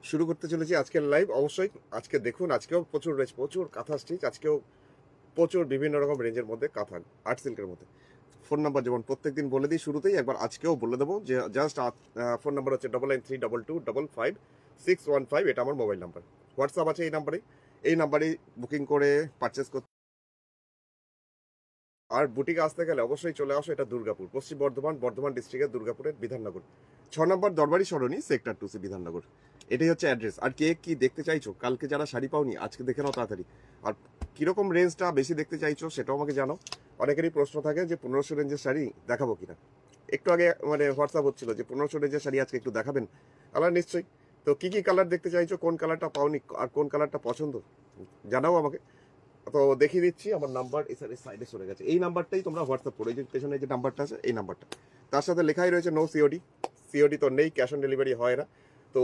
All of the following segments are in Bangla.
শুরু করতে চলেছি আজকের লাইভ। অবশ্যই আজকে দেখুন, আজকেও প্রচুর রয়েছে, প্রচুর কাঁথা স্টিচ, আজকেও প্রচুর বিভিন্ন রকম রেঞ্জের মধ্যে কাঁথা আর্ট সিল্কের মধ্যে। ফোন নাম্বার যেমন প্রত্যেকদিন বলে দিই শুরুতেই, একবার আজকেও বলে দেবো যে জাস্ট ফোন নাম্বার হচ্ছে 99322255 এটা আমার মোবাইল নাম্বার। হোয়াটসঅ্যাপ আছে এই নাম্বারেই বুকিং করে পারচেস করতে। আর বুটিকে আসতে গেলে অবশ্যই চলে আসো, এটা দুর্গাপুর, পশ্চিম বর্ধমান ডিস্ট্রিক্টের দুর্গাপুরের বিধাননগর 6 নম্বর দরবারি সরণি, সেক্টর 2C, বিধাননগর। এটাই হচ্ছে অ্যাড্রেস। আর কে কি দেখতে চাইছো, কালকে যারা শাড়ি পাওনি আজকে দেখে নাও তাড়াতাড়ি। আর কিরকম রেঞ্জটা বেশি দেখতে চাইছো সেটাও আমাকে জানাও। অনেকেরই প্রশ্ন থাকে যে 1500 রেঞ্জের শাড়ি দেখাবো কিনা। একটু আগে হোয়াটসঅ্যাপ হচ্ছিল যে 1500 রেঞ্জের শাড়ি আজকে একটু দেখাবেন। কালার নিশ্চয়ই। তো কি কি কালার দেখতে চাইছো, কোন কালারটা পাওনি আর কোন কালারটা পছন্দ জানাও আমাকে। তো দেখিয়ে দিচ্ছি, আমার নাম্বার এই সাইডে সরে গেছে। এই নাম্বারটাই তোমরা হোয়াটসঅ্যাপ করো, এই যে পেছনে যে নাম্বারটা আছে এই নাম্বারটা। তার সাথে লেখাই রয়েছে নো সিওডি তো নেই, ক্যাশ অন ডেলিভারি হয় না। তো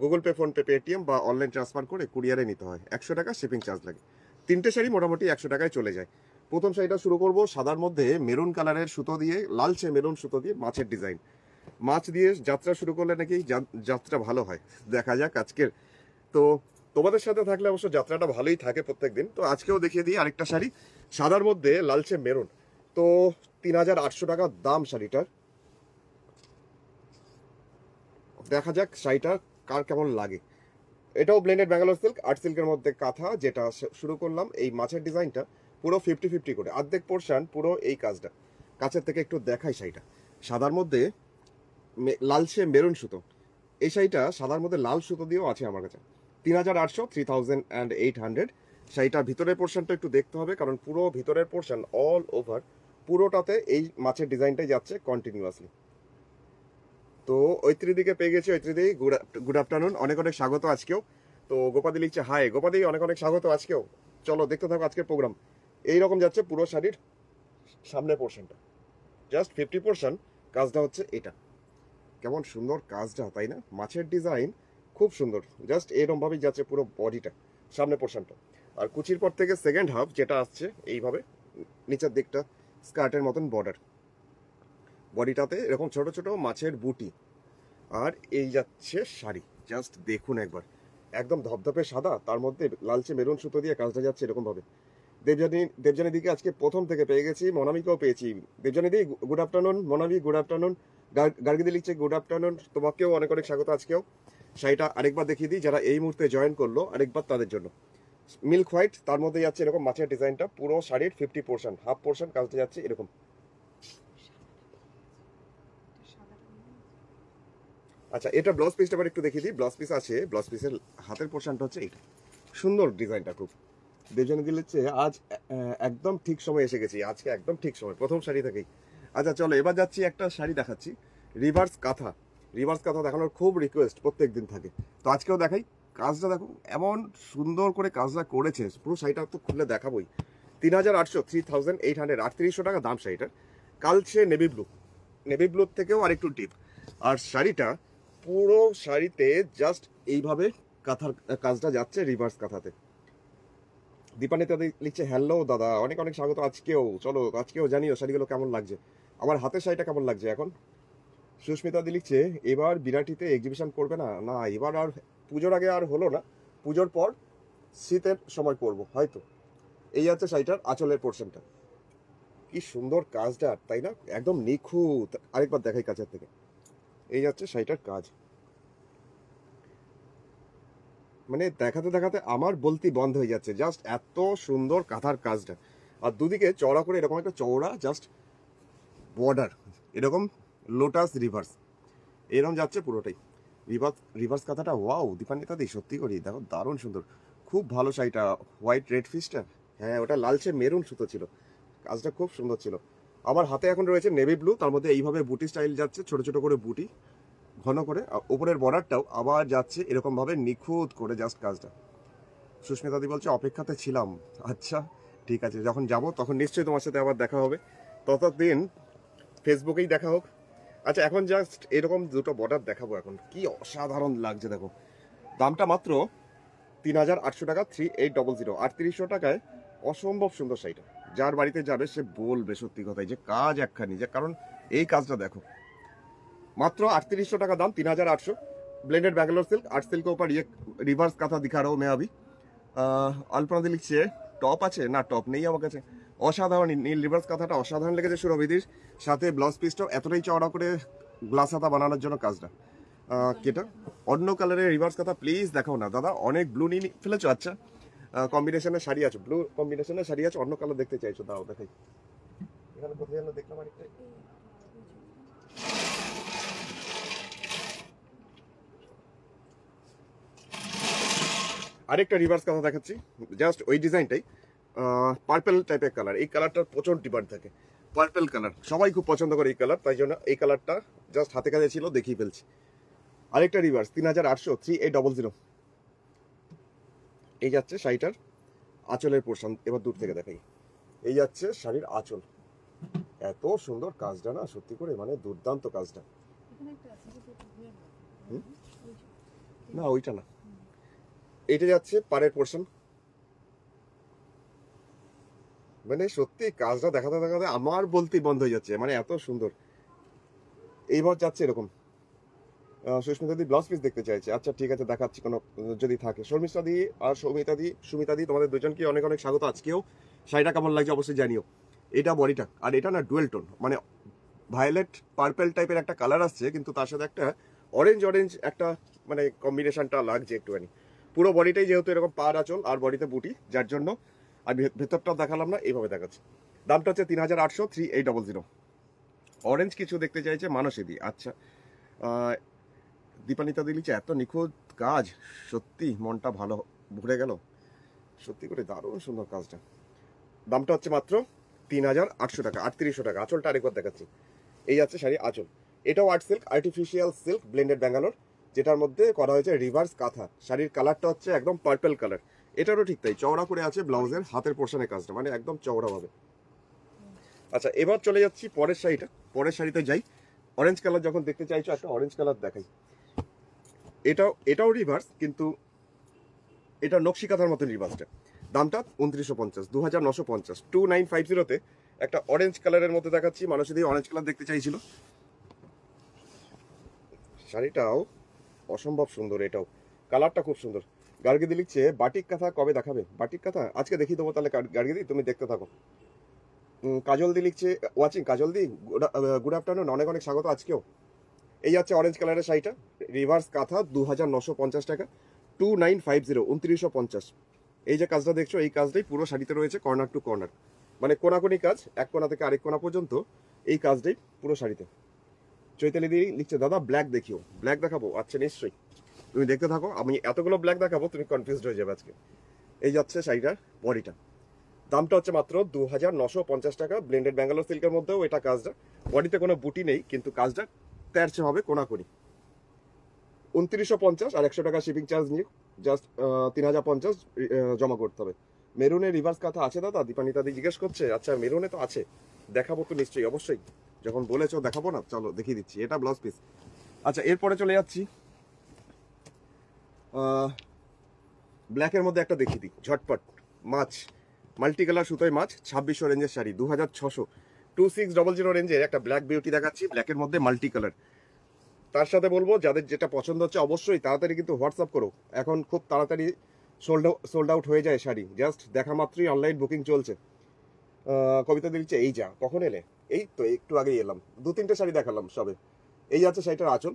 গুগল পে, ফোনপে, পেটিএম বা অনলাইন ট্রান্সফার করে কুরিয়ারে নিতে হয়। 100 টাকা শিপিং চার্জ লাগে। 3টে শাড়ি মোটামুটি 100 টাকায় চলে যায়। প্রথম শাড়িটা শুরু করব সাদার মধ্যে মেরুন কালারের সুতো দিয়ে, লালচে মেরুন সুতো দিয়ে মাছের ডিজাইন। মাছ দিয়ে যাত্রা শুরু করলে নাকি যাত্রা ভালো হয়, দেখা যাক আজকের। তো তোমাদের সাথে থাকলে অবশ্য যাত্রাটা ভালোই থাকে প্রত্যেকদিন। তো আজকেও দেখিয়ে দিই আরেকটা শাড়ি সাদার মধ্যে লালচে মেরুন। তো 3800 টাকা দাম শাড়িটার। দেখা যাক শাড়িটা কার কেমন লাগে। এটাও ব্লেন্ডেড ব্যাঙ্গালোর সিল্ক, আর্ট সিল্কের মধ্যে কাঁথা। যেটা শুরু করলাম এই মাছের ডিজাইনটা পুরো 50-50 করে, অর্ধেক পোর্শন পুরো এই কাজটা। কাছের থেকে একটু দেখাই শাড়িটা। সাদার মধ্যে লালচে মেরুন সুতো। এই শাড়িটা সাদার মধ্যে লাল সুতো দিয়েও আছে আমার কাছে। 3800 শাড়িটার ভিতরের পোর্শনটা একটু দেখতে হবে, কারণ পুরো ভিতরের পোর্শন অল ওভার পুরোটাতে এই মাছের ডিজাইনটাই যাচ্ছে কন্টিনিউয়াসলি। তো ঐত্রিদিকে পেয়ে গেছি। ঐত্রিদি গুড আফটারনুন, অনেক অনেক স্বাগত আজকেও। তো গোপাদি লিখছে হাই। গোপাদি অনেক অনেক স্বাগত আজকেও। চলো দেখতে থাকো আজকের প্রোগ্রাম। এইরকম যাচ্ছে পুরো শাড়ির সামনের পোর্শনটা, জাস্ট 50%। কাজটা হচ্ছে এটা। কেমন সুন্দর কাজটা, তাই না? মাছের ডিজাইন খুব সুন্দর। জাস্ট এরকম ভাবেই যাচ্ছে পুরো বডিটা, সামনে পোর্শনটা। আর কুচির পর থেকে সেকেন্ড হাফ যেটা আসছে এইভাবে নিচের দিকটা স্কার্টের মতন বর্ডার, বডিটাতে এরকম ছোট ছোট মাছের বুটি। আর এই যাচ্ছে শাড়ি, জাস্ট দেখুন একবার। একদম ধপধপে সাদা, তার মধ্যে লালচে মেরুন সুতো দিয়ে কাজটা যাচ্ছে এরকম ভাবে। দেবজানি দিকে আজকে প্রথম থেকে পেয়ে গেছি, মনামিকেও পেয়েছি। Debjani di good afternoon, Monami good afternoon, গার্গিদি লিখছে গুড আফটারনুন, তোমাকেও অনেক অনেক স্বাগত আজকেও। শাড়িটা আরেকবার দেখিয়ে দিই, যারা এই মুহূর্তে জয়েন করলো আরেকবার তাদের জন্য। মিল্ক হোয়াইট, তার মধ্যে যাচ্ছে এরকম মাছের ডিজাইনটা, পুরো শাড়ির 50%, হাফ পোর্শন কাজটা যাচ্ছে এরকম। আচ্ছা, এটা ব্লাউজ পিসটা আবার একটু দেখিয়ে দিই। ব্লাউজ পিস আছে, ব্লাউজ পিসের হাতের পোর্শনটা হচ্ছে এইটা। সুন্দর ডিজাইনটা খুব। দেবজানি দিচ্ছে আজ একদম ঠিক সময় এসে গেছি, আজকে একদম ঠিক সময়, প্রথম শাড়ি থেকেই। আচ্ছা চলো এবার যাচ্ছি, একটা শাড়ি দেখাচ্ছি রিভার্স কাঁথা। রিভার্স কাঁথা দেখানোর খুব রিকোয়েস্ট প্রত্যেক দিন থাকে, তো আজকেও দেখাই। কাজটা দেখো এমন সুন্দর করে কাজটা করেছে, পুরো শাড়িটা তো খুলে দেখাবোই। 3800 3800 টাকা দাম শাড়িটার। কালচে নেভি ব্লু থেকেও আরেকটু ডিপ। আর শাড়িটা পুরো শাড়িতে জাস্ট এইভাবে কাঁথার কাজটা যাচ্ছে রিভার্স কাঁথাতে। দীপানিতা লিখছে হ্যালো দাদা, অনেক অনেক স্বাগত আজকেও। চলো আজকেও জানিও শাড়িগুলো কেমন লাগছে, আমার হাতের শাড়িটা কেমন লাগছে এখন। সুস্মিতা দি লিখছে এবার বিরাটিতে এক্সিবিশন করবে না? না, এবার আর পুজোর আগে আর হলো না, পুজোর পর শীতের সময় করবো হয়তো। এই হচ্ছে শাড়িটার আঁচলের পোর্শনটা, কি সুন্দর কাজটা, তাই না? একদম নিখুঁত। আরেকবার দেখাই কাছের থেকে। এই হচ্ছে শাড়িটার কাজ, মানে দেখাতে দেখাতে আমার বলতি বন্ধ হয়ে যাচ্ছে, জাস্ট এত সুন্দর কাঁথার কাজটা। আর দুদিকে চওড়া করে এরকম একটা চওড়া জাস্ট বর্ডার, এরকম লোটাস রিভার্স, এরকম যাচ্ছে পুরোটাই রিভার্স কাঁথাটা। ওয়াও দীপান্বিতা দি, সত্যি করি দেখো দারুণ সুন্দর, খুব ভালো শাড়িটা। হোয়াইট রেড ফিসটা, হ্যাঁ ওটা লালচে মেরুন সুতো ছিল, কাজটা খুব সুন্দর ছিল। আমার হাতে এখন রয়েছে নেভি ব্লু, তার মধ্যে এইভাবে বুটি স্টাইল যাচ্ছে, ছোট ছোট করে বুটি ঘন করে। ওপরের বর্ডারটাও আবার যাচ্ছে এরকম ভাবে নিখুঁত করে জাস্ট কাজটা। সুস্মিতা দি বলছে অপেক্ষাতে ছিলাম। আচ্ছা ঠিক আছে, যখন যাব তখন নিশ্চয়ই তোমার সাথে আবার দেখা হবে, ততদিন ফেসবুকেই দেখা হোক। আচ্ছা এখন জাস্ট এরকম দুটো বর্ডার দেখাবো এখন, কি অসাধারণ লাগছে দেখো। দামটা মাত্র 3800 টাকা, 3800। 3800 টাকায় অসম্ভব সুন্দর শাড়িটা। যার বাড়িতে যাবে সে বলবে সত্যি কথাই যে কাজ একখানি, যে কারণ এই কাজটা দেখো। মাত্র 3800 টাকা দাম, 3800। Blended Bangalore silk, art silk के ऊपर ये रिवर्स काथा दिखा रहा हूँ मैं अभी। अल्पना दी लिखছে টপ আছে না, টপ নেই আমার কাছে। অসাধারণ নীল রিভার্স কাঁথাটা অসাধারণ লেগেছে সুরভিদির, সাথে ব্লাউজ পিসটাও এতটাই চওড়া করে গ্লাস হাতা বানানোর জন্য কাজটা। কেটা অন্য কালারের রিভার্স কাঁথা প্লিজ দেখাও না দাদা, অনেক ব্লু নিয়ে ফেলেছো। আচ্ছা কম্বিনেশনের শাড়ি আছে, ব্লু কম্বিনেশনের শাড়ি আছে, অন্য কালার দেখতে চাইছো, দাও দেখাই। এখানে কোথায় যেন দেখলাম আরেকটা, আরেকটা রিভার্স কাঁথা দেখাচ্ছি, জাস্ট ওই ডিজাইনটাই, পার্পল টাইপের কালার। এই কালারটার প্রচন্ড ডিমান্ড থাকে, পার্পল কালার সবাই খুব পছন্দ করে এই কালার, তাই জন্য এই কালারটা জাস্ট হাতে কাছে ছিল দেখিয়ে ফেলছি। আরেকটা রিভার্স 3800 3800, এই যাচ্ছে শাড়িটার আঁচলের পোর্শন, এবার দূর থেকে দেখাই। এই যাচ্ছে শাড়ির আঁচল, এত সুন্দর কাজটা না সত্যি করে, মানে দুর্দান্ত কাজটা। না ওইটা না, এটা যাচ্ছে পাড়ের পোর্শন, মানে সত্যি কাজটা দেখাতে দেখাতে আমার বলতেই বন্ধ হয়ে যাচ্ছে, মানে এত সুন্দর। এইবার যাচ্ছে এরকম। সুস্মিতা দি ব্লাউজ পিস দেখতে চাইছে, আচ্ছা ঠিক আছে দেখাচ্ছি কোনো যদি থাকে। শর্মিষ্ঠা দি আর সুমিতা দি তোমাদের দুজনকে অনেক অনেক স্বাগত। আজকেও শাড়িটা কেমন লাগছে অবশ্যই জানিও। এটা বডিটা, আর এটা না ডুয়েল টোন, মানে ভায়োলেট পার্পল টাইপের একটা কালার আসছে, কিন্তু তার সাথে একটা অরেঞ্জ একটা মানে কম্বিনেশনটা লাগছে একটুখানি। পুরো বডিটাই যেহেতু এরকম পাড় আঁচল আর বডিতে বুটি, যার জন্য আর ভেতরটা দেখালাম না, এইভাবে দেখাচ্ছি। দামটা হচ্ছে 3800 3800। অরেঞ্জ কিছু দেখতে চাইছে মানসী। আচ্ছা দীপানিতা দিলিছে, এত নিখুঁত কাজ, সত্যি মনটা ভালো ভরে গেল, সত্যি করে দারুণ সুন্দর কাজটা। দামটা হচ্ছে মাত্র 3800 টাকা, 3800 টাকা। আঁচলটা আরেকবার দেখাচ্ছি, এই আছে শাড়ি আঁচল। এটাও art silk, artificial silk blended Bangalore, যেটার মধ্যে করা হয়েছে রিভার্স কাঁথা। শাড়ির কালারটা হচ্ছে একদম পার্পল কালার, এটারও ঠিক তাই চওড়া করে আছে ব্লাউজের হাতের পোর্শনের কাজটা, মানে একদম চওড়া ভাবে। আচ্ছা এবার চলে যাচ্ছি পরের শাড়িটা, পরের শাড়িতে যাই। অরেঞ্জ কালার যখন দেখতে চাইছো একটা অরেঞ্জ কালার দেখাই। এটাও রিভার্স, কিন্তু এটা নকশি কাঁথার মতন রিভার্সটা। দামটা 2950, 2950, 2950-তে একটা অরেঞ্জ কালারের মধ্যে দেখাচ্ছি। মানুষ দিয়ে অরেঞ্জ কালার দেখতে চাইছিল, শাড়িটাও অসম্ভব সুন্দর, এটাও কালারটা খুব সুন্দর। গার্গিদি লিখছে বাটিক কাঁথা কবে দেখাবে? বাটিক কাঁথা আজকে দেখিয়ে দেবো তাহলে গার্গিদি, তুমি দেখতে থাকো। কাজল দি লিখছে ওয়াচিং, কাজল দি গুড আফটারনুন, অনেক অনেক স্বাগত আজকেও। এই যাচ্ছে অরেঞ্জ কালারের শাড়িটা, রিভার্স কাঁথা 2950 টাকা, 2950, 2950। এই যে কাজটা দেখছো এই কাজটাই পুরো শাড়িতে রয়েছে, কর্নার টু কর্নার, মানে কোনাকুনি কাজ, এক কোনা থেকে আরেক কোনা পর্যন্ত এই কাজটাই পুরো শাড়িতে। চৈতালি দি লিখছে দাদা ব্ল্যাক দেখিও, ব্ল্যাক দেখাবো? আচ্ছা নিশ্চয়ই, তুমি দেখতে থাকো, আমি এতগুলো ব্ল্যাক দেখাবো তুমি কনফিউজড হয়ে যাবে আজকে। এই যাচ্ছে শাড়িটার বডিটা, দামটা হচ্ছে মাত্র 2950 টাকা, ব্লেন্ডেড ব্যাঙ্গালোর সিল্কের মধ্যেও এটা কাজটা। বডিতে কোনো বুটি নেই, কিন্তু কাজটা তেরছে হবে কোনাকুনি। 2950 আর 100 টাকা শিপিং চার্জ নিয়ে জাস্ট 3050 জমা করতে হবে। মেরুনের রিভার্স কাঁথা আছে দাদা? দীপানিতা দি জিজ্ঞেস করছে। আচ্ছা মেরুনে তো আছে, দেখাবো তো নিশ্চয়ই, অবশ্যই যখন বলেছো দেখাবো না, চলো দেখিয়ে দিচ্ছি। এটা ব্লাউজ পিস। আচ্ছা এরপরে চলে যাচ্ছি ব্ল্যাকের মধ্যে একটা দেখিয়ে দিই ঝটপট। মাছ মাল্টি কালার সুতোয় মাছ, 2600 রেঞ্জের শাড়ি, 2600, 2600 রেঞ্জের একটা ব্ল্যাক বিউটি দেখাচ্ছি, ব্ল্যাকের মধ্যে মাল্টি কালার। তার সাথে বলবো যাদের যেটা পছন্দ হচ্ছে অবশ্যই তাড়াতাড়ি কিন্তু হোয়াটসঅ্যাপ করো, এখন খুব তাড়াতাড়ি সোল্ড আউট হয়ে যায় শাড়ি, জাস্ট দেখা মাত্রই অনলাইন বুকিং চলছে। কবিতা দিচ্ছে এই যা কখন এলে? এই তো একটু আগেই এলাম, 2-3টে শাড়ি দেখালাম সবে। এই যাচ্ছে শাড়িটার আঁচল,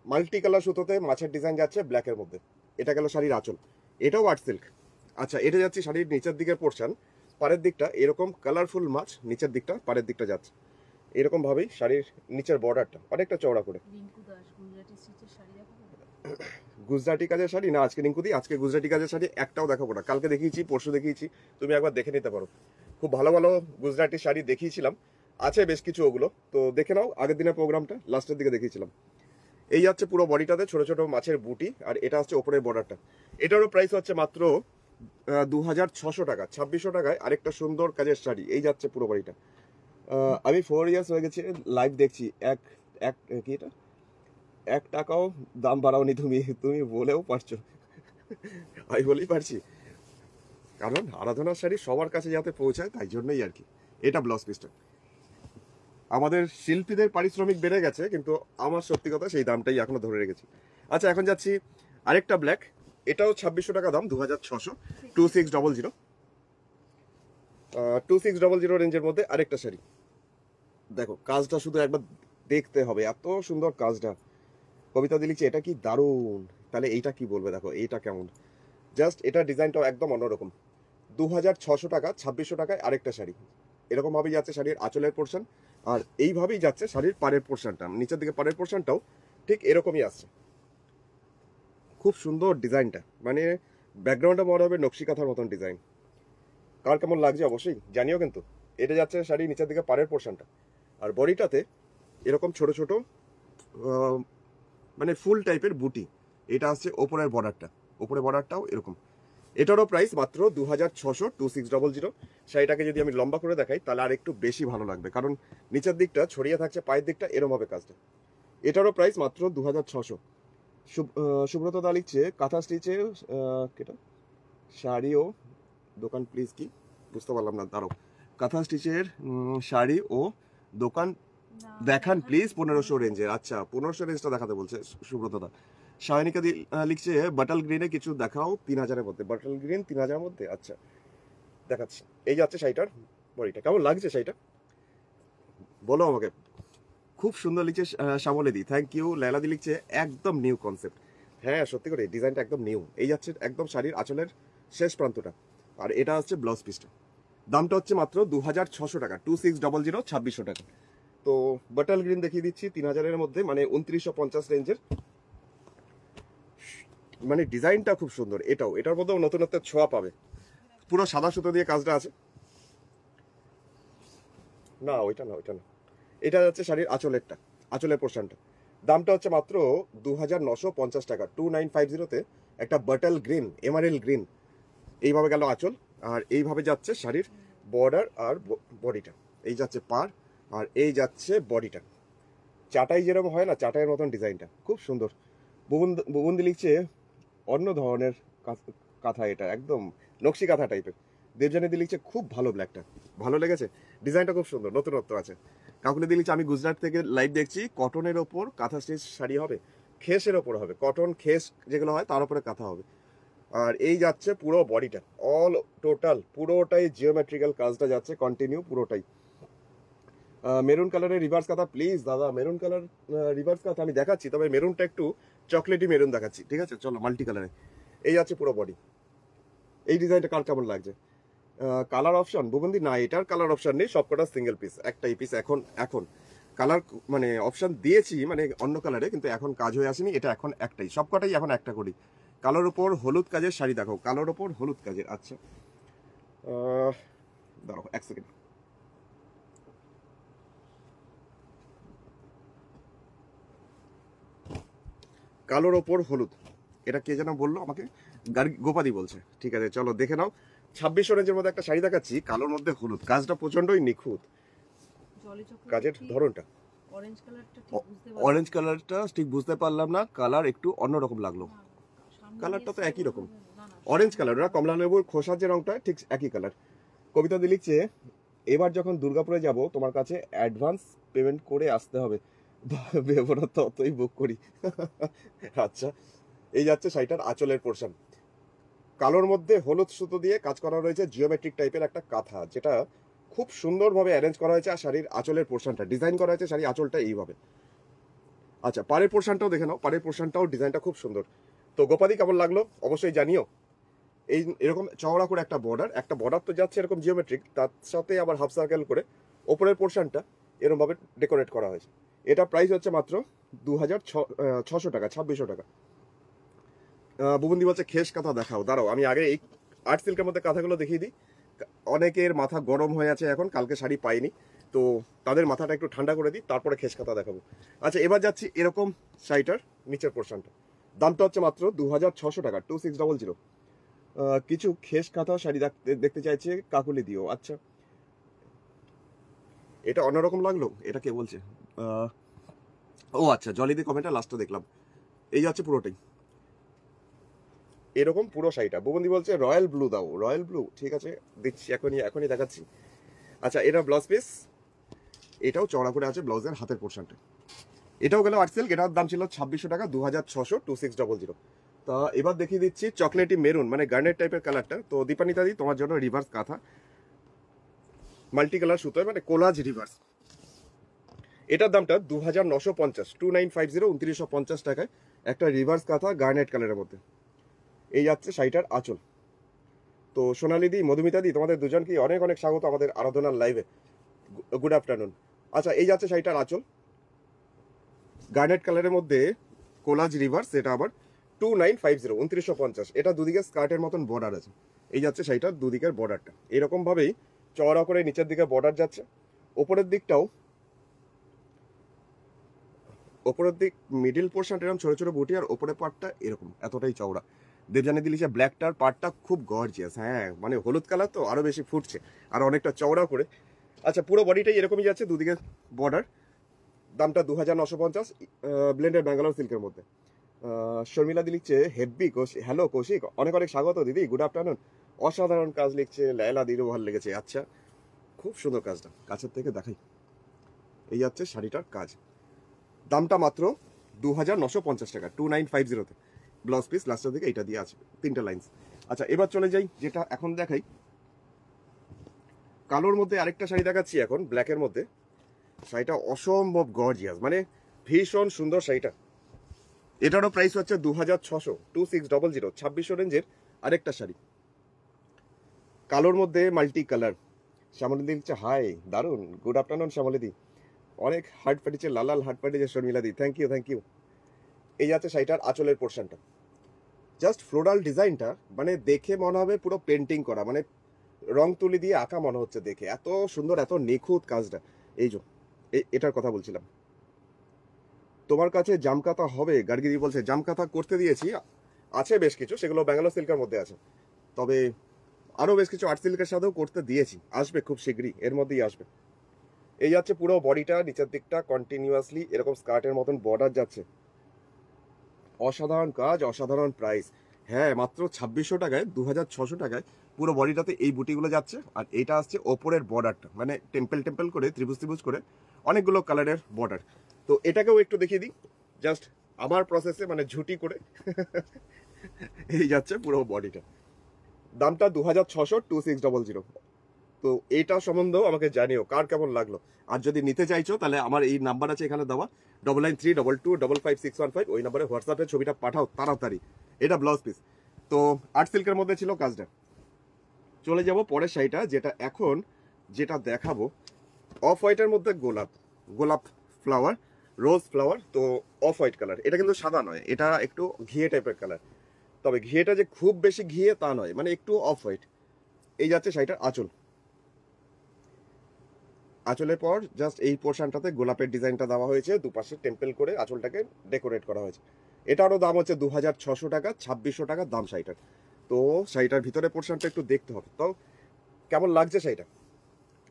মাল্টি কালার সুতোতে মাছের ডিজাইন যাচ্ছে ব্ল্যাকের মধ্যে, এটা গেল শাড়ির আঁচল। এটাও আর্ট সিল্ক। আচ্ছা এটা যাচ্ছে শাড়ির নিচের দিকের পোর্শন, পাড়ের দিকটা এরকম কালারফুল মাছ, নিচের দিকটা পাড়ের দিকটা যাচ্ছে এরকম ভাবেই। শাড়ির নিচের বর্ডারটা অনেকটা চওড়া করে। গুজরাটি কাজের শাড়ি না আজকে রিঙ্কুদি, আজকে গুজরাটি কাজের শাড়ি একটাও দেখাবো না, কালকে দেখিয়েছি পরশু দেখিয়েছি, তুমি একবার দেখে নিতে পারো। খুব ভালো ভালো গুজরাটি শাড়ি দেখিয়েছিলাম, আছে বেশ কিছু, ওগুলো তো দেখে নাও। আগের দিনের প্রোগ্রামটা লাস্টের দিকে দেখিয়েছিলাম। এই যাচ্ছে পুরো বডিটাতে ছোট ছোট মাছের বুটি, আর এটা হচ্ছে ওপরের বর্ডারটা। এটারও প্রাইস হচ্ছে মাত্র 2600 টাকা, 2600 টাকায় আরেকটা সুন্দর কাজের শাড়ি। এই যাচ্ছে পুরো বডিটা। আমি 4 ইয়ার্স হয়ে গেছে লাইভ দেখছি, কি এটা 1 টাকাও দাম বাড়াওনি তুমি, তুমি বলেও পারছো। আমি বলেই পারছি, কারণ আরাধনার শাড়ি সবার কাছে যাতে পৌঁছায়, তাই জন্যই আর কি। এটা ব্লাউজ পিসটা। আমাদের শিল্পীদের পারিশ্রমিক বেড়ে গেছে, কিন্তু আমার সত্যি কথা সেই দামটাই এখনো ধরে রেখেছি। আচ্ছা এখন যাচ্ছি আরেকটা ব্ল্যাক, এটাও 2600 টাকা দাম, 2600, 2600, 2600 রেঞ্জের মধ্যে আরেকটা শাড়ি। দেখো কাজটা শুধু একবার দেখতে হবে, এত সুন্দর কাজটা। কবিতা দি লিখছে এটা কি দারুণ, তাহলে এইটা কি বলবে, দেখো এইটা কেমন, জাস্ট এটা ডিজাইনটাও একদম অন্যরকম। 2600 টাকা, 2600 টাকায় আরেকটা শাড়ি। এরকম ভাবেই যাচ্ছে শাড়ির আঁচলের পোর্শন, আর এইভাবেই যাচ্ছে শাড়ির পাড়ের পোর্শনটা, নিচের দিকে পাড়ের পোর্শনটাও ঠিক এরকমই আসছে। খুব সুন্দর ডিজাইনটা, মানে ব্যাকগ্রাউন্ডটা মনে হবে নকশি কাঁথার মতন ডিজাইন। কার কেমন লাগছে অবশ্যই জানিও কিন্তু। এটা যাচ্ছে শাড়ি নিচের দিকে পাড়ের পোর্শনটা, আর বডিটাতে এরকম ছোট ছোট মানে ফুল টাইপের বুটি। এটা আসছে ওপরের বর্ডারটা, ওপরের বর্ডারটাও এরকম। এটারও প্রাইস মাত্র 2600, 2600। শাড়িটাকে যদি আমি লম্বা করে দেখাই তাহলে আর একটু বেশি ভালো লাগবে, কারণ নিচের দিকটা ছড়িয়ে থাকছে, পায়ের দিকটা এরম হবে কাজটা। এটারও প্রাইস মাত্র 2600। সুব্রত দা লিখছে কাঁথা স্টিচের কেটা শাড়ি ও দোকান প্লিজ, কি বুঝতে পারলাম না, দাঁড়ো। কাঁথা স্টিচের শাড়ি ও দোকান দেখান প্লিজ 1500 রেঞ্জের। আচ্ছা 1500 রেঞ্জটা দেখাতে বলছে সুব্রত দা। শায়নিকা লিখছে বাটাল গ্রিনে কিছু দেখাও 3000-এর মধ্যে। বাটাল গ্রিন 3000-এর মধ্যে, আচ্ছা দেখাচ্ছি। এই যাচ্ছে শাড়িটার বডিটা, কেমন লাগছে শাড়িটা বলো আমাকে। খুব সুন্দর লিখছে শ্যামলে দি, থ্যাংক ইউ। লেলা দি লিখছে একদম নিউ কনসেপ্ট। হ্যাঁ সত্যি করে ডিজাইনটা একদম নিউ। এই যাচ্ছে একদম শাড়ির আঁচলের শেষ প্রান্তটা, আর এটা হচ্ছে ব্লাউজ পিসটা। দামটা হচ্ছে মাত্র 2600 টাকা, 2600, 2600 টাকা। তো বাটাল গ্রিন দেখিয়ে দিচ্ছি 3000-এর মধ্যে, মানে 2950 রেঞ্জের। মানে ডিজাইনটা খুব সুন্দর, এটার মধ্যেও নতুনত্বের ছোঁয়া পাবে। পুরো সাদা সুতো দিয়ে কাজটা আছে। না ওইটা না, ওইটা না, এটা যাচ্ছে শাড়ির আঁচলেরটা, আঁচলের পোর্শনটা। দামটা হচ্ছে মাত্র 2950 টাকা, 2950-তে একটা বাটাল গ্রিন, এমারেল গ্রিন। এইভাবে গেল আঁচল, আর এইভাবে যাচ্ছে শাড়ির বর্ডার আর বডিটা। এই যাচ্ছে পাড়, আর এই যাচ্ছে বডিটা। চাটাই যেরকম হয় না, চাটাইয়ের মতন ডিজাইনটা খুব সুন্দর। বুবন্দি লিখছে অন্য ধরনের কাঁথা, এটা একদম নকশি কাঁথা টাইপের। দেবজানিদি লিখছে খুব ভালো, ব্ল্যাকটা ভালো লেগেছে, ডিজাইনটা খুব সুন্দর, নতুনত্ব আছে। কাকুলি দি লিখছে আমি গুজরাট থেকে লাইভ দেখছি, কটনের ওপর কাঁথা স্টিচ শাড়ি হবে, খেসের ওপর হবে, কটন খেস যেগুলো হয় তার উপরে কাঁথা হবে। আর এই যাচ্ছে পুরো বডিটা, অল টোটাল পুরোটাই জিওমেট্রিক্যাল কাজটা যাচ্ছে কন্টিনিউ পুরোটাই। মেরুন কালারের রিভার্স কাঁথা প্লিজ দাদা, মেরুন কালার রিভার্স কাঁথা আমি দেখাচ্ছি, তবে মেরুনটা একটু চকলেটি মেরুন দেখাচ্ছি, ঠিক আছে চলো মাল্টি কালারে। এই যাচ্ছে পুরো বডি। এই ডিজাইনটা কার কেমন লাগছে? কালার অপশন বুবন্দি না, এটার কালার অপশন নেই, সবকটা সিঙ্গেল পিস, একটাই পিস। এখন কালার মানে অপশন দিয়েছি মানে অন্য কালারে, কিন্তু এখন কাজ হয়ে আসেনি, এটা এখন একটাই, সবকটাই এখন একটা করি। কালোর ওপর হলুদ কাজের শাড়ি দেখো, কালোর ওপর হলুদ কাজের। আচ্ছা দাঁড়াও এক সেকেন্ড, কালোর ওপর হলুদ, এটা কে যেন বললো আমাকে, গোপাদি বলছে, ঠিক আছে চলো দেখে নাও। 2600 রেঞ্জের মধ্যে একটা শাড়ি দেখাচ্ছি, কালোর মধ্যে হলুদ, কাজটা প্রচন্ডই নিখুঁত, কাজের ধরনটা। অরেঞ্জ কালারটা ঠিক বুঝতে পারলাম না, কালার একটু অন্যরকম লাগলো। কালারটা তো একই রকম, অরেঞ্জ কালার, ওরা কমলা লেবুর খোসার যে রংটা ঠিক একই কালার। কবিতা দি লিখছে এবার যখন দুর্গাপুরে যাব তোমার কাছে অ্যাডভান্স পেমেন্ট করে আসতে হবে, ভেবো না ততই বুক করি। আচ্ছা এই যাচ্ছে শাড়িটার আঁচলের পোর্শন, কালোর মধ্যে হলুদ সুতো দিয়ে কাজ করা রয়েছে, জিওমেট্রিক টাইপের একটা কাঁথা, যেটা খুব সুন্দরভাবে অ্যারেঞ্জ করা হয়েছে। আর শাড়ির আঁচলের পোর্শনটা ডিজাইন করা হয়েছে, শাড়ির আঁচলটা এইভাবে। আচ্ছা পাড়ের পোর্শনটাও দেখে নাও, পাড়ের পোর্শনটাও ডিজাইনটা খুব সুন্দর। তো গোপাদি কেমন লাগলো অবশ্যই জানিও। এই এরকম চওড়া করে একটা বর্ডার তো যাচ্ছে এরকম জিওমেট্রিক, তার সাথে আবার হাফ সার্কেল করে ওপরের পোর্শনটা এরকমভাবে ডেকোরেট করা হয়েছে। এটা প্রাইস হচ্ছে মাত্র 2600 টাকা, 2600 টাকা। বুবন্দি বলছে খেস কাঁথা দেখাও, দাঁড়াও আমি আগে এই আর্ট সিল্কের মধ্যে কাঁথাগুলো দেখিয়ে দিই। অনেকের মাথা গরম হয়ে আছে এখন, কালকে শাড়ি পাইনি, তো তাদের মাথাটা একটু ঠান্ডা করে দিই, তারপরে খেস কাঁথা দেখাবো। আচ্ছা এবার যাচ্ছি এরকম শাড়িটার নিচের পোর্শনটা, দামটা হচ্ছে মাত্র 2600 টাকা, 2600। কিছু খেস কাঁথা শাড়ি দেখতে চাইছে কাকুলি দিও। আচ্ছা এটা অন্যরকম লাগলো, এটা কে বলছে? ও আচ্ছা জলিদি কমেন্টটা লাস্টে দেখলাম। এই যাচ্ছে পুরোটাই এরকম পুরো শাড়িটা। বুবন্দি বলছে রয়্যাল ব্লু দাও, রয়্যাল ব্লু, ঠিক আছে দিচ্ছি, এখনই দেখাচ্ছি। আচ্ছা এটা ব্লাউজ পিস, এটাও চড়া করে আছে ব্লাউজের হাতের পোর্শনটা। এটাও গেল 8 সিল্ক, এটার দাম ছিল 2600 টাকা, 2600 2600। তা এবার দেখিয়ে দিচ্ছি চকলেটি মেরুন মানে গার্নেট টাইপের কালারটা। তো দীপানিতা দি তোমার জন্য রিভার্স কাঁথা মাল্টি কালার সুতোয় মানে কোলাজ রিভার্স। এটার দামটা 2950, 2950 2950 টাকায় একটা রিভার্স কাঁথা গার্নেট কালারের মধ্যে। এই যাচ্ছে শাড়িটার আঁচল। তো সোনালি দি, মধুমিতা দি, তোমাদের দুজনকে অনেক অনেক স্বাগত আমাদের আরাধনার লাইভে। Good afternoon. আচ্ছা, এই যাচ্ছে শাড়িটার আঁচল গার্নেট কালারের মধ্যে কোলাজ রিভার্স। এটা আবার 2950 2950। এটা দুদিকে স্কার্টের মতন বর্ডার আছে। এই যাচ্ছে শাড়িটার দুদিকের বর্ডারটা এরকম ভাবেই চওড়া করে নিচের দিকে বর্ডার যাচ্ছে। ওপরের দিকটাও, ওপরের দিক মিডিল পোর্শন এরকম ছোট ছোট বুটি, আর ওপরের পার্টটা এরকম এতটাই চওড়া। দেবজানি দিলিছে ব্ল্যাকটার পার্টটা খুব গর্জিয়াস, হ্যাঁ মানে হলুদ কালার তো আরো বেশি ফুটছে আর অনেকটা চওড়া করে। আচ্ছা, পুরো বডিটাই এরকমই যাচ্ছে, দুদিকে বর্ডার। দামটা 2950, ব্লেন্ডেড ব্যাঙ্গালোর সিল্কের মধ্যে। শর্মিলা দি লিখছে হেব্বি হ্যালো কৌশিক, অনেক অনেক স্বাগত দিদি, গুড আফটারনুন। অসাধারণ কাজ লিখছে লায়লা দিরও ভালো লেগেছে। আচ্ছা, খুব সুন্দর কাজটা, কাছের থেকে দেখাই। এই যাচ্ছে শাড়িটার কাজ, দামটা মাত্র 2950 টাকা, 2950-তে। ব্লাউজ পিস লাস্টের দিকে এইটা দিয়ে আছে, 3টে লাইন্স। আচ্ছা, এবার চলে যাই যেটা এখন দেখাই। কালোর মধ্যে আরেকটা শাড়ি দেখাচ্ছি এখন, ব্ল্যাকের মধ্যে। শাড়িটা অসম্ভব গর্জিয়াস, মানে ভীষণ সুন্দর শাড়িটা। এটারও প্রাইস হচ্ছে 2600, 2600, 2600 রেঞ্জের আরেকটা শাড়ি কালোর মধ্যে মাল্টি কালার। শ্যামলিদি লিখছে হাই, দারুন, গুড আফটারনুন শ্যামলিদি। অনেক হার্ট পাঠিয়েছে, লাল লাল হার্ট পাঠিয়েছে শর্মিলা দি, থ্যাংক ইউ থ্যাংক ইউ। এই যাচ্ছে শাড়িটার আঁচলের পোর্শনটা, জাস্ট ফ্লোরাল ডিজাইনটা মানে দেখে মনে হবে পুরো পেন্টিং করা, মানে রং তুলি দিয়ে আঁকা মনে হচ্ছে দেখে, এত সুন্দর এত নিখুঁত কাজটা। এই যে এটার কথা বলছিলাম। তোমার কাছে জামকাতা হবে? গার্গিদি বলছে জামকাতা করতে দিয়েছি, আছে বেশ কিছু, সেগুলো ব্যাঙ্গালোর সিল্কের মধ্যে আছে। তবে আরও বেশ কিছু আর্ট সিল্কের সাথেও করতে দিয়েছি, আসবে খুব শীঘ্রই, এর মধ্যেই আসবে। এই যাচ্ছে পুরো বডিটা, নিচের দিকটা কন্টিনিউয়াসলি এরকম স্কার্টের মতন বর্ডার যাচ্ছে। অসাধারণ কাজ, অসাধারণ প্রাইস। হ্যাঁ, মাত্র 2600 টাকায়, 2600 টাকায় পুরো বডিটাতে এই বুটিগুলো যাচ্ছে। আর এইটা আসছে ওপরের বর্ডারটা, মানে টেম্পল টেম্পল করে ত্রিভুজ ত্রিভুজ করে অনেকগুলো কালারের বর্ডার। তো এটাকেও একটু দেখিয়ে দিই জাস্ট আমার প্রসেসে, মানে ঝুটি করে। এই যাচ্ছে পুরো বডিটা, দামটা 2600, 2600। তো এইটা সম্বন্ধেও আমাকে জানিও কার কেমন লাগলো। আর যদি নিতে চাইছো তাহলে আমার এই নাম্বার আছে এখানে দেওয়া, 9932255615, ওই নাম্বারে হোয়াটসঅ্যাপে ছবিটা পাঠাও তাড়াতাড়ি। এটা ব্লাউজ পিস। তো আর্ট সিল্কের মধ্যে ছিল কাজটা। চলে যাব পরের শাড়িটা, যেটা এখন যেটা দেখাবো অফ হোয়াইটের মধ্যে গোলাপ, গোলাপ ফ্লাওয়ার, রোজ ফ্লাওয়ার। তো অফ হোয়াইট কালার, এটা কিন্তু সাদা নয়, এটা একটু ঘিয়ে টাইপের কালার। তবে ঘিয়েটা যে খুব বেশি ঘিয়ে তা নয়, মানে একটু অফ হোয়াইট। এই যাচ্ছে শাড়িটার আঁচল। আঁচলের পর জাস্ট এই পোর্শনটাতে গোলাপের ডিজাইনটা দেওয়া হয়েছে, দুপাশে টেম্পল করে আঁচলটাকে ডেকোরেট করা হয়েছে। এটারও দাম হচ্ছে 2600 টাকা, 2600 টাকা দাম শাড়িটার। তো শাড়িটার ভিতরে পোর্শনটা একটু দেখতে হবে। তো কেমন লাগছে শাড়িটা?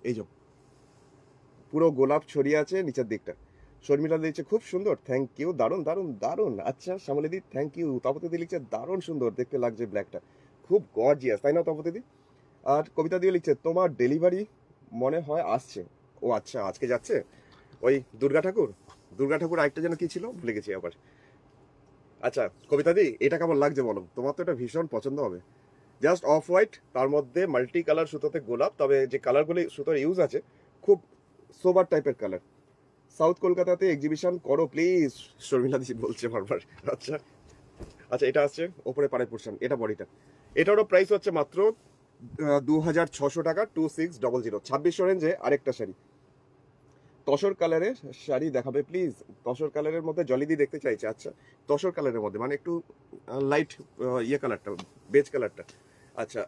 এই যে পুরো গোলাপ ছড়িয়ে আছে নিচের দিকটা। শর্মিলা দিচ্ছে খুব সুন্দর, থ্যাংক ইউ, দারুণ দারুণ দারুণ। আচ্ছা শ্যামলিদি থ্যাংক ইউ। তপতিদি লিখছে দারুণ সুন্দর দেখতে লাগছে ব্ল্যাকটা, খুব গর্জিয়াস, তাই না তপতিদি? আর কবিতা দিয়ে লিখছে তোমার ডেলিভারি মনে হয় আসছে। ও আচ্ছা, আজকে যাচ্ছে ওই দুর্গা ঠাকুর, দুর্গা ঠাকুর আরেকটা যেন কি ছিল ভুলে গেছি আবার। আচ্ছা কবিতা দি, এটা কেমন লাগছে বলো? তোমার তো এটা ভীষণ পছন্দ হবে। জাস্ট অফ হোয়াইট, তার মধ্যে মাল্টি কালার সুতোতে গোলাপ। তবে যে কালারগুলি সুতোর ইউজ আছে খুব সোবার টাইপের কালার। সাউথ কলকাতাতে এক্সিবিশন করো প্লিজ, শর্মিলা দি বলছে বারবার। আচ্ছা আচ্ছা, এটা আসছে ওপরে পাড়ের পোর্শন, এটা বডিটা। এটারও প্রাইস হচ্ছে মাত্র 2600 টাকা, 2600। 2600 রেঞ্জে আরেকটা শাড়ি, তসর কালারের শাড়ি দেখাবে প্লিজ। তসর কালারের মধ্যে জলিদি দেখতে চাইছে। আচ্ছা, তসর কালারের মধ্যে মানে একটু লাইট ইয়ে কালারটা, বেজ কালারটা। আচ্ছা,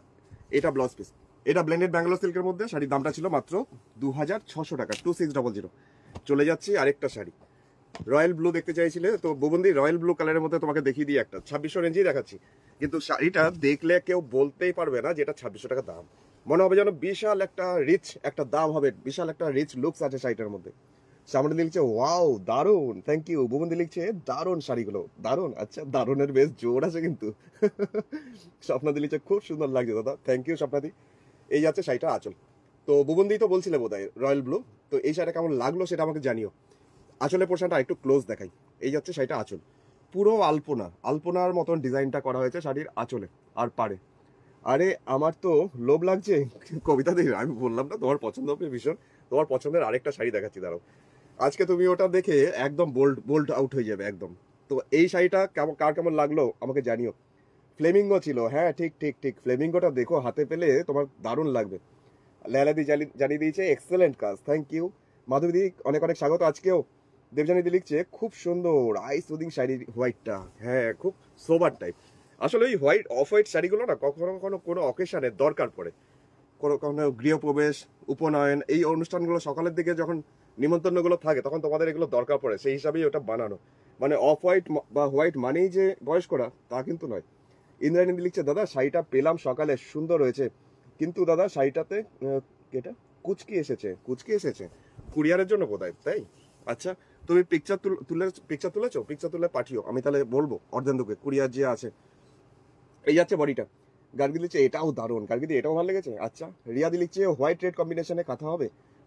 এটা ব্লাউজ পিস, এটা ব্লেন্ডেড ব্যাঙ্গালোর সিল্কের মধ্যে। শাড়ির দামটা ছিল মাত্র 2600 টাকা, 2600। চলে যাচ্ছি আরেকটা শাড়ি, রয়্যাল ব্লু দেখতে চাইছিলে তো বুবন্দি, রয়্যাল ব্লু কালারের মধ্যে তোমাকে দেখিয়ে দিই একটা। 2600 রেঞ্জেই দেখাচ্ছি, কিন্তু শাড়িটা দেখলে কেউ বলতেই পারবে না যে এটা 2600 টাকা দাম। মনে হবে যেন বিশাল একটা রিচ একটা দাম হবে, বিশাল একটা রিচ লুকস আছে শাড়িটার মধ্যে। সামনে লিখছে ওয়াও দারুন, থ্যাংক ইউ। বুবন্দি লিখছে দারুন শাড়িগুলো, দারুন। আচ্ছা, দারুনের বেশ জোর আছে কিন্তু। স্বপ্নাদি লিখছে খুব সুন্দর লাগছে দাদা, থ্যাংক ইউ স্বপ্নাদি। এই যাচ্ছে শাড়িটা আঁচল। তো বুবন্দি তো বলছিলে বোধহয় রয়্যাল ব্লু, তো এই শাড়িটা কেমন লাগলো সেটা আমাকে জানিও। আঁচলের পোর্শনটা একটু ক্লোজ দেখাই। এই যাচ্ছে শাড়িটা আঁচল, পুরো আলপনা, আলপনার মতন ডিজাইনটা করা হয়েছে শাড়ির আঁচলে আর পাড়ে। আরে আমার তো লোভ লাগছে কবিতা দেবী, আমি বললাম না তোমার পছন্দ হবে ভীষণ, তোমার পছন্দের আরেকটা শাড়ি দেখাচ্ছি দাঁড়াও। আজকে তুমি ওটা দেখে একদম বোল্ড বোল্ড আউট হয়ে যাবে একদম। তো এই শাড়িটা কেমন, কার কেমন লাগলো আমাকে জানিও। ফ্লেমিঙ্গো ছিল, হ্যাঁ ঠিক ঠিক ঠিক, ফ্লেমিঙ্গোটা দেখো হাতে পেলে তোমার দারুণ লাগবে। লেলাদি জানিয়ে দিয়েছে এক্সেলেন্ট কাজ, থ্যাংক ইউ। মাধবীদি অনেক অনেক স্বাগত আজকেও। দেবজানিদি লিখছে খুব সুন্দর আই সুদিং শাড়ি হোয়াইটটা, হ্যাঁ খুব সোবার টাইপ। আসলে ওই হোয়াইট অফ হোয়াইট শাড়িগুলো না কখনো কখনো কোনো অকেশনে দরকার পড়ে, কোনো কখনো গৃহপ্রবেশ, উপনয়ন, এই অনুষ্ঠানগুলো সকালের দিকে যখন নিমন্ত্রণগুলো থাকে তখন তোমাদের এগুলো দরকার পড়ে, সেই হিসাবেই ওটা বানানো। মানে অফ হোয়াইট বা হোয়াইট মানেই যে বয়স্করা তা কিন্তু নয়। ইন্দ্রাণী লিখছে দাদা শাড়িটা পেলাম সকালে, সুন্দর হয়েছে, কিন্তু দাদা শাড়িটাতে এটা কুচকি এসেছে, কুচকি এসেছে কুরিয়ারের জন্য বোধহয়, তাই? আচ্ছা, তুমি পিকচার তুলেছো, পিকচার তুলে পাঠিও, আমি তাহলে বলবো অর্ধেন্দুকে কুরিয়ার যে আছে। এই যাচ্ছে বডিটা। গার্গি লিখছে এটাও দারুণ, গার্গিদি এটাও ভালো লেগেছে। আচ্ছা, রিয়াদি লিখছে হোয়াইট রেড কম্বিনেশনে কাঁথা হবে,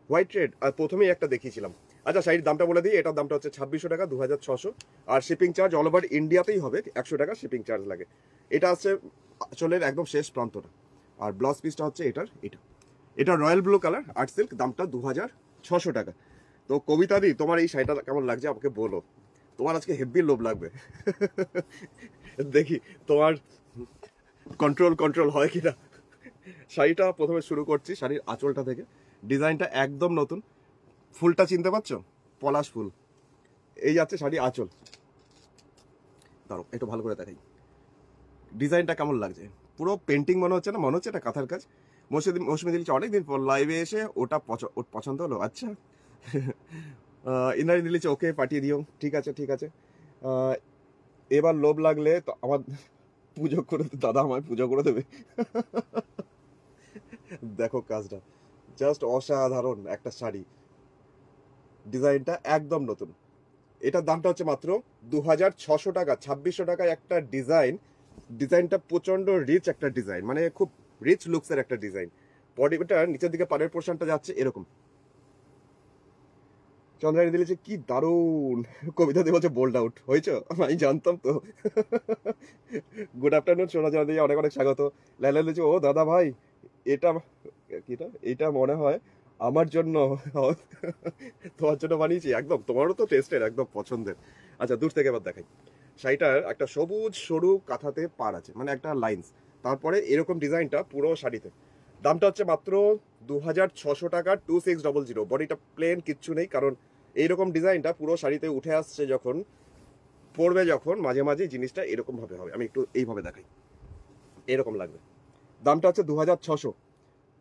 হোয়াইট রেড আর প্রথমেই একটা দেখিয়েছিলাম। আচ্ছা শাড়ির দামটা বলে দিই, এটার দামটা হচ্ছে 2600 টাকা, 2600, আর শিপিং চার্জ অল ওভার ইন্ডিয়াতেই হবে 100 টাকা শিপিং চার্জ লাগে। এটা হচ্ছে চলের একদম শেষ প্রান্তটা। আর ব্লাউজ পিসটা হচ্ছে এটার, এটা royal blue colour art silk, দামটা 2600 টাকা। তো কবিতা দি তোমার এই শাড়িটা কেমন লাগছে আমাকে বলো, তোমার আজকে হেভি লোভ লাগবে দেখি তোমার কন্ট্রোল হয় কিনা। শাড়িটা প্রথমে শুরু করছি শাড়ির আঁচলটা থেকে। ডিজাইনটা একদম নতুন, ফুলটা চিনতে পারছো, পলাশ ফুল। এই যাচ্ছে শাড়ি আঁচল, দাঁড়ো একটু ভালো করে দেখাই ডিজাইনটা কেমন লাগছে। পুরো পেন্টিং মনে হচ্ছে না, মনে হচ্ছে এটা কাঁথার কাজ। মৌসুমি দিল্লি অনেকদিন পর লাইভে এসে ওটা পছন্দ হলো। আচ্ছা ইন্দ্রাণী দিল্লি ওকে পাঠিয়ে দিও, ঠিক আছে ঠিক আছে। এবার লোভ লাগলে তো আমার পুজো করে, দাদা আমায় পুজো করে দেবে দেখো কাজটা জাস্ট অসাধারণ একটা শাড়ি, ডিজাইনটা একদম নতুন। এটার দামটা হচ্ছে মাত্র 2600 টাকা, 2600 টাকায় একটা ডিজাইনটা প্রচন্ড রিচ একটা ডিজাইন, মানে খুব রিচ লুকসের একটা ডিজাইন। বডিটা নিচের দিকে পাড়ের পোর্শনটা যাচ্ছে এরকম। চন্দ্রানী দিলেছে কি দারুণ, কবিতা দিয়ে বলছে বোল্ড আউট হয়েছে, আমি জানতাম তো গুড আফটারনুন সোনা জানা দিয়ে অনেক অনেক স্বাগত। লাইলা দিয়েছে ও দাদা ভাই এটা এটা মনে হয় আমার জন্য তোমার জন্য বানিয়েছি, একদম তোমারও তো টেস্টের একদম পছন্দের। আচ্ছা দূর থেকে এবার দেখাই, শাড়িটার একটা সবুজ সরু কাঁথাতে পার আছে, মানে একটা লাইন্স, তারপরে এরকম ডিজাইনটা পুরো শাড়িতে। দামটা হচ্ছে মাত্র 2600 টাকা, 2600। বডিটা প্লেন, কিচ্ছু নেই, কারণ এইরকম ডিজাইনটা পুরো শাড়িতে উঠে আসছে যখন পরবে, যখন মাঝে মাঝে জিনিসটা এরকম ভাবে হবে। আমি একটু এইভাবে দেখাই, এরকম লাগবে। দামটা হচ্ছে 2600।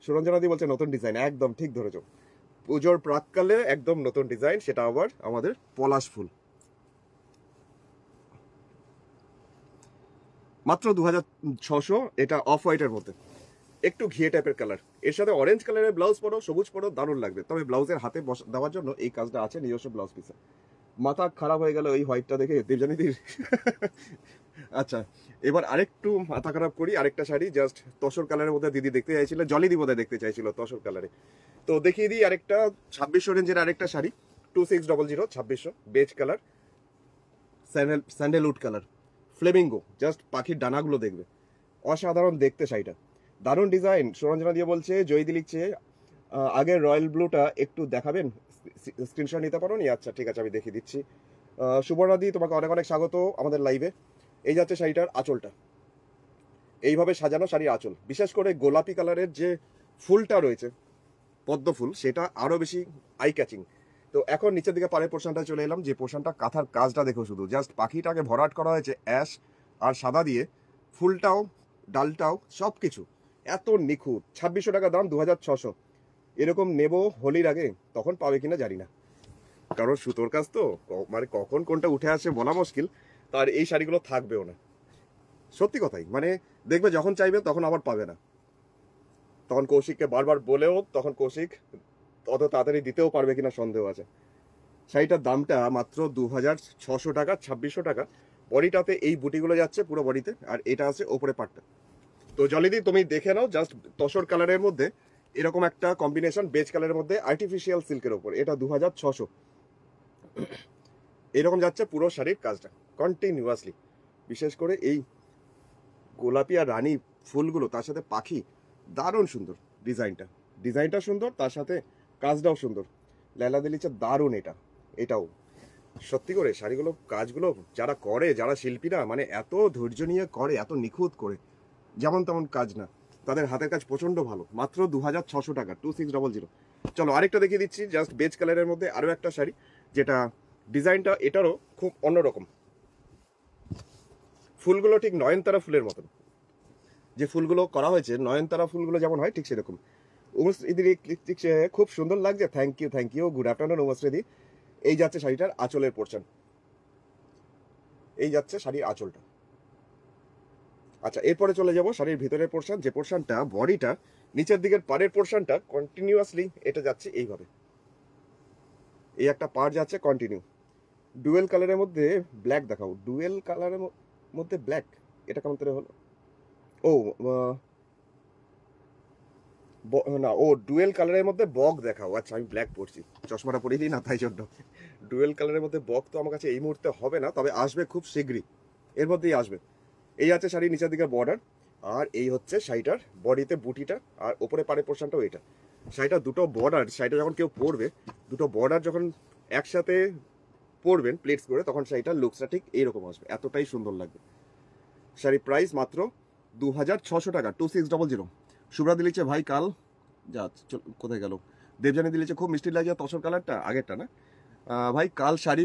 সুরঞ্জনাদি বলছে নতুন ডিজাইন, একদম ঠিক ধরেছো, পুজোর প্রাককালে একদম নতুন ডিজাইন, সেটা আবার আমাদের পলাশ ফুল। মাত্র 2600। এটা অফ হোয়াইটের মধ্যে একটু ঘিয়ে টাইপের কালার, এর সাথে অরেঞ্জ কালারের ব্লাউজ পরো, সবুজ পরো, দারুণ লাগবে। তবে ব্লাউজের হাতে দেওয়ার জন্য এই কাজটা আছে নিজস্ব ব্লাউজ পিসে। মাথা খারাপ হয়ে গেল ওই হোয়াইটটা দেখে দেবজানিদির আচ্ছা এবার আরেকটু মাথা খারাপ করি, আরেকটা শাড়ি জাস্ট তসর কালারের মধ্যে দিদি দেখতে চাইছিল, জলিদি বোধহয় দেখতে চাইছিল তসর কালারে, তো দেখিয়ে দিই আরেকটা 2600 রেঞ্জের আরেকটা sari, 2600, 2600 beige colour, sandalwood colour, Flamengo, just পাখির ডানাগুলো দেখবে, অসাধারণ দেখতে শাড়িটা, দারুণ ডিজাইন। সুরঞ্জনা দিয়ে বলছে, জয়দি লিখছে আগের রয়্যাল ব্লুটা একটু দেখাবেন, স্ক্রিনশট নিতে পারো নি? আচ্ছা ঠিক আছে আমি দেখিয়ে দিচ্ছি। সুবর্ণাদি তোমাকে অনেক অনেক স্বাগত আমাদের লাইভে। এই যাচ্ছে শাড়িটার আঁচলটা, এইভাবে সাজানো শাড়ির আঁচল, বিশেষ করে গোলাপি কালারের যে ফুলটা রয়েছে পদ্ম ফুল, সেটা আরো বেশি আই ক্যাচিং। তো এখন নিচের দিকে পাড়ের পোর্শনটা চলে এলাম, যে পোর্শনটা কাঁথার কাজটা দেখো শুধু, জাস্ট পাখিটাকে ভরাট করা হয়েছে অ্যাশ আর সাদা দিয়ে, ফুলটাও ডালটাও সব কিছু এত নিখুঁত। 2600 টাকা দাম, 2600। এরকম নেব হোলির আগে, তখন পাবে কিনা জানি না, কারণ সুতোর কাজ তো, মানে কখন কোনটা উঠে আসে বলা মুশকিল। তার এই শাড়িগুলো থাকবেও না, সত্যি কথাই, মানে দেখবে যখন চাইবে তখন আবার পাবে না। তখন কৌশিককে বারবার বলেও তখন কৌশিক অত তাড়াতাড়ি দিতেও পারবে কিনা সন্দেহ আছে। শাড়িটার দামটা মাত্র 2600 টাকা, 2600 টাকা। বডিটাতে এই বুটিগুলো যাচ্ছে পুরো বডিতে, আর এটা আছে ওপরে পাটটা। তো জলিদি তুমি দেখে নাও, জাস্ট তসর কালারের মধ্যে এরকম একটা কম্বিনেশন, বেজ কালারের মধ্যে আর্টিফিশিয়াল সিল্কের ওপর, এটা 2600। এরকম যাচ্ছে পুরো শাড়ির কাজটা কন্টিনিউয়াসলি। বিশেষ করে এই গোলাপি আর রানী ফুলগুলো, তার সাথে পাখি, দারুণ সুন্দর ডিজাইনটা সুন্দর, তার সাথে কাজটাও সুন্দর। লেলা দিলিচে দারুণ এটাও সত্যি করে শাড়িগুলো কাজগুলো যারা করে, যারা শিল্পীরা মানে এত ধৈর্য নিয়ে করে, এত নিখুঁত করে, যেমন তেমন কাজ না, তাদের হাতের কাজ প্রচন্ড ভালো। মাত্র 2600 টাকা, 2600। চলো আরেকটা দেখিয়ে দিচ্ছি, জাস্ট বেজ কালারের মধ্যে আরো একটা শাড়ি, যেটা ডিজাইনটা এটারও খুব অন্যরকম। ফুলগুলো ঠিক নয়নতারা ফুলের মতন, যে ফুলগুলো করা হয়েছে নয়নতারা ফুলগুলো যেমন হয় ঠিক সেরকম। খুব সুন্দর লাগছে। থ্যাংক ইউ, গুড আফটারনুন উমশ্রীদি। এই যাচ্ছে শাড়িটার আঁচলের পোর্শন, এই যাচ্ছে শাড়ির আঁচলটা। আচ্ছা, এরপরে চলে যাব শাড়ির ভিতরের পোর্শন, যে পোর্শনটা বডিটা নিচের দিকের পাড়ের পোর্শনটা কন্টিনিউয়াসলি এটা যাচ্ছে এইভাবে, এই একটা পাড় যাচ্ছে কন্টিনিউ। ডুয়েল কালারের মধ্যে ব্ল্যাক দেখাও, ডুয়েল কালারের মধ্যে ব্ল্যাক, এটা কেমন করে হলো? ও না, ও ডুয়েল কালারের মধ্যে বক দেখাও। আচ্ছা, আমি ব্ল্যাক পরছি, চশমাটা পরিয়ে দিই না, তাই জন্য। ডুয়েল কালারের মধ্যে বক তো আমার কাছে এই মুহূর্তে হবে না, তবে আসবে খুব শীঘ্রই, এর মধ্যেই আসবে। এই আছে শাড়ির নিচের দিকে বর্ডার, আর এই হচ্ছে শাড়িটার বডিতে বুটিটা, আর ওপরে পাড়ের পোর্শনটাও এটা। শাড়িটা দুটো বর্ডার, শাড়িটা যখন কেউ পরবে, দুটো বর্ডার যখন একসাথে পরবেন প্লেটস করে, তখন শাড়িটার লুকসটা ঠিক এইরকম আসবে, এতটাই সুন্দর লাগবে। শাড়ির প্রাইস মাত্র 2600 টাকা, 2600। শুভ্রা দিলিছে ভাই কাল যা, কোথায় গেল? দেবজানি দিলিছে খুব মিষ্টি লাগে তসর কালারটা, আগেরটা না ভাই। কাল শাড়ি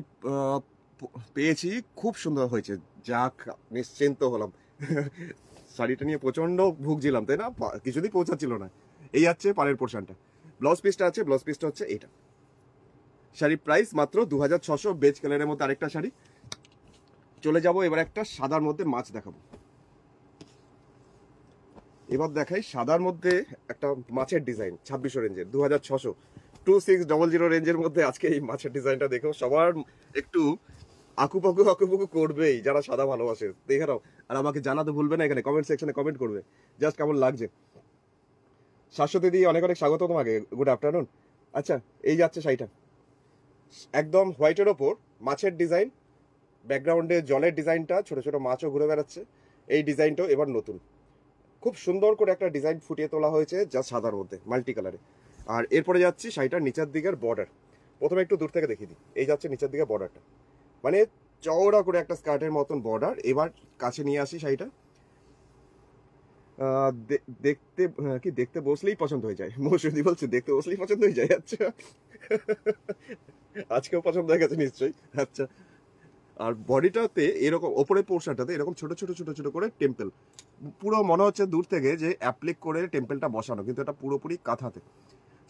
পেয়েছি, খুব সুন্দর হয়েছে, যাক নিশ্চিন্ত হলাম। শাড়িটা নিয়ে প্রচন্ড ভুগছিলাম, তাই না, কিছুদিন পৌঁছাচ্ছিল না। এই আছে পাড়ের পোর্শনটা, ব্লাউজ পিসটা আছে, ব্লাউজ পিসটা হচ্ছে এটা। শাড়ির প্রাইস মাত্র 2600। বেজ কালারের মধ্যে আরেকটা শাড়ি। চলে যাব এবার একটা সাদার মধ্যে মাছ দেখাবো। এবার দেখাই সাদার মধ্যে একটা মাছের ডিজাইন, 2600 রেঞ্জের, 2600, 2600 রেঞ্জের মধ্যে আজকে এই মাছের ডিজাইনটা দেখো। সবার একটু আকুপাকু করবেই যারা সাদা ভালোবাসে, দেখে নাও। আর আমাকে জানাতে ভুলবে না, এখানে কমেন্ট সেকশনে কমেন্ট করবে জাস্ট কেমন লাগছে। শাশ্বতী দিদি অনেক অনেক স্বাগত তোমাকে, গুড আফটারনুন। আচ্ছা, এই যাচ্ছে শাড়িটা একদম হোয়াইটের ওপর মাছের ডিজাইন, ব্যাকগ্রাউন্ডে জলের ডিজাইনটা, ছোট ছোট মাছও ঘুরে বেড়াচ্ছে। এই ডিজাইনটাও এবার নতুন, খুব সুন্দর করে একটা ডিজাইন ফুটিয়ে তোলা হয়েছে, যা সাদার মধ্যে মাল্টি কালারে। আর এরপরে যাচ্ছি শাড়িটার নিচের দিকের বর্ডার। প্রথমে একটু দূর থেকে দেখিয়ে দিই, এই যাচ্ছে নিচের দিকে বর্ডারটা, মানে চওড়া করে একটা স্কার্টের মতন বর্ডার। এবার কাছে নিয়ে আসি শাড়িটা, দেখতে কি দেখতে বসলেই পছন্দ হয়ে যায়। মৌসুমী বলছে দেখতে বসলেই পছন্দ হয়ে যায়। আচ্ছা, আজকেও পছন্দ হয়ে গেছে নিশ্চয়ই। আচ্ছা, আর বডিটাতে এরকম ওপরের পোর্শনটাতে এরকম ছোট ছোট ছোট ছোট করে টেম্পল, পুরো মনে হচ্ছে দূর থেকে যে অ্যাপ্লিক করে টেম্পলটা বসানো, কিন্তু এটা পুরোপুরি কাঁথাতে।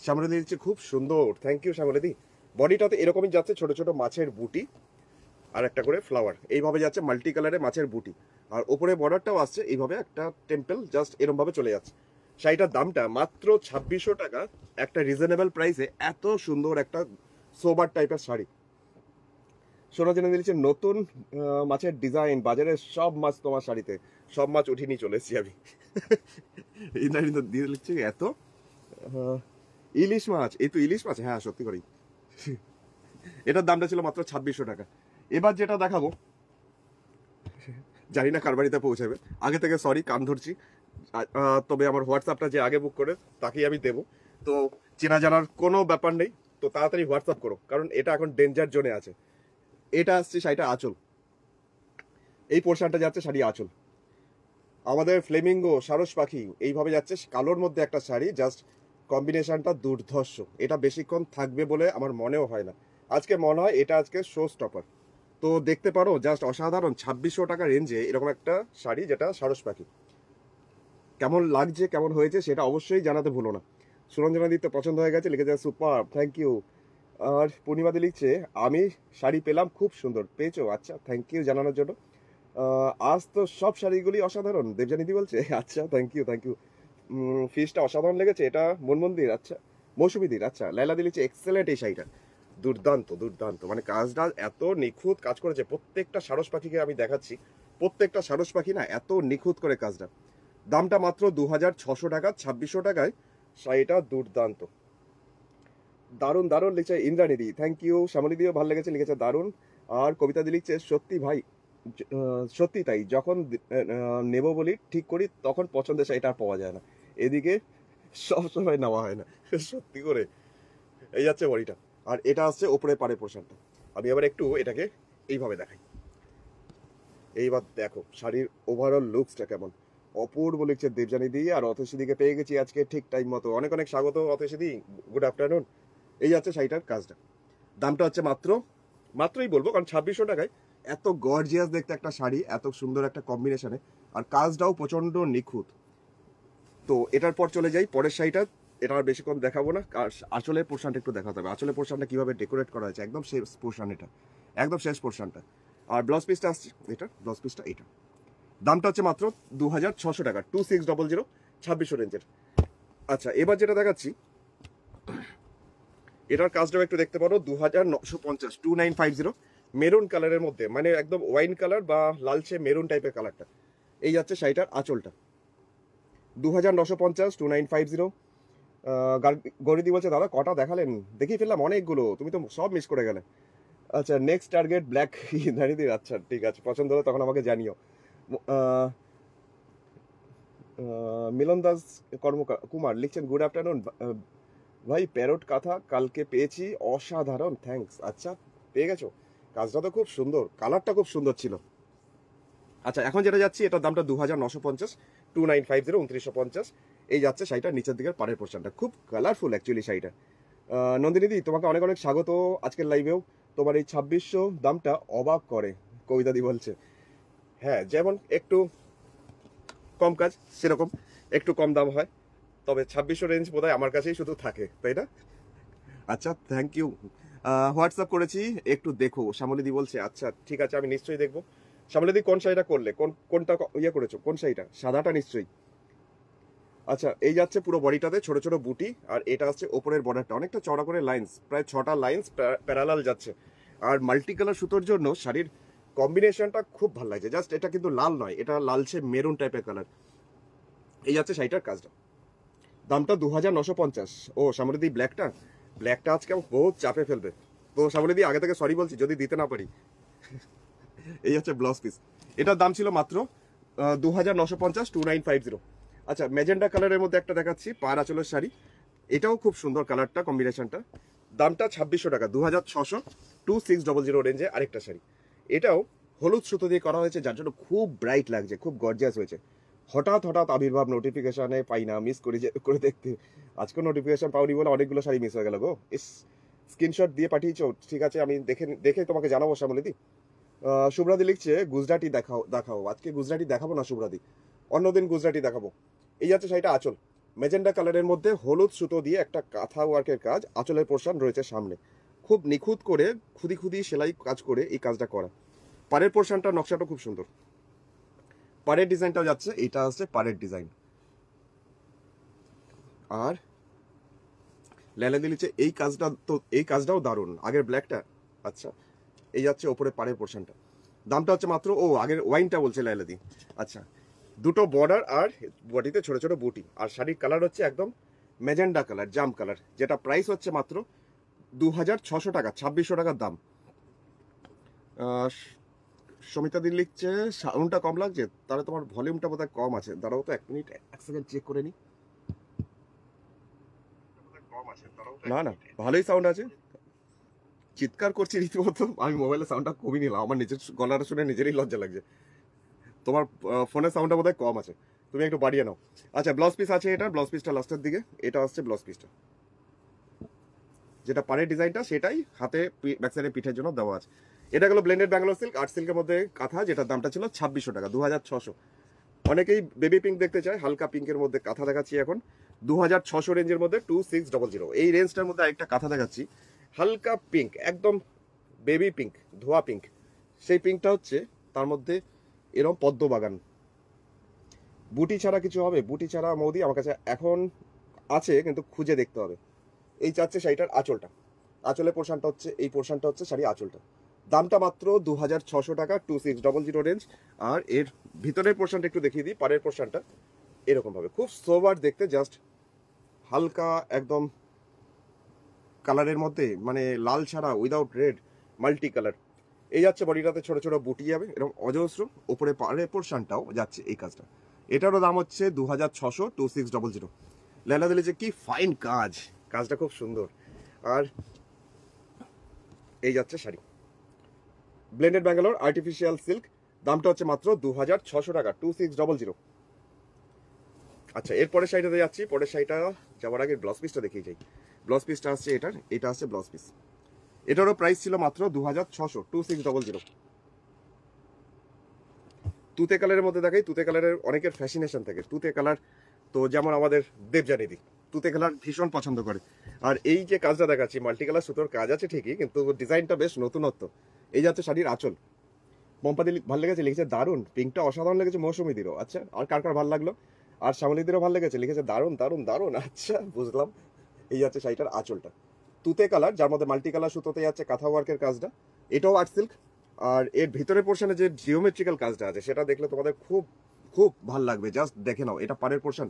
শ্যামলী দিচ্ছে খুব সুন্দর, থ্যাংক ইউ শ্যামলী। বডিটাতে এরকমই যাচ্ছে ছোট ছোট মাছের বুটি আর একটা করে ফ্লাওয়ার, এইভাবে যাচ্ছে মাল্টি কালারে মাছের বুটি। আর ওপরে বর্ডারটাও আসছে এইভাবে একটা টেম্পল, জাস্ট এরকম ভাবে চলে যাচ্ছে। শাড়িটার দামটা মাত্র 2600 টাকা, একটা রিজনেবল প্রাইসে এত সুন্দর একটা সোবার টাইপের শাড়ি। সোনা জেনে দিয়েছে নতুন মাছের ডিজাইন, বাজারে সব মাছ তোমার শাড়িতে, সব মাছ উঠিয়ে নিয়ে চলে এসেছি আমি। দিয়ে লিখছে এত ইলিশ মাছ, এই তো ইলিশ মাছ, হ্যাঁ সত্যি করেই। এটার দামটা ছিল মাত্র 2600 টাকা। এবার যেটা দেখাবো জানি না কার বাড়িতে পৌঁছাবে, আগে থেকে সরি, কান ধরছি। তবে আমার হোয়াটসঅ্যাপটা যে আগে বুক করে তাকেই আমি দেবো, তো চেনা জানার কোনো ব্যাপার নেই, তো তাড়াতাড়ি হোয়াটসঅ্যাপ করো, কারণ এটা এখন ডেঞ্জার জোনে আছে। এটা আসছে শাড়িটা আঁচল, এই পোর্শনটা যাচ্ছে শাড়ি আঁচল। আমাদের ফ্লেমিঙ্গো সারস পাখি এইভাবে যাচ্ছে কালোর মধ্যে একটা শাড়ি, জাস্ট কম্বিনেশনটা দুর্ধর্ষ। এটা বেশিক্ষণ থাকবে বলে আমার মনেও হয় না, আজকে মনে হয় এটা আজকে শো স্টপার। তো দেখতে পারো, জাস্ট অসাধারণ 2600 টাকা রেঞ্জে এরকম একটা শাড়ি, যেটা সারস পাখি। কেমন লাগছে, কেমন হয়েছে সেটা অবশ্যই জানাতে ভুলো না। সুরঞ্জনা দিতে পছন্দ হয়ে গেছে, লিখে যায় সুপার, থ্যাংক ইউ। আর পূর্ণিমাদি লিখছে আমি শাড়ি পেলাম, খুব সুন্দর পেয়েছো, আচ্ছা থ্যাংক ইউ জানানোর জন্য। আজ তো সব শাড়িগুলি অসাধারণ, দেবজানিদি বলছে, আচ্ছা থ্যাংক ইউ। ফিসটা অসাধারণ লেগেছে, এটা মনমন্দির, আচ্ছা মৌসুমীদির, আচ্ছা লাইলা দিলিছে এক্সেলেন্ট এই শাড়িটা, দুর্দান্ত, মানে কাজটা এত নিখুঁত কাজ করেছে। প্রত্যেকটা সারস পাখিকে আমি দেখাচ্ছি, প্রত্যেকটা সারস পাখি না এত নিখুঁত করে কাজটা। দামটা মাত্র 2600 টাকা, 2600 টাকায় শাড়িটা দুর্দান্ত। দারুণ দারুণ লিখছে ইন্দ্রাণীদি, থ্যাংক ইউ। শ্যামলীদিও ভালো লেগেছে, লিখেছে দারুণ। আর কবিতা দি লিখছে সত্যি ভাই, সত্যি তাই, যখন নেব বলি ঠিক করি তখন পছন্দের শাড়িটা আর পাওয়া যায় না, এদিকে সবসময় নেওয়া হয় না। সত্যি করে। এই যাচ্ছে বডিটা, আর এটা আসছে ওপরে পাড়ে পোর্শনটা। আমি আবার একটু এটাকে এইভাবে দেখাই। এইবার দেখো শাড়ির ওভারঅল লুকসটা কেমন, অপূর্ব লিখছে দেবজানি দি। আর অথেশি দিকে পেয়ে গেছি আজকে ঠিক টাইম মতো, অনেক অনেক স্বাগত অথেশি দি, গুড আফটারনুন। এই যাচ্ছে শাড়িটার কাজটা, দামটা হচ্ছে মাত্রই বলবো কারণ 2600 টাকায় এত গর্জিয়াস দেখতে একটা শাড়ি, এত সুন্দর একটা কম্বিনেশনে, আর কাজটাও প্রচন্ড নিখুঁত। তো এটার পর চলে যাই পরের শাড়িটা, এটা আর বেশিক্ষণ দেখাবো না, আঁচলের পোর্শনটা একটু দেখাতে হবে। আঁচলের পোর্শনটা কিভাবে ডেকোরেট করা হয়েছে, একদম শেষ পোর্শন, এটা একদম শেষ পোর্শনটা। আর ব্লাউজ পিসটা আসছে এটা, ব্লাউজ পিসটা এটা, দামটা হচ্ছে মাত্র 2600 টাকা, 2600, 2600 রেঞ্জের। আচ্ছা এবার যেটা দেখাচ্ছি, এটার কাজটাও একটু দেখতে পারো, 2950, 2950, মেরুন কালারের মধ্যে, মানে একদম ওয়াইন কালার বা লালচে মেরুন টাইপের কালারটা। এই যাচ্ছে শাড়িটার আঁচলটা, 2950, 2950। গরিদি বলছে দাদা কটা দেখালেন, দেখিয়ে ফেললাম অনেকগুলো, তুমি তো সব মিস করে গেলে। আচ্ছা নেক্সট টার্গেট ব্ল্যাক দাঁড়িয়ে, আচ্ছা ঠিক আছে, পছন্দ হলে তখন আমাকে জানিও। মিলন দাস কুমার লিখছেন গুড আফটারনুন ভাই, প্যারট কাঁথা কালকে পেয়েছি, অসাধারণ, থ্যাঙ্কস। আচ্ছা পেয়ে গেছো, কাজটা তো খুব সুন্দর, কালারটা খুব সুন্দর ছিল। আচ্ছা এখন যেটা যাচ্ছি, এটার দামটা 2950, 2950, 2950। এই যাচ্ছে শাড়িটা নিচের দিকের পাড়ের পোর্শনটা, খুব কালারফুল অ্যাকচুয়ালি শাড়িটা। নন্দিনীদি তোমাকে অনেক অনেক স্বাগত আজকের লাইভেও। তোমার এই 2600 দামটা অবাক করে, কবিতাদি বলছে। হ্যাঁ যেমন একটু কম কাজ সেরকম একটু কম দাম হয়, তবে 2600 রেঞ্জ বোধহয় আমার কাছেই শুধু থাকে, তাই না? আচ্ছা থ্যাংক ইউ। হোয়াটসঅ্যাপ করেছি, একটু দেখো, শ্যামলীদি বলছে। আচ্ছা ঠিক আছে, আমি নিশ্চয়ই দেখবো। শ্যামলীদি কোন শাড়িটা করলে, কোনটা ইয়ে করেছো, কোন শাড়িটা? সাদাটা নিশ্চয়ই। আচ্ছা এই যাচ্ছে পুরো বডিটাতে ছোট ছোট বুটি, আর এটা হচ্ছে ওপরের বর্ডারটা অনেকটা চড়া করে লাইন্স, প্রায় 6টা লাইন্স প্যারালাল যাচ্ছে। আর মাল্টি কালার সুতোর জন্য শাড়ির কম্বিনেশনটা খুব ভালো লাগছে। জাস্ট এটা কিন্তু লাল নয়, এটা লালচে মেরুন টাইপের কালার। এই যাচ্ছে শাড়িটার কাজটা, দামটা 2950। ও শ্যামলীদি ব্ল্যাকটা আজকে বহুত চাপে ফেলবে, তো শ্যামলীদি আগে থেকে সরি বলছি যদি দিতে না পারি। এই হচ্ছে ব্লাউজ পিস, এটার দাম ছিল মাত্র 2950, 2950। আচ্ছা ম্যাজেন্ডা কালারের মধ্যে একটা দেখাচ্ছি, পাড় আঁচলের শাড়ি, এটাও খুব সুন্দর কালারটা, কম্বিনেশনটা। দামটা 2600 টাকা, 2600, 2600 রেঞ্জে আরেকটা শাড়ি। এটাও হলুদ সুতো দিয়ে করা হয়েছে, যার জন্য খুব ব্রাইট লাগছে, খুব গর্জিয়াস হয়েছে। হঠাৎ আবির্ভাব নোটিফিকেশনে পাই না, মিস করে দেখতে। আজকে নোটিফিকেশন পাওনি বলে অনেকগুলো শাড়ি মিস হয়ে গেল গো। ইস, স্ক্রিনশট দিয়ে পাঠিয়েছো, ঠিক আছে আমি দেখে তোমাকে জানাবো শ্যামলীদি। শুভ্রাদি লিখছে গুজরাটি দেখাও। আজকে গুজরাটি দেখাবো না শুভ্রাদি, অন্যদিন গুজরাটি দেখাবো। এই যাচ্ছে শাড়িটা আঁচল, মেজেন্ডা কালারের মধ্যে হলুদ সুতো দিয়ে একটা কাঁথা ওয়ার্কের কাজ, আঁচলের পোর্শন রয়েছে সামনে, খুব নিখুঁত করে খুদি সেলাই কাজ করে এই কাজটা করা। পাড়ের পোর্শনটা নকশাটা খুব সুন্দর, পাড়ের ডিজাইনটাও যাচ্ছে, এটা হচ্ছে পাড়ের ডিজাইন। আর লেলা দিলিছে এই কাজটাও দারুণ, আগের ব্ল্যাকটা। আচ্ছা এই যাচ্ছে ওপরে পাড়ের পোর্শনটা, দামটা হচ্ছে মাত্র, ও আগের ওয়াইনটা বলছে লাইলাদি। আচ্ছা দুটো বর্ডার আর বডিতে ছোট ছোট বুটি, আর শাড়ির কালার হচ্ছে একদম ম্যাজেন্ডা কালার, জাম কালার, যেটা প্রাইস হচ্ছে মাত্র 2600 টাকা, 2600 টাকার দাম। সমিতা দিন লিখছে সাউন্ডটা কম লাগছে, তাহলে তোমার ভলিউমটা বোধহয় কম আছে, দাঁড়াও তো 1 মিনিট, 1 সেকেন্ড চেক করে নি। না না ভালোই সাউন্ড আছে, চিৎকার করছি রীতিমতো, আমি মোবাইলের সাউন্ডটা কমিয়ে নিলাম, আমার নিজের গলাটা শুনে নিজেরই লজ্জা লাগছে। তোমার ফোনের সাউন্ডটা বোধহয় কম আছে, তুমি একটু বাড়িয়ে নাও। আচ্ছা ব্লাউজ পিস আছে, এটা ব্লাউজ পিসটা লাস্টের দিকে, এটা হচ্ছে ব্লাউজ পিসটা, যেটা পাড়ের ডিজাইনটা সেটাই হাতে ব্যাক সাইডে পিঠের জন্য দেওয়া আছে। এটা গেলো ব্লেন্ডেড ব্যাঙ্গালোর সিল্ক, আর্ট সিল্কের মধ্যে কাঁথা, যেটার দামটা ছিল 2600 টাকা, 2600। অনেকেই বেবি পিঙ্ক দেখতে চায়, হালকা পিঙ্কের মধ্যে কাঁথা দেখাচ্ছি এখন 2600 রেঞ্জের মধ্যে, 2600। এই রেঞ্জটার মধ্যে আরেকটা কাঁথা দেখাচ্ছি, হালকা পিঙ্ক, একদম বেবি পিঙ্ক, ধোয়া পিঙ্ক। সেই পিঙ্কটা হচ্ছে তার মধ্যে এরকম পদ্ম বাগান, বুটি ছাড়া কিছু হবে, বুটি ছাড়া মৌদি আমার কাছে এখন আছে, কিন্তু খুঁজে দেখতে হবে। এই চাচ্ছে শাড়িটার আঁচলটা, আঁচলের পোর্শনটা হচ্ছে এই পোর্শনটা হচ্ছে শাড়ি আঁচলটা, দামটা মাত্র 2600 টাকা, 2600 রেঞ্জ। আর এর ভিতরের পোর্শনটা একটু দেখিয়ে দিই, পাড়ের পোর্শনটা এরকম ভাবে খুব সোবার দেখতে, জাস্ট হালকা একদম কালারের মধ্যে, মানে লাল ছাড়া, উইদাউট রেড, মাল্টি কালার। এই যাচ্ছে বডিটাতে ছোট ছোট বুটি যাবে এরকম অজস্র, ওপরে পাড়ের পোর্শনটাও যাচ্ছে এই কাজটা। এটারও দাম হচ্ছে 2600, 2600। লেলা দিলে যে কি ফাইন কাজ, কাজটা খুব সুন্দর। আর এই যাচ্ছে sari, blended Bangalore artificial silk, দামটা হচ্ছে মাত্র 2600 টাকা, 2600। আচ্ছা, এরপরের শাড়িটাতে যাচ্ছি। পরের শাড়িটা যাওয়ার আগে ব্লাউজ পিসটা দেখিয়ে যাই। ব্লাউজ পিসটা আসছে এটার, এটা আসছে ব্লাউজ পিস। এটারও প্রাইস ছিল মাত্র 2600, 2600। তুতে কালারের মধ্যে দেখাই। তুতে কালারের অনেকের ফ্যাসিনেশন থাকে তুতে কালার, তো যেমন আমাদের দেবজানিদি তুতে কালার ভীষণ পছন্দ করে। আর এই যে কাজটা দেখাচ্ছি, মাল্টি কালার সুতোর কাজ আছে ঠিকই, কিন্তু ডিজাইনটা বেশ নতুনত্ব। এই যাচ্ছে শাড়ির আঁচল। পম্পাদি ভালো লেগেছে, লিখেছে দারুণ, পিঙ্কটা অসাধারণ লেগেছে মৌসুমীদিরও। আচ্ছা, আর কার কার ভালো লাগলো? আর শ্যামলীদিরও ভালো লেগেছে, লিখেছে দারুণ দারুণ দারুণ। আচ্ছা, বুঝলাম। এই যাচ্ছে শাড়িটার আঁচলটা তুতে কালার, যার মধ্যে মাল্টি কালার সুতোতে যাচ্ছে কাঁথা ওয়ার্কের কাজটা। এটাও আর্ট সিল্ক। আর এর ভিতরের পোর্শনে যে জিওমেট্রিক্যাল কাজটা আছে সেটা দেখলে তোমাদের খুব খুব ভালো লাগবে। জাস্ট দেখে নাও, এটা পাড়ের পোর্শন।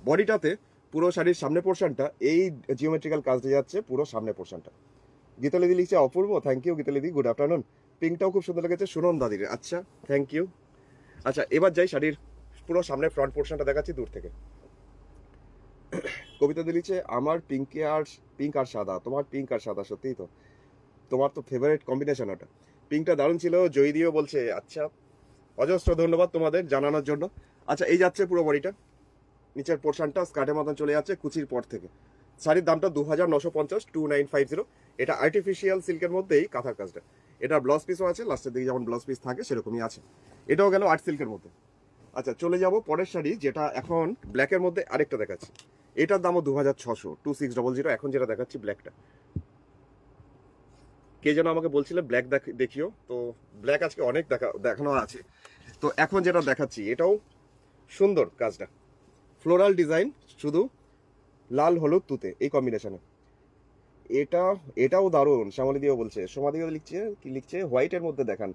বডিটাতে পুরো শাড়ির সামনে পোর্শনটা এই জিওমেট্রিক্যাল কাজটা যাচ্ছে পুরো সামনে পোর্শনটা। গীতালিদি লিখছে অপূর্ব, থ্যাংক ইউ গীতালিদি, গুড আফটারনুন। পিঙ্কটাও খুব সুন্দর লেগেছে সুনন দাদির। আচ্ছা, থ্যাংক ইউ। আচ্ছা, এবার যাই শাড়ির পুরো সামনে ফ্রন্ট পোর্শনটা দেখাচ্ছি দূর থেকে। কবিতা দিলিছে আমার পিঙ্ক আর সাদা, তোমার পিঙ্ক আর সাদা, সত্যিই তো তোমার তো ফেভারিট কম্বিনেশন ওটা। পিঙ্কটা দারুণ ছিল, জয়দিও বলছে। আচ্ছা, অজস্র ধন্যবাদ তোমাদের জানানোর জন্য। আচ্ছা, এই যাচ্ছে পুরো বডিটা, নিচের পোর্শনটা স্কার্টের মতন চলে যাচ্ছে কুচির পর থেকে। শাড়ির দামটা 2950, 2950। এটা আর্টিফিশিয়াল সিল্কের মধ্যেই কাঁথার কাজটা। এটা ব্লাউজ পিসও আছে, লাস্টের দিকে যেমন ব্লাউজ পিস থাকে সেরকমই আছে। এটাও গেল আর্ট সিল্কের মধ্যে। আচ্ছা, চলে যাব পরের শাড়ি, যেটা এখন ব্ল্যাকের মধ্যে আরেকটা দেখাচ্ছি। এটার দামও 2600, 2600। এখন যেটা দেখাচ্ছি ব্ল্যাকটা, কে যেন আমাকে বলছিলে ব্ল্যাক দেখিও, তো ব্ল্যাক আজকে অনেক দেখানো আছে। তো এখন যেটা দেখাচ্ছি এটাও সুন্দর কাজটা, ফ্লোরাল ডিজাইন, শুধু লাল হলুদ তুতে এই কম্বিনেশনে। এটাও দারুণ, শ্যামলী দিও বলছে। সোমাদিও লিখছে, কি লিখছে, হোয়াইটের মধ্যে দেখান।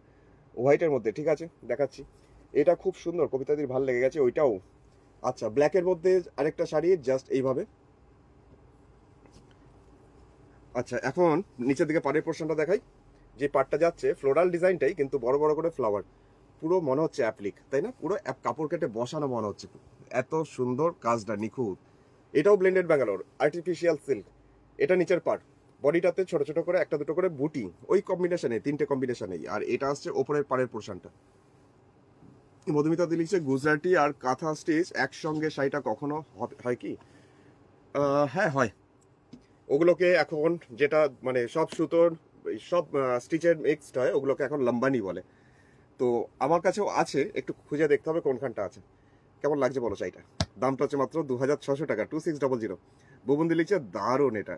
হোয়াইটের মধ্যে, ঠিক আছে দেখাচ্ছি। এটা খুব সুন্দর, কবিতাদির ভালো লেগে গেছে ওইটাও। আচ্ছা, ব্ল্যাকের মধ্যে আরেকটা শাড়ি জাস্ট এইভাবে। আচ্ছা, এখন নিচের দিকে পাড়ের পোর্শনটা দেখাই। যে পাটটা যাচ্ছে ফ্লোরাল ডিজাইনটাই, কিন্তু বড় বড় করে ফ্লাওয়ার, পুরো মনে হচ্ছে অ্যাপ্লিক, তাই না? পুরো কাপড় কেটে বসানো মনে হচ্ছে, এত সুন্দর কাজটা, নিখুঁত। এটাও ব্লেন্ডেড ব্যাঙ্গালোর আর্টিফিশিয়াল সিল্ক। এটা নিচের পার্ট, বডিটাতে ছোট ছোট করে একটা দুটো করে বুটি, ওই কম্বিনেশনে, তিনটে কম্বিনেশনেই। আর এটা আসছে ওপরের পাড়ের পোর্শনটা। মধুমিতা দি লিখছে গুজরাটি আর কাঁথা স্টিচ একসঙ্গে শাড়িটা কখনো হয় কি? হ্যাঁ, হয়। ওগুলোকে এখন যেটা মানে সব সুতোর সব স্টিচের মিক্সড হয়, ওগুলোকে এখন লম্বানি বলে। তো আমার কাছেও আছে, একটু খুঁজে দেখতে হবে কোনখানটা আছে। কেমন লাগছে বলো শাড়িটা? দামটা হচ্ছে মাত্র 2600 টাকা, 2600। বুবন্দি লিখছে দারুণ এটা।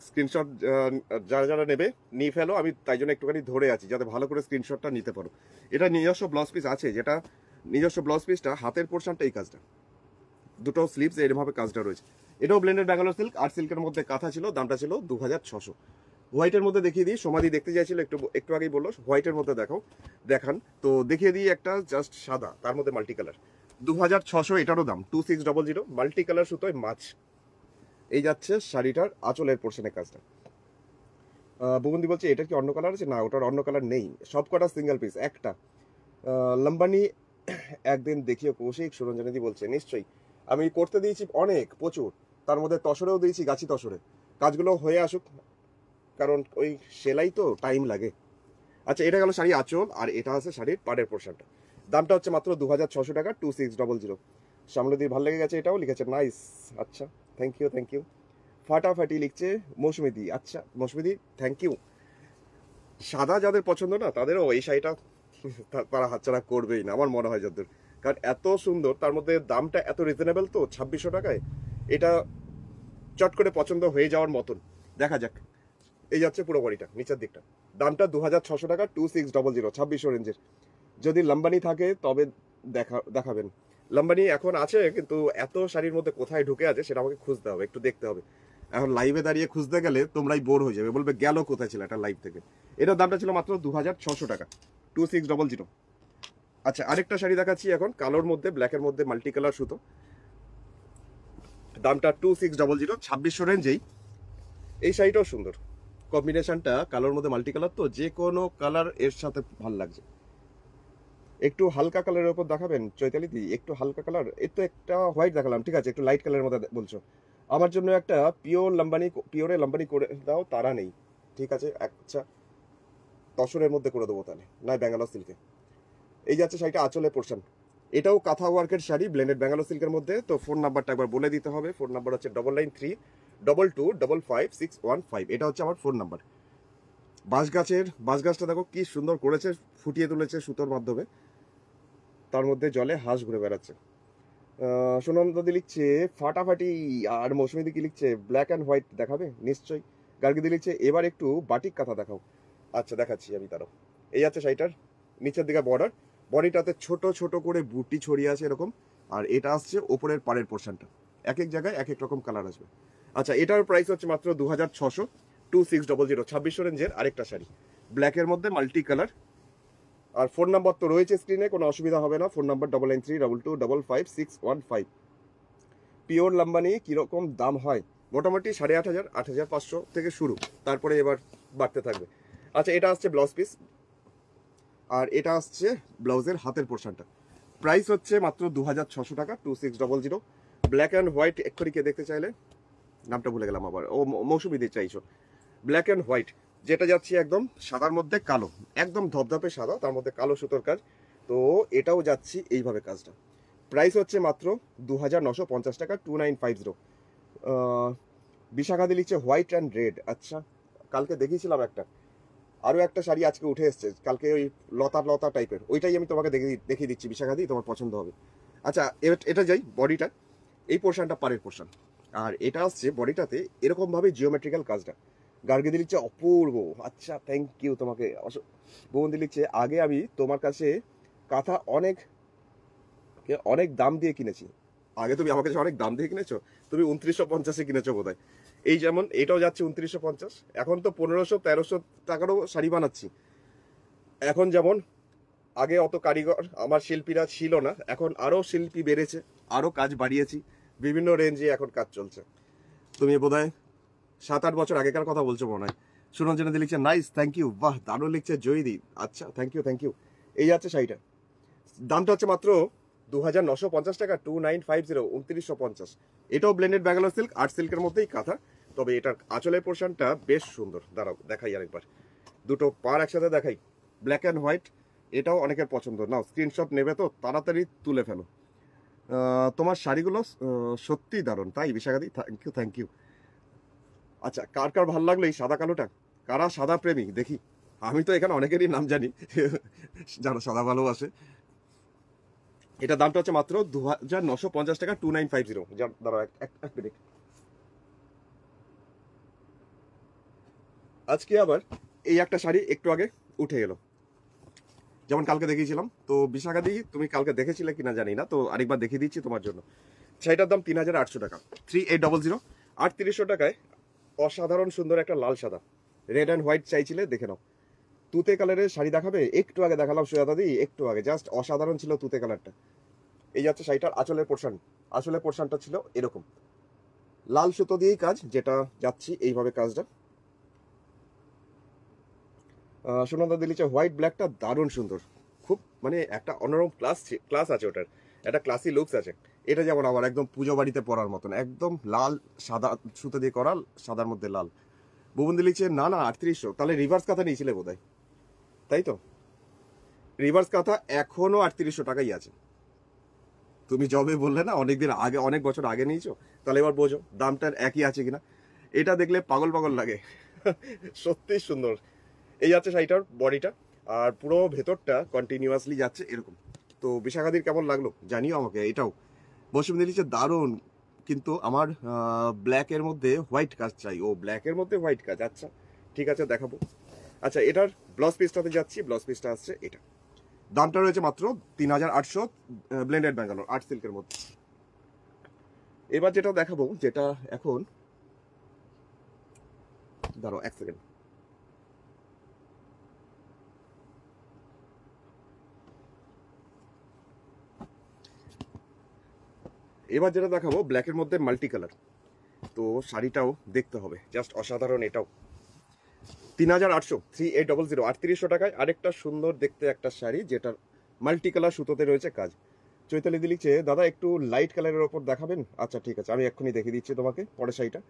স্ক্রিনশট যারা যারা নেবে নিয়ে ফেলো, আমি তাই জন্য একটুখানি ধরে আছি যাতে ভালো করে স্ক্রিনশটটা নিতে পারো। এটা নিজস্ব ব্লাউজ পিস আছে, যেটা নিজস্ব ব্লাউজ পিসটা হাতের পোর্শনটা এই কাজটা, দুটো স্লিভস এরভাবে কাজটা রয়েছে। এটাও ব্লেন্ডেড ব্যাঙ্গালোর সিল্ক, আর সিল্কের মধ্যে কাঁথা ছিল, দামটা ছিল 2600। হোয়াইটের মধ্যে দেখিয়ে দিই, সমাধি দেখতে চাইছিল, একটু আগেই বললো হোয়াইটের মধ্যে দেখান, তো দেখিয়ে দিই একটা জাস্ট সাদা, তার মধ্যে মাল্টি কালার, 2600। এটারও দাম 2600, মাল্টি কালার সুতোয় মাছ। এই যাচ্ছে শাড়িটার আঁচলের পোর্শনের কাজটা। বুবন্দি বলছে এটার কি অন্য কালার আছে? না, ওটার অন্য কালার নেই, সব কটা সিঙ্গেল পিস। একটা লম্বানি একদিন দেখিও কৌশিক, সুরঞ্জনীদি বলছে নিশ্চয়ই। আমি করতে দিয়েছি অনেক, প্রচুর, তার মধ্যে তসরেও দিয়েছি, গাছি তসরে। কাজগুলো হয়ে আসুক, কারণ ওই সেলাই তো টাইম লাগে। আচ্ছা, এটা গেল শাড়ি আঁচল, আর এটা আছে শাড়ির পাড়ের পোর্শনটা। দামটা হচ্ছে মাত্র 2600 টাকা, 2600। শ্যামলদির ভালো লেগে গেছে, এটাও লিখেছে নাইস। আচ্ছা, থ্যাংক ইউ থ্যাংক ইউ। ফাটাফাটি লিখছে মৌসুমিদি। আচ্ছা মৌসুমিদি, থ্যাংক ইউ। সাদা যাদের পছন্দ না, তাদেরও এই শাড়িটা তারা হাতছাড়া করবেই না আমার মনে হয় যতদূর, কারণ এত সুন্দর, তার মধ্যে দামটা এত রিজনেবল, তো 2600 টাকায় এটা চট করে পছন্দ হয়ে যাওয়ার মতন। দেখা যাক। এই যাচ্ছে পুরো বডিটা, নিচের দিকটা, দামটা 2600 টাকা, 2600, 2600 রেঞ্জের। যদি লম্বানি থাকে তবে দেখাবেন। লম্বানি এখন আছে, কিন্তু এত শাড়ির মধ্যে কোথায় ঢুকে আছে সেটা আমাকে খুঁজতে হবে, একটু দেখতে হবে। এখন লাইভে দাঁড়িয়ে খুঁজতে গেলে তোমরাই বোর হয়ে যাবে, বলবে গেল কোথায় ছিল এটা লাইভ থেকে। এটার দামটা ছিল মাত্র 2600 টাকা, 2600। আচ্ছা, আরেকটা শাড়ি দেখাচ্ছি এখন, কালোর মধ্যে ব্ল্যাকের মধ্যে মাল্টি কালার সুতো। দামটা 2600, 2600 রেঞ্জেই। এই শাড়িটাও সুন্দর, কম্বিনেশনটা কালোর মধ্যে মাল্টি কালার, তো যে কোনো কালার এর সাথে ভালো লাগছে। একটু হালকা কালারের উপর দেখাবেন চৈতালি দি, একটু হালকা কালার। এই তো একটা হোয়াইট দেখালাম, ঠিক আছে, একটু লাইট কালারের মধ্যে বলছো। আমার জন্য একটা পিওরে লাম্বানি করে দাও, তারা নেই, ঠিক আছে, আচ্ছা তসরের মধ্যে করে দেবো তাহলে, নয় ব্যাঙ্গালোর সিল্কে। এই যাচ্ছে শাড়িটা আঁচলের পোর্শন, এটাও কাঁথা ওয়ার্কের শাড়ি ব্লেন্ডেড ব্যাঙ্গালোর সিল্কের মধ্যে। তো ফোন নাম্বারটা একবার বলে দিতে হবে, ফোন নাম্বার হচ্ছে 9932255615। এটা হচ্ছে আমার ফোন নাম্বার। বাঁশগাছটা দেখো কি সুন্দর করেছে, ফুটিয়ে তুলেছে সুতোর মাধ্যমে, তার মধ্যে জলে হাঁস ঘুরে বেড়াচ্ছে। সুনন্দদি লিখছে ফাটাফাটি, আর মৌসুমীদি কি লিখছে ব্ল্যাক অ্যান্ড হোয়াইট দেখাবে নিশ্চয়ই। গার্গিদি লিখছে এবার একটু বাটিক কাঁথা দেখাও। আচ্ছা দেখাচ্ছি আমি তারও। এই আছে শাড়িটার নিচের দিকে বর্ডার, বডিটাতে ছোট ছোট করে বুটি ছড়িয়ে আছে এরকম, আর এটা আসছে ওপরের পাড়ের পোর্শনটা, এক এক জায়গায় এক এক রকম কালার আসবে। আচ্ছা এটার প্রাইস হচ্ছে মাত্র 2600, 2600, 2600 রেঞ্জের আরেকটা শাড়ি ব্ল্যাকের মধ্যে মাল্টি কালার। আর ফোন নাম্বার তো রয়েছে স্ক্রিনে, কোনো অসুবিধা হবে না। Phone number 9932255615। পিওর লাম্বানি কীরকম দাম হয়? মোটামুটি 8500, 8500 থেকে শুরু, তারপরে এবার বাড়তে থাকবে। আচ্ছা এটা আসছে ব্লাউজ পিস, আর এটা আসছে ব্লাউজের হাতের পোর্শনটা। প্রাইস হচ্ছে মাত্র 2600 টাকা, 2600। ব্ল্যাক অ্যান্ড হোয়াইট এক্ষুনি কে দেখতে চাইলে, নামটা ভুলে গেলাম আবার, ও মৌসুমি দিতে চাইছো। ব্ল্যাক অ্যান্ড হোয়াইট যেটা যাচ্ছি একদম সাদার মধ্যে কালো, একদম ধপধপে সাদা, তার মধ্যে কালো সুতোর কাজ। তো এটাও যাচ্ছি এইভাবে কাজটা। প্রাইস হচ্ছে মাত্র 2950 টাকা, 2950। বিশাখাদি লিখছে হোয়াইট অ্যান্ড রেড। আচ্ছা কালকে দেখিয়েছিলাম একটা, আরও একটা শাড়ি আজকে উঠে এসছে, কালকে ওই লতা লতা টাইপের, ওইটাই আমি তোমাকে দেখিয়ে দিচ্ছি বিশাখাদি, তোমার পছন্দ হবে। আচ্ছা এটা যাই বডিটা, এই পোর্শনটা পাড়ের পোর্শন, আর এটা আসছে বডিটাতে এরকমভাবে জিওমেট্রিক্যাল কাজটা। গার্গিদি লিখছে অপূর্ব, আচ্ছা থ্যাংক ইউ তোমাকে। বৌদি লিখছে আগে আমি তোমার কাছে কাঁথা অনেক অনেক দাম দিয়ে কিনেছি। আগে তুমি আমার কাছে অনেক দাম দিয়ে কিনেছো? তুমি 2950-এ কিনেছো বোধ হয়। এই যেমন এটাও যাচ্ছে 2950, এখন তো 1500-1300 টাকারও শাড়ি বানাচ্ছি। এখন যেমন আগে অত কারিগর আমার শিল্পীরা ছিল না, এখন আরও শিল্পী বেড়েছে, আরও কাজ বাড়িয়েছি, বিভিন্ন রেঞ্জে এখন কাজ চলছে। তুমি বোধহয় 7-8 বছর আগেকার কথা বলছো মনে হয়। সুরঞ্জনা দি লিখছে নাইস থ্যাংক ইউ, বাহ দারুণ লিখছে জয়দি, আচ্ছা থ্যাংক ইউ। এই যাচ্ছে শাড়িটা, দামটা হচ্ছে মাত্র 2950 টাকা, 2950, 2950। এটাও ব্লেন্ডেড ব্যাঙ্গালোর সিল্ক, আর্ট সিল্কের মধ্যেই কাঁথা, তবে এটার আঁচলের পোর্শনটা বেশ সুন্দর। দাঁড়াও দেখাই আরেকবার, দুটো পার একসাথে দেখাই, ব্ল্যাক অ্যান্ড হোয়াইট। এটাও অনেকের পছন্দ, নাও স্ক্রিনশট নেবে তো তাড়াতাড়ি তুলে ফেলো। তোমার শাড়িগুলো সত্যিই দারুণ, তাই বিশাখাদি থ্যাংক ইউ। আচ্ছা কার কার ভালো লাগলো এই সাদা কালোটা, কারা সাদা প্রেমী দেখি। আমি তো এখানে অনেকেরই নাম জানি যারা সাদা ভালোবাসে। এটা দামটা হচ্ছে মাত্র 2950 টাকা, 2950। দাঁড়াও এক মিনিট, আজকে আবার এই একটা শাড়ি একটু আগে উঠে এলো, যেমন কালকে দেখিয়েছিলাম। তো বিশাখাদি তুমি কালকে দেখেছিলে কিনা জানি না, তো আরেকবার দেখিয়ে দিচ্ছি তোমার জন্য। শাড়িটার দাম 3800 টাকা, 3800। 3800 টাকায় অসাধারণ সুন্দর একটা লাল সাদা, রেড অ্যান্ড হোয়াইট চাইছিলে, দেখে নাও। তুতে কালারের শাড়ি দেখাবে, একটু আগে দেখালাম সুজাতাদি, একটু আগে, জাস্ট অসাধারণ ছিল তুতে কালারটা। এই যাচ্ছে শাড়িটার আঁচলের পোর্শন, আঁচলের পোর্শনটা ছিল এরকম লাল সুতো দিয়েই কাজ, যেটা যাচ্ছি এইভাবে কাজটা। সুনন্দা দিলিছে হোয়াইট ব্ল্যাকটা দারুণ সুন্দর, খুব মানে একটা অন্যরকম ক্লাস আছে ওটার, একটা ক্লাসি লুকস আছে। এটা যেমন আমার একদম পুজো বাড়িতে পরার মতন, একদম লাল সাদা সুতো দিয়ে করা, সাদার মধ্যে লাল। ভুবন লিখছে না 3800, তাহলে রিভার্স কাঁথা নিয়েছিলে বোধ হয়, তাই তো? রিভার্স কাঁথা এখনো 3800 টাকাই আছে। তুমি যবে বললে না অনেকদিন আগে, অনেক বছর আগে নিয়েছো, তাহলে এবার বোঝো দামটার একই আছে কিনা। এটা দেখলে পাগল পাগল লাগে সত্যি সুন্দর। এই যাচ্ছে শাড়িটার বডিটা, আর পুরো ভেতরটা কন্টিনিউয়াসলি যাচ্ছে এরকম। তো বিশাখাদির কেমন লাগলো জানিও আমাকে। এটাও মৌসুমি দিচ্ছে দারুণ, কিন্তু আমার ব্ল্যাকের মধ্যে হোয়াইট কাজ চাই। ও ব্ল্যাকের মধ্যে হোয়াইট কাজ, আচ্ছা ঠিক আছে দেখাবো। আচ্ছা এটার ব্লাউজ পিসটাতে যাচ্ছি, ব্লাউজ পিসটা আসছে এটা, দামটা রয়েছে মাত্র 3800, ব্লেন্ডেড ব্যাঙ্গালোর আর্ট সিল্কের মধ্যে। এবার যেটা দেখাবো, যেটা এখন, দাঁড়াও এক সেকেন্ড, এবার যেটা দেখাবো ব্ল্যাকের মধ্যে মাল্টি কালার। তো শাড়িটাও দেখতে হবে, জাস্ট অসাধারণ। এটাও 3800 3800 3800 টাকায় আরেকটা সুন্দর দেখতে একটা শাড়ি, যেটার মাল্টি কালার সুতোতে রয়েছে কাজ। চৈতালি দি লিখছে, দাদা একটু লাইট কালারের ওপর দেখাবেন। আচ্ছা ঠিক আছে, আমি এক্ষুনি দেখিয়ে দিচ্ছি তোমাকে পরের শাড়িটা।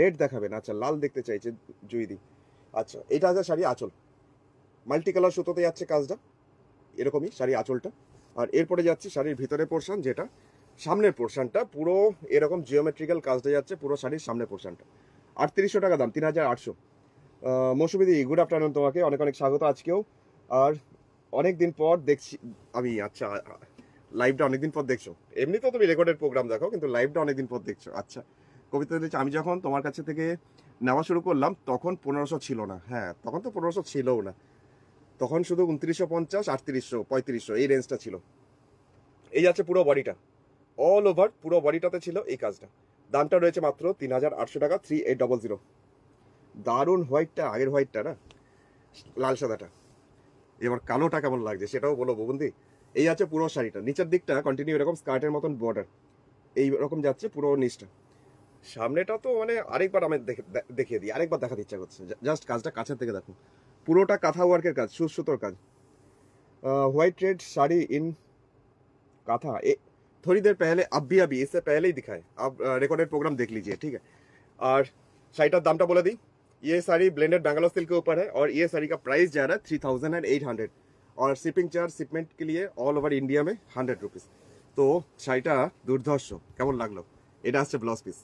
রেড দেখাবেন, আচ্ছা লাল দেখতে চাইছে জুইদি। আচ্ছা এটা আছে শাড়ি আঁচল, মাল্টি কালার সুতোতে যাচ্ছে কাজটা, এরকমই শাড়ি আঁচলটা। আর এরপরে যাচ্ছি শাড়ির ভিতরে পোর্শন, যেটা সামনের পোর্শনটা পুরো এরকম জিওমেট্রিক্যাল কাজটা যাচ্ছে পুরো শাড়ির সামনের পোর্শনটা। 3800 টাকা দাম, 3800। মৌসুমিদি গুড আফটারনুন, তোমাকে অনেক অনেক স্বাগত আজকেও। আর অনেক দিন পর দেখছি আমি। আচ্ছা লাইভটা অনেকদিন পর দেখছো, এমনি তো তুমি রেকর্ডেড প্রোগ্রাম দেখো, কিন্তু লাইভটা অনেকদিন পর দেখছো। আচ্ছা কবিতা দিচ্ছি, আমি যখন তোমার কাছে থেকে নেওয়া শুরু করলাম তখন 1500 ছিল না। হ্যাঁ তখন তো 1500 ছিলও না, তখন শুধু 2950, 3800, 3500 এই রেঞ্জটা ছিল। এই যাচ্ছে পুরো বডিটা, অল ওভার পুরো বডিটাতে ছিল এই কাজটা। দামটা রয়েছে মাত্র 3800 টাকা, 3800। দারুণ হোয়াইটটা, আগের হোয়াইটটা না, লাল সাদাটা। এবার কালোটা কেমন লাগছে সেটাও বলো বন্ধু। এই আছে পুরো শাড়িটা, নিচের দিকটা কন্টিনিউ এরকম স্কার্টের মতন বর্ডার এই রকম যাচ্ছে পুরো নিচটা। সামনেটা তো মানে আরেকবার আমি দেখিয়ে দিই, আরেকবার দেখাতে ইচ্ছা করছে, জাস্ট কাজটা কাছের থেকে দেখো। পুরোটা কাঁথা ওয়ার্কের কাজ, সুতোর কাজ। व्हाइट रेड साड़ी इन काथा थोड़ी देर पहले अभी इससे पहले ही दिखाए, आप रिकॉर्डेड प्रोग्राम देख लीजिए ठीक है। और শাড়িটার দামটা বলে দিই, ये साड़ी ब्लेंडेड बैंगलोर सिल्क के ऊपर है और ये साड़ी का प्राइस जा रहा है 3800 और शिपिंग चार्ज शिपमेंट के लिए ऑल ओवर इंडिया में 100 रुपीज। তো শাড়িটা দুর্ধর্ষ, কেমন লাগলো? এটা আসছে ব্লাউজ পিস।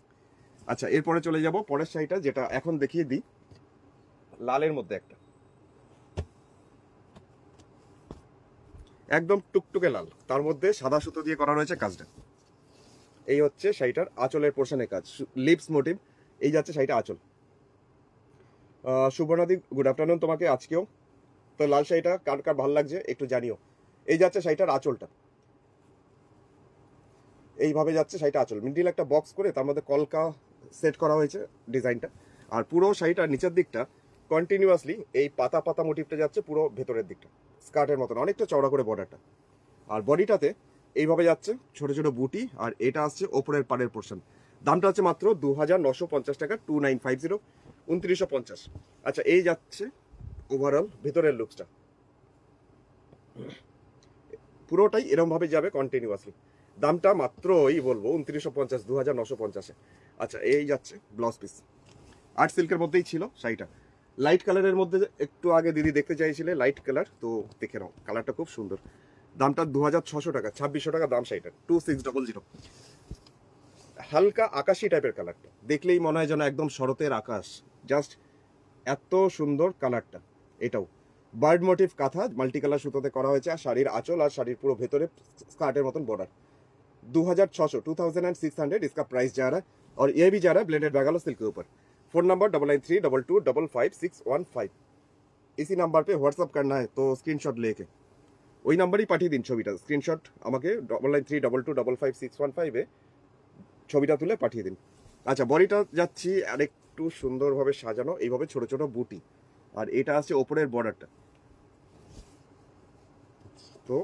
আচ্ছা এরপরে চলে যাব পরের শাড়িটা, যেটা এখন দেখিয়ে দিই, লালের মধ্যে একটা একদম টুকটুকে লাল, তার মধ্যে সাদা সুতো দিয়ে করা রয়েছে কাজটা। এই হচ্ছে শাড়িটার আঁচলের পোর্শনের কাজ, লিপস মোটিভ। এই যাচ্ছে শাড়িটা আঁচল। সুবর্ণাদি গুড আফটারনুন তোমাকে আজকেও। তো লাল শাড়িটা কার কার ভালো লাগছে একটু জানিও। এই যাচ্ছে শাড়িটার আঁচলটা, এইভাবে যাচ্ছে শাড়িটা আঁচল, মিডিল একটা বক্স করে তার মধ্যে কলকা সেট করা হয়েছে ডিজাইনটা। আর পুরো শাড়িটার নিচের দিকটা কন্টিনিউয়াসলি এই পাতা পাতা মোটিভটা যাচ্ছে পুরো ভেতরের দিকটা, স্কার্টের মতন অনেকটা চওড়া করে বর্ডারটা। আর বডিটাতে এইভাবে যাচ্ছে ছোট ছোট বুটি, আর এটা আসছে ওপরের পাড়ের পোর্শন। দামটা হচ্ছে মাত্র 2950 টাকা, 2950, 2950। আচ্ছা এই যাচ্ছে ওভারঅল ভেতরের লুকসটা, পুরোটাই এরকম ভাবে যাবে কন্টিনিউয়াসলি। দামটা মাত্রই বলবো 2950, 2950। আচ্ছা এই যাচ্ছে ব্লাউজ পিস, আর্ট সিল্কের মধ্যেই ছিল শাড়িটা, লাইট কালারের মধ্যে। একটু আগে দিদি দেখতে চাইছিলে লাইট কালার, তো দেখে নাও কালারটা খুব সুন্দর। দামটা 2600 টাকা, 2600 টাকা দাম শাড়িটার, 2600। হালকা আকাশি টাইপের কালারটা, দেখলেই মনে হয় যেন একদম শরতের আকাশ, জাস্ট এত সুন্দর কালারটা। এটাও বার্ড মোটিভ কাঁথা মাল্টি কালার সুতোতে করা হয়েছে, আর শাড়ির আঁচল আর শাড়ির পুরো ভেতরে স্কার্টের মতন বর্ডার। 2600, 2600 इसका प्राइस जा रहा है। और ये भी जा रहा है ब्लेंडेड बैंगलोर सिल्क के ऊपर। Phone number 9932255615। इसी নাম্বার पे হোয়াটসঅ্যাপ करना है तो স্ক্রিনশট लेके ওই নাম্বারই পাঠিয়ে দিন ছবিটা, স্ক্রিনশট আমাকে 9932255615 এ ছবিটা তুলে পাঠিয়ে দিন। আচ্ছা বডিটা যাচ্ছি আরেকটু সুন্দরভাবে সাজানো, এইভাবে ছোট ছোট বুটি, আর এটা আছে ওপরের বর্ডারটা। তো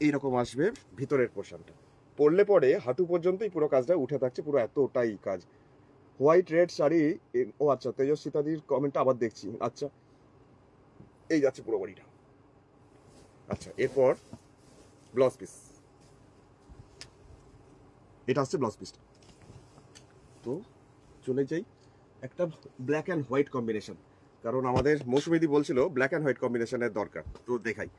এইরকম আসবে ভিতরের পোর্শনটা, পরলে পরে হাঁটু পর্যন্তই পুরো কাজটা উঠে থাকছে, পুরো এতটাই কাজ। হোয়াইট রেড শাড়ি, ও আচ্ছা তেজস্বিতাদির কমেন্টটা আবার দেখছি। আচ্ছা এই যাচ্ছে পুরো বডিটা। আচ্ছা এরপর ব্লাউজ পিস, এটা হচ্ছে ব্লাউজ পিসটা। তো চলে যাই একটা ব্ল্যাক অ্যান্ড হোয়াইট কম্বিনেশন, কারণ আমাদের মৌসুমিদি বলছিল ব্ল্যাক অ্যান্ড হোয়াইট কম্বিনেশনের দরকার, তো দেখাই।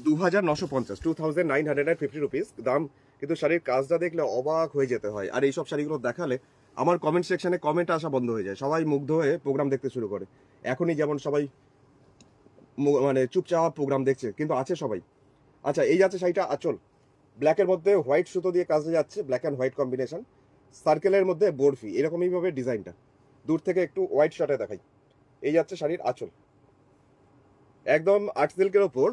2950, 2950 রুপিস দাম, কিন্তু শাড়ির কাজটা দেখলে অবাক হয়ে যেতে হয়। আর এইসব শাড়িগুলো দেখালে আমার কমেন্ট সেকশনে কমেন্ট আসা বন্ধ হয়ে যায়, সবাই মুগ্ধ হয়ে প্রোগ্রাম দেখতে শুরু করে। এখনই যেমন সবাই মানে চুপচাপ প্রোগ্রাম দেখছে, কিন্তু আছে সবাই। আচ্ছা এই যাচ্ছে শাড়িটা আঁচল, ব্ল্যাকের মধ্যে হোয়াইট সুতো দিয়ে কাজটা যাচ্ছে, ব্ল্যাক অ্যান্ড হোয়াইট কম্বিনেশন, সার্কেলের মধ্যে বরফি, এরকমইভাবে ডিজাইনটা। দূর থেকে একটু হোয়াইট শার্টে দেখাই। এই যাচ্ছে শাড়ির আঁচল, একদম আর্ট সিল্কের ওপর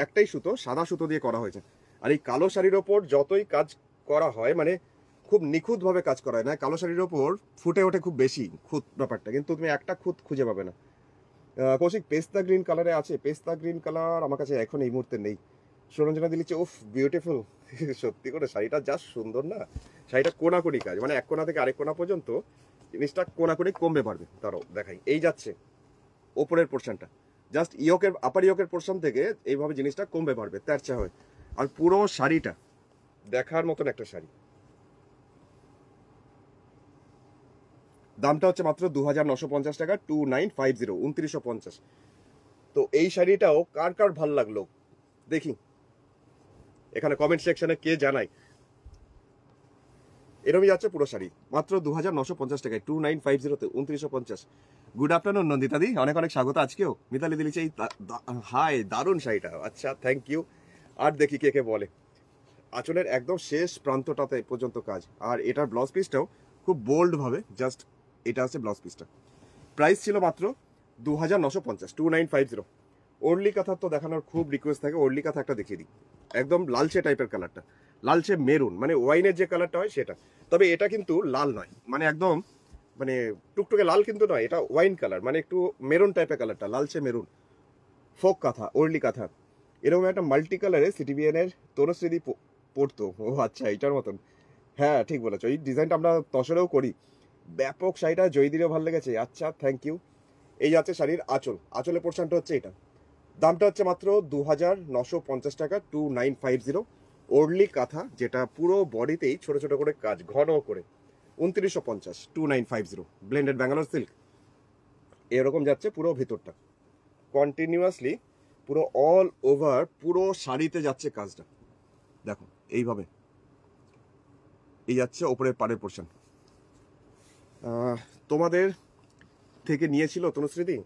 একটাই সুতো, সাদা সুতো দিয়ে করা হয়েছে। আর এই কালো শাড়ির ওপর যতই কাজ করা হয়, মানে খুব নিখুঁতভাবে কাজ করা হয় না, কালো শাড়ির ওপর ফুটে ওঠে খুব বেশি খুঁত ব্যাপারটা, কিন্তু তুমি একটা খুঁত খুঁজে পাবে না। কৌশিক পেস্তা গ্রিন কালারে আছে, পেস্তা গ্রিন কালার আমার কাছে এখন এই মুহূর্তে নেই। সরঞ্জনা দিলিছে, উফ বিউটিফুল। সত্যি করে শাড়িটা যা সুন্দর না, শাড়িটা কোনাকুনি কাজ, মানে এক কোনা থেকে আরেক কোনা পর্যন্ত জিনিসটা কোনাকুনি কমবে পারবে। তারও দেখাই, এই যাচ্ছে ওপরের পোর্শনটা, জাস্ট ইয়কের আপার ইয়কের পোর্শন থেকে এইভাবে জিনিসটা কমবে পারবে তেরচা হয়। আর পুরো শাড়িটা দেখার মতন একটা শাড়ি। দামটা হচ্ছে মাত্র 2950 টাকা, 2950, 2950। তো এই শাড়িটাও কার কার ভাল লাগলো দেখি এখানে কমেন্ট সেকশনে কে জানাই। এরমই যাচ্ছে পুরো শাড়ি মাত্র 2950 টাকায়, 2950-তে 2950। গুড আফটারনুন নন্দিতাদি, অনেক অনেক স্বাগত আজকেও। মিতালি দিলিছে এই হাই দারুণ শাড়িটা, আচ্ছা থ্যাংক ইউ। আর দেখি কে কে বলে। আঁচলের একদম শেষ প্রান্তটাতে পর্যন্ত কাজ, আর এটার ব্লাউজ পিসটাও খুব বোল্ড ভাবে, জাস্ট এটা আছে ব্লাউজ পিসটা। প্রাইস ছিল মাত্র 2950, 2950। ওর্লি কাঁথা তো দেখানোর খুব রিকোয়েস্ট থাকে, ওর্লি কাঁথা একটা দেখিয়ে দিই। একদম লালচে টাইপের কালারটা, লালচে মেরুন, মানে ওয়াইনের যে কালারটা হয় সেটা। তবে এটা কিন্তু লাল নয়, মানে একদম মানে টুকটুকে লাল কিন্তু নয়, এটা ওয়াইন কালার, মানে একটু মেরুন টাইপের কালারটা, লালচে মেরুন। ফোক কাঁথা, ওর্লি কাঁথা, এরকম একটা মাল্টি কালারে সিটিবিএনের তনুশ্রীদি পড়তো। ও আচ্ছা, এইটার মতন, হ্যাঁ ঠিক বলেছো, এই ডিজাইনটা আমরা তসরেও করি। ব্যাপক শাড়িটা জয়দিরও ভালো লেগেছে, আচ্ছা থ্যাংক ইউ। এই যাচ্ছে শাড়ির আঁচল, আঁচলের পোর্শনটা হচ্ছে এটা। দামটা হচ্ছে মাত্র 2950 টাকা, 2950। ওর্লি কাঁথা, যেটা পুরো বডিতেই ছোট ছোট করে কাজ ঘন করে, 2950, 2950। ব্লেন্ডেড ব্যাঙ্গালোর সিল্ক, এরকম যাচ্ছে পুরো ভিতরটা কন্টিনিউয়াসলি, পুরো অল ওভার পুরো শাড়িতে যাচ্ছে কাজটা। দেখো এইভাবে এই যাচ্ছে ওপরের পাড়ের পোর্শন। তোমাদের থেকে নিয়েছিল তনুশ্রীদি,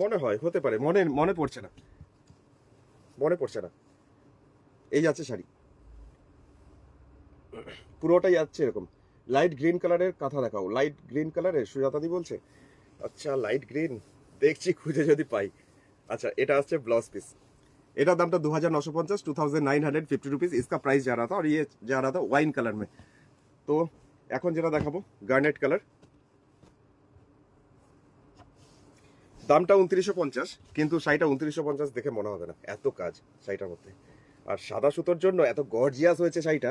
মনে হয়, হতে পারে, মনে পড়ছে না, মনে পড়ছে না। এই যাচ্ছে শাড়ি, পুরোটাই যাচ্ছে এরকম লাইট গ্রিন কালারের কাঁথা। দেখাও লাইট গ্রিন কালারের, সুজাতাদি বলছে। আচ্ছা লাইট গ্রিন দেখছি খুঁজে যদি পাই। আচ্ছা এটা আসছে ব্লাউজ পিস, এটার দামটা 2950, 2950 रुपीज इसका प्राइस जा रहा था, और ये जा रहा था वाइन कलर में। तो এখন যেটা দেখাবো গার্নেট কালার, দামটা 2950, কিন্তু শাড়িটা 2950 দেখে মনে হবে না, এত কাজ শাড়িটার মধ্যে। আর সাদা সুতোর জন্য এত গর্জিয়াস হয়েছে শাড়িটা।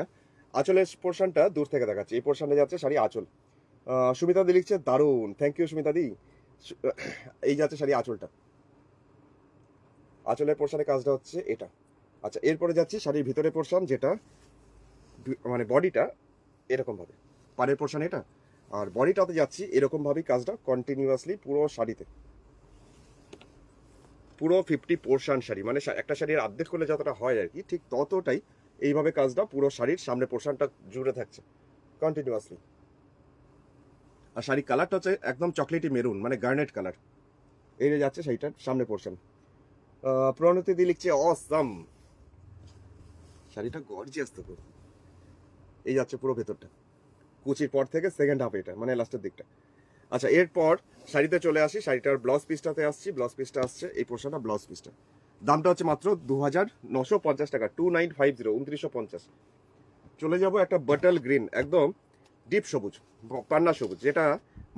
আঁচলের পোর্শনটা দূর থেকে দেখাচ্ছে, এই পোর্শনে যাচ্ছে শাড়ি আঁচল। সুমিতা দি লিখছে দারুণ, থ্যাংক ইউ সুমিতা দি। এই যাচ্ছে শাড়ি আঁচলটা, আঁচলের পোর্শনে কাজটা হচ্ছে এটা। আচ্ছা এরপরে যাচ্ছি শাড়ির ভিতরে পোর্শন, যেটা মানে বডিটা এরকম ভাবে, পাড়ের পোর্শন এটা, আর বডিটাতে যাচ্ছি এরকম ভাবেই কাজটা কন্টিনিউয়াসলি পুরো শাড়িতে, পুরো 50% শাড়ি, মানে একটা শাড়ির অর্ধেক করলে যতটা হয় আর কি, ঠিক ততটাই এইভাবে কাজটা পুরো শাড়ির সামনে পোর্শনটা জুড়ে থাকছে কন্টিনিউয়াসলি। আর শাড়ির কালারটা হচ্ছে একদম চকলেটি মেরুন, মানে গার্নেট কালার। এই যে যাচ্ছে শাড়িটার সামনে পোর্শন। প্রণতি দি লিখছে অসাম, শাড়িটা গর্জিয়াস তো। এই যাচ্ছে পুরো ভেতরটা, কুচির পর থেকে সেকেন্ড হাফ, এটা মানে লাস্টের দিকটা। আচ্ছা এরপর শাড়িতে চলে আসি, শাড়িটার ব্লাউজ পিসটাতে আসছি। ব্লাউজ পিসটা আসছে এই পোর্শনটা, ব্লাউজ পিসটা দামটা হচ্ছে মাত্র 2950 টাকা, 2950, 2950। চলে যাব একটা বাটল গ্রিন, একদম ডিপ সবুজ, পান্না সবুজ, যেটা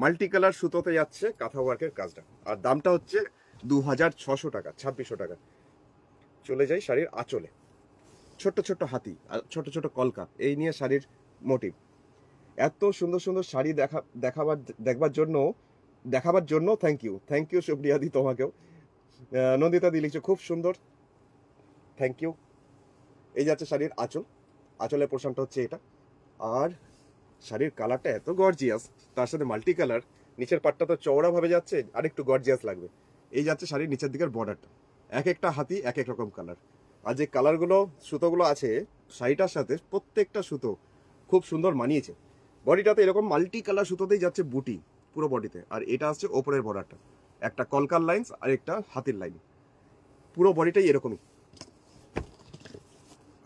মাল্টি কালার সুতোতে যাচ্ছে কাঁথা ওয়ার্কের কাজটা, আর দামটা হচ্ছে 2600 টাকা, 2600 টাকা। চলে যাই শাড়ির আঁচলে, ছোট্ট ছোট্ট হাতি আর ছোট ছোট কলকা, এই নিয়ে শাড়ির মোটিভ। এত সুন্দর সুন্দর শাড়ি দেখাবার জন্য থ্যাংক ইউ সুপ্রিয়া দি, তোমাকেও। নন্দিতা দি লিখছে খুব সুন্দর, থ্যাংক ইউ। এই যাচ্ছে শাড়ির আঁচল, আঁচলের পোর্শনটা হচ্ছে এটা। আর শাড়ির কালারটা এত গর্জিয়াস, তার সাথে মাল্টি কালার, নিচের পাটটা তো চওড়া ভাবে যাচ্ছে, আরেকটু গর্জিয়াস লাগবে। এই যাচ্ছে শাড়ির নিচের দিকের বর্ডারটা, এক একটা হাতি এক এক রকম কালার। আর যে কালারগুলো সুতোগুলো আছে শাড়িটার সাথে, প্রত্যেকটা সুতো খুব সুন্দর মানিয়েছে। বডিটাতে এরকম মাল্টি কালার সুতোতেই যাচ্ছে বুটি পুরো বডিতে, আর এটা আসছে ওপরের বর্ডারটা, একটা কলকার লাইন্স আর একটা হাতির লাইন, পুরো বডিটাই এরকমই।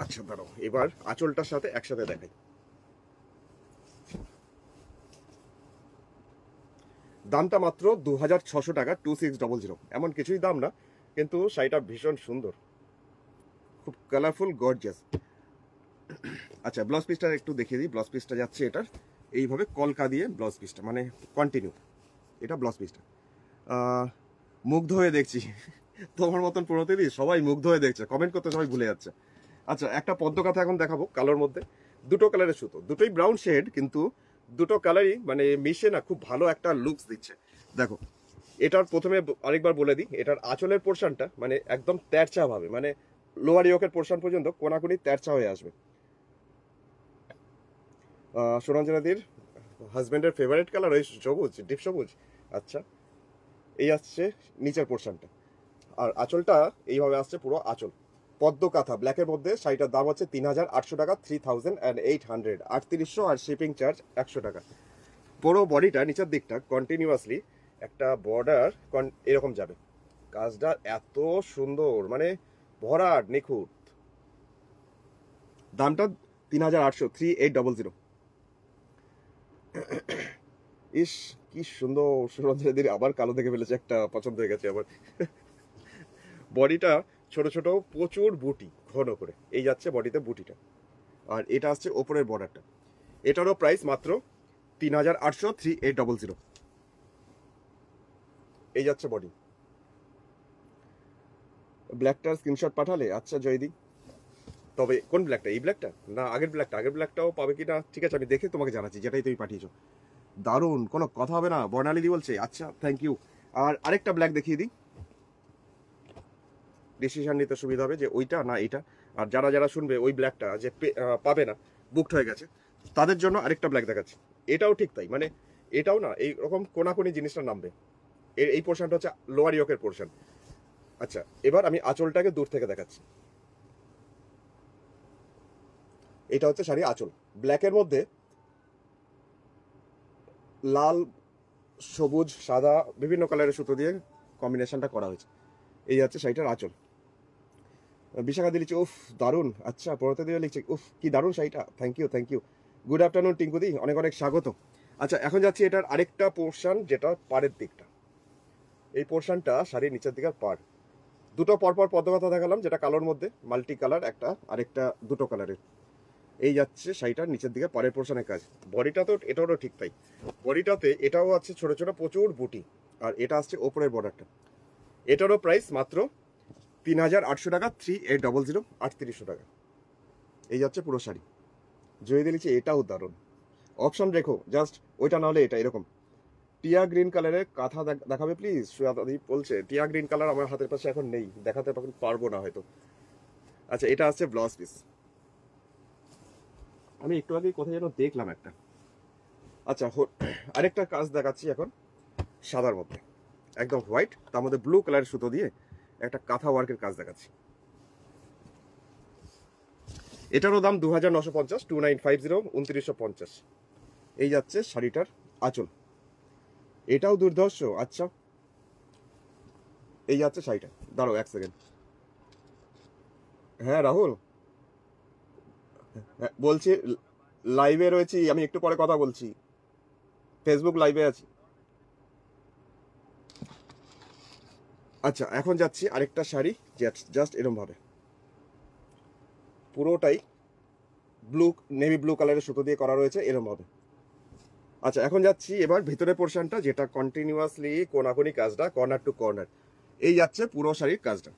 আচ্ছা দাঁড়াও, এবার আঁচলটার সাথে একসাথে দেখাই। দামটা মাত্র 2600 টাকা, 2600। এমন কিছুই দাম না, কিন্তু শাড়িটা ভীষণ সুন্দর, খুব কালারফুল গর্জিয়াস। আচ্ছা ব্লাউজ পিসটা একটু দেখিয়ে দিই। ব্লাউজ পিসটা যাচ্ছে এটার এইভাবে কলকা দিয়ে, ব্লাউজ পিসটা মানে কন্টিনিউ, এটা ব্লাউজ পিসটা। মুগ্ধ হয়ে দেখছি তোমার মতন প্রতিদি সবাই মুগ্ধ হয়ে দেখছে, কমেন্ট করতে সবাই ভুলে যাচ্ছে। আচ্ছা, একটা পদ্ম কাঁথা এখন দেখাবো কালোর মধ্যে, দুটো কালারের সুতো, দুটোই ব্রাউন শেড, কিন্তু দুটো কালারই মানে মিশে না খুব ভালো একটা লুকস দিচ্ছে। দেখো, এটার প্রথমে আরেকবার বলে দিই, এটার আঁচলের পোর্শনটা মানে একদম তেরচা ভাবে, মানে লোয়ার ইয়োকের পোর্শন পর্যন্ত কোনাকুনি তেরচা হয়ে আসবে। সুরঞ্জনাদির হাজব্যান্ডের ফেভারিট কালার ওই সবুজ, ডিপ সবুজ। আচ্ছা, এই আসছে নিচের পোর্শনটা, আর আঁচলটা এইভাবে আসছে পুরো আঁচল। পদ্ম কাঁথা ব্ল্যাকের মধ্যে শাড়িটার দাম হচ্ছে 3800 টাকা, 3800, 3800, আর শিপিং চার্জ 100 টাকা। পুরো বডিটা নিচের দিকটা কন্টিনিউয়াসলি একটা বর্ডার এরকম যাবে, কাজটা এত সুন্দর, মানে ভরাট নিখুঁত। দামটা 3800, 3800। ইস কি সুন্দর, সুরঞ্জনাদির আবার কালো দেখে ফেলেছে, একটা পছন্দ হয়ে গেছে আবার। বডিটা ছোট ছোট প্রচুর বুটি ঘন করে, এই যাচ্ছে বডিতে বুটিটা, আর এটা আসছে ওপরের বর্ডারটা। এটারও প্রাইস মাত্র 3800, 3800। এই যাচ্ছে বডি। ব্ল্যাকটার স্ক্রিনশট পাঠালে? আচ্ছা জয়দি, তবে কোন ব্ল্যাকটা? এই ব্ল্যাকটা না আগের ব্ল্যাকটা? আগের ব্ল্যাকটাও পাবে কিনা ঠিক আছে, আমি দেখে তোমাকে জানাচ্ছি, যেটাই তুমি পাঠিয়েছো। দারুণ, কোনো কথা হবে না, বর্ণালী দি বলছে। আচ্ছা, থ্যাংক ইউ। আর আরেকটা ব্ল্যাক দেখিয়ে দিই, ডিসিশন নিতে সুবিধা হবে যে ওইটা না এইটা। আর যারা যারা শুনবে ওই ব্ল্যাকটা যে পাবে না, বুকড হয়ে গেছে, তাদের জন্য আরেকটা ব্ল্যাক দেখাচ্ছি। এটাও ঠিক তাই, মানে এটাও না এইরকম কোনাকুনি জিনিসটা নামবে। এই পোর্শনটা হচ্ছে লোয়ার ইয়োকের পোর্শন। আচ্ছা, এবার আমি আঁচলটাকে দূর থেকে দেখাচ্ছি। এটা হচ্ছে শাড়ি আঁচল, ব্ল্যাকের মধ্যে লাল, সবুজ, সাদা বিভিন্ন কালারের সুতো দিয়ে কম্বিনেশনটা করা হয়েছে। এই হচ্ছে শাড়িটার আঁচল। বিশাখা দিয়ে লিখছে উফ দারুণ। আচ্ছা, পরতে দিয়ে লিখছে উফ কি দারুণ শাড়িটা, thank you thank you. Good afternoon টিঙ্কুদি, অনেক অনেক স্বাগত। আচ্ছা, এখন যাচ্ছি এটার আরেকটা পোর্শন, যেটা পাড়ের দিকটা। এই পোর্শনটা শাড়ির নিচের দিকের পাড়। দুটো পরপর পদ্মকাথা দেখালাম, যেটা কালোর মধ্যে মাল্টি কালার একটা, আরেকটা দুটো কালারের। এই যাচ্ছে শাড়িটার নিচের দিকে পাড়ের পোর্শনের কাজ। বডিটা তো এটারও ঠিক তাই, বডিটাতে এটাও আছে ছোট ছোট প্রচুর বুটি, আর এটা আসছে ওপরের বর্ডারটা। এটারও প্রাইস মাত্র 3800 টাকা, 3800, 3800 টাকা। এই যাচ্ছে পুরো শাড়ি। জয় দিয়েছি, এটাও দারুণ। অপশন রেখো, জাস্ট ওইটা না হলে এটা এরকম টিয়া গ্রিন কালারের কাঁথা দেখাবে প্লিজ। সুয়াদি বলছে টিয়া গ্রিন কালার আমার হাতের পাশে এখন নেই, দেখাতে পারবো না হয়তো। আচ্ছা, এটা আসছে ব্লাউজ পিস। আমি একটু আগে কোথায় যেন দেখলাম একটা। আচ্ছা, আরেকটা কাজ দেখাচ্ছি এখন সাদার মধ্যে, একদম হোয়াইট, তার মধ্যে ব্লু কালারের সুতো দিয়ে একটা কাঁথা ওয়ার্কের কাজ দেখাচ্ছি। এটারও দাম 2950, 2950, 2950। এই যাচ্ছে শাড়িটার আঁচল, এটাও দুর্ধর্ষ। আচ্ছা, এই যাচ্ছে শাড়িটা। দাঁড়াও এক সেকেন্ড। হ্যাঁ রাহুল, হ্যাঁ, বলছি লাইভে রয়েছি আমি, একটু পরে কথা বলছি, ফেসবুক লাইভে আছি। আচ্ছা, এখন যাচ্ছি আরেকটা শাড়ি, জাস্ট এরকম ভাবে পুরোটাই ব্লু, নেভি ব্লু কালারের সুতো দিয়ে করা রয়েছে এরকম ভাবে। আচ্ছা, এখন যাচ্ছি এবার ভিতরের পোর্শনটা, যেটা কন্টিনিউয়াসলি কোনাকুনি কাজটা, কর্নার টু কর্নার। এই যাচ্ছে পুরো শাড়ির কাজটা,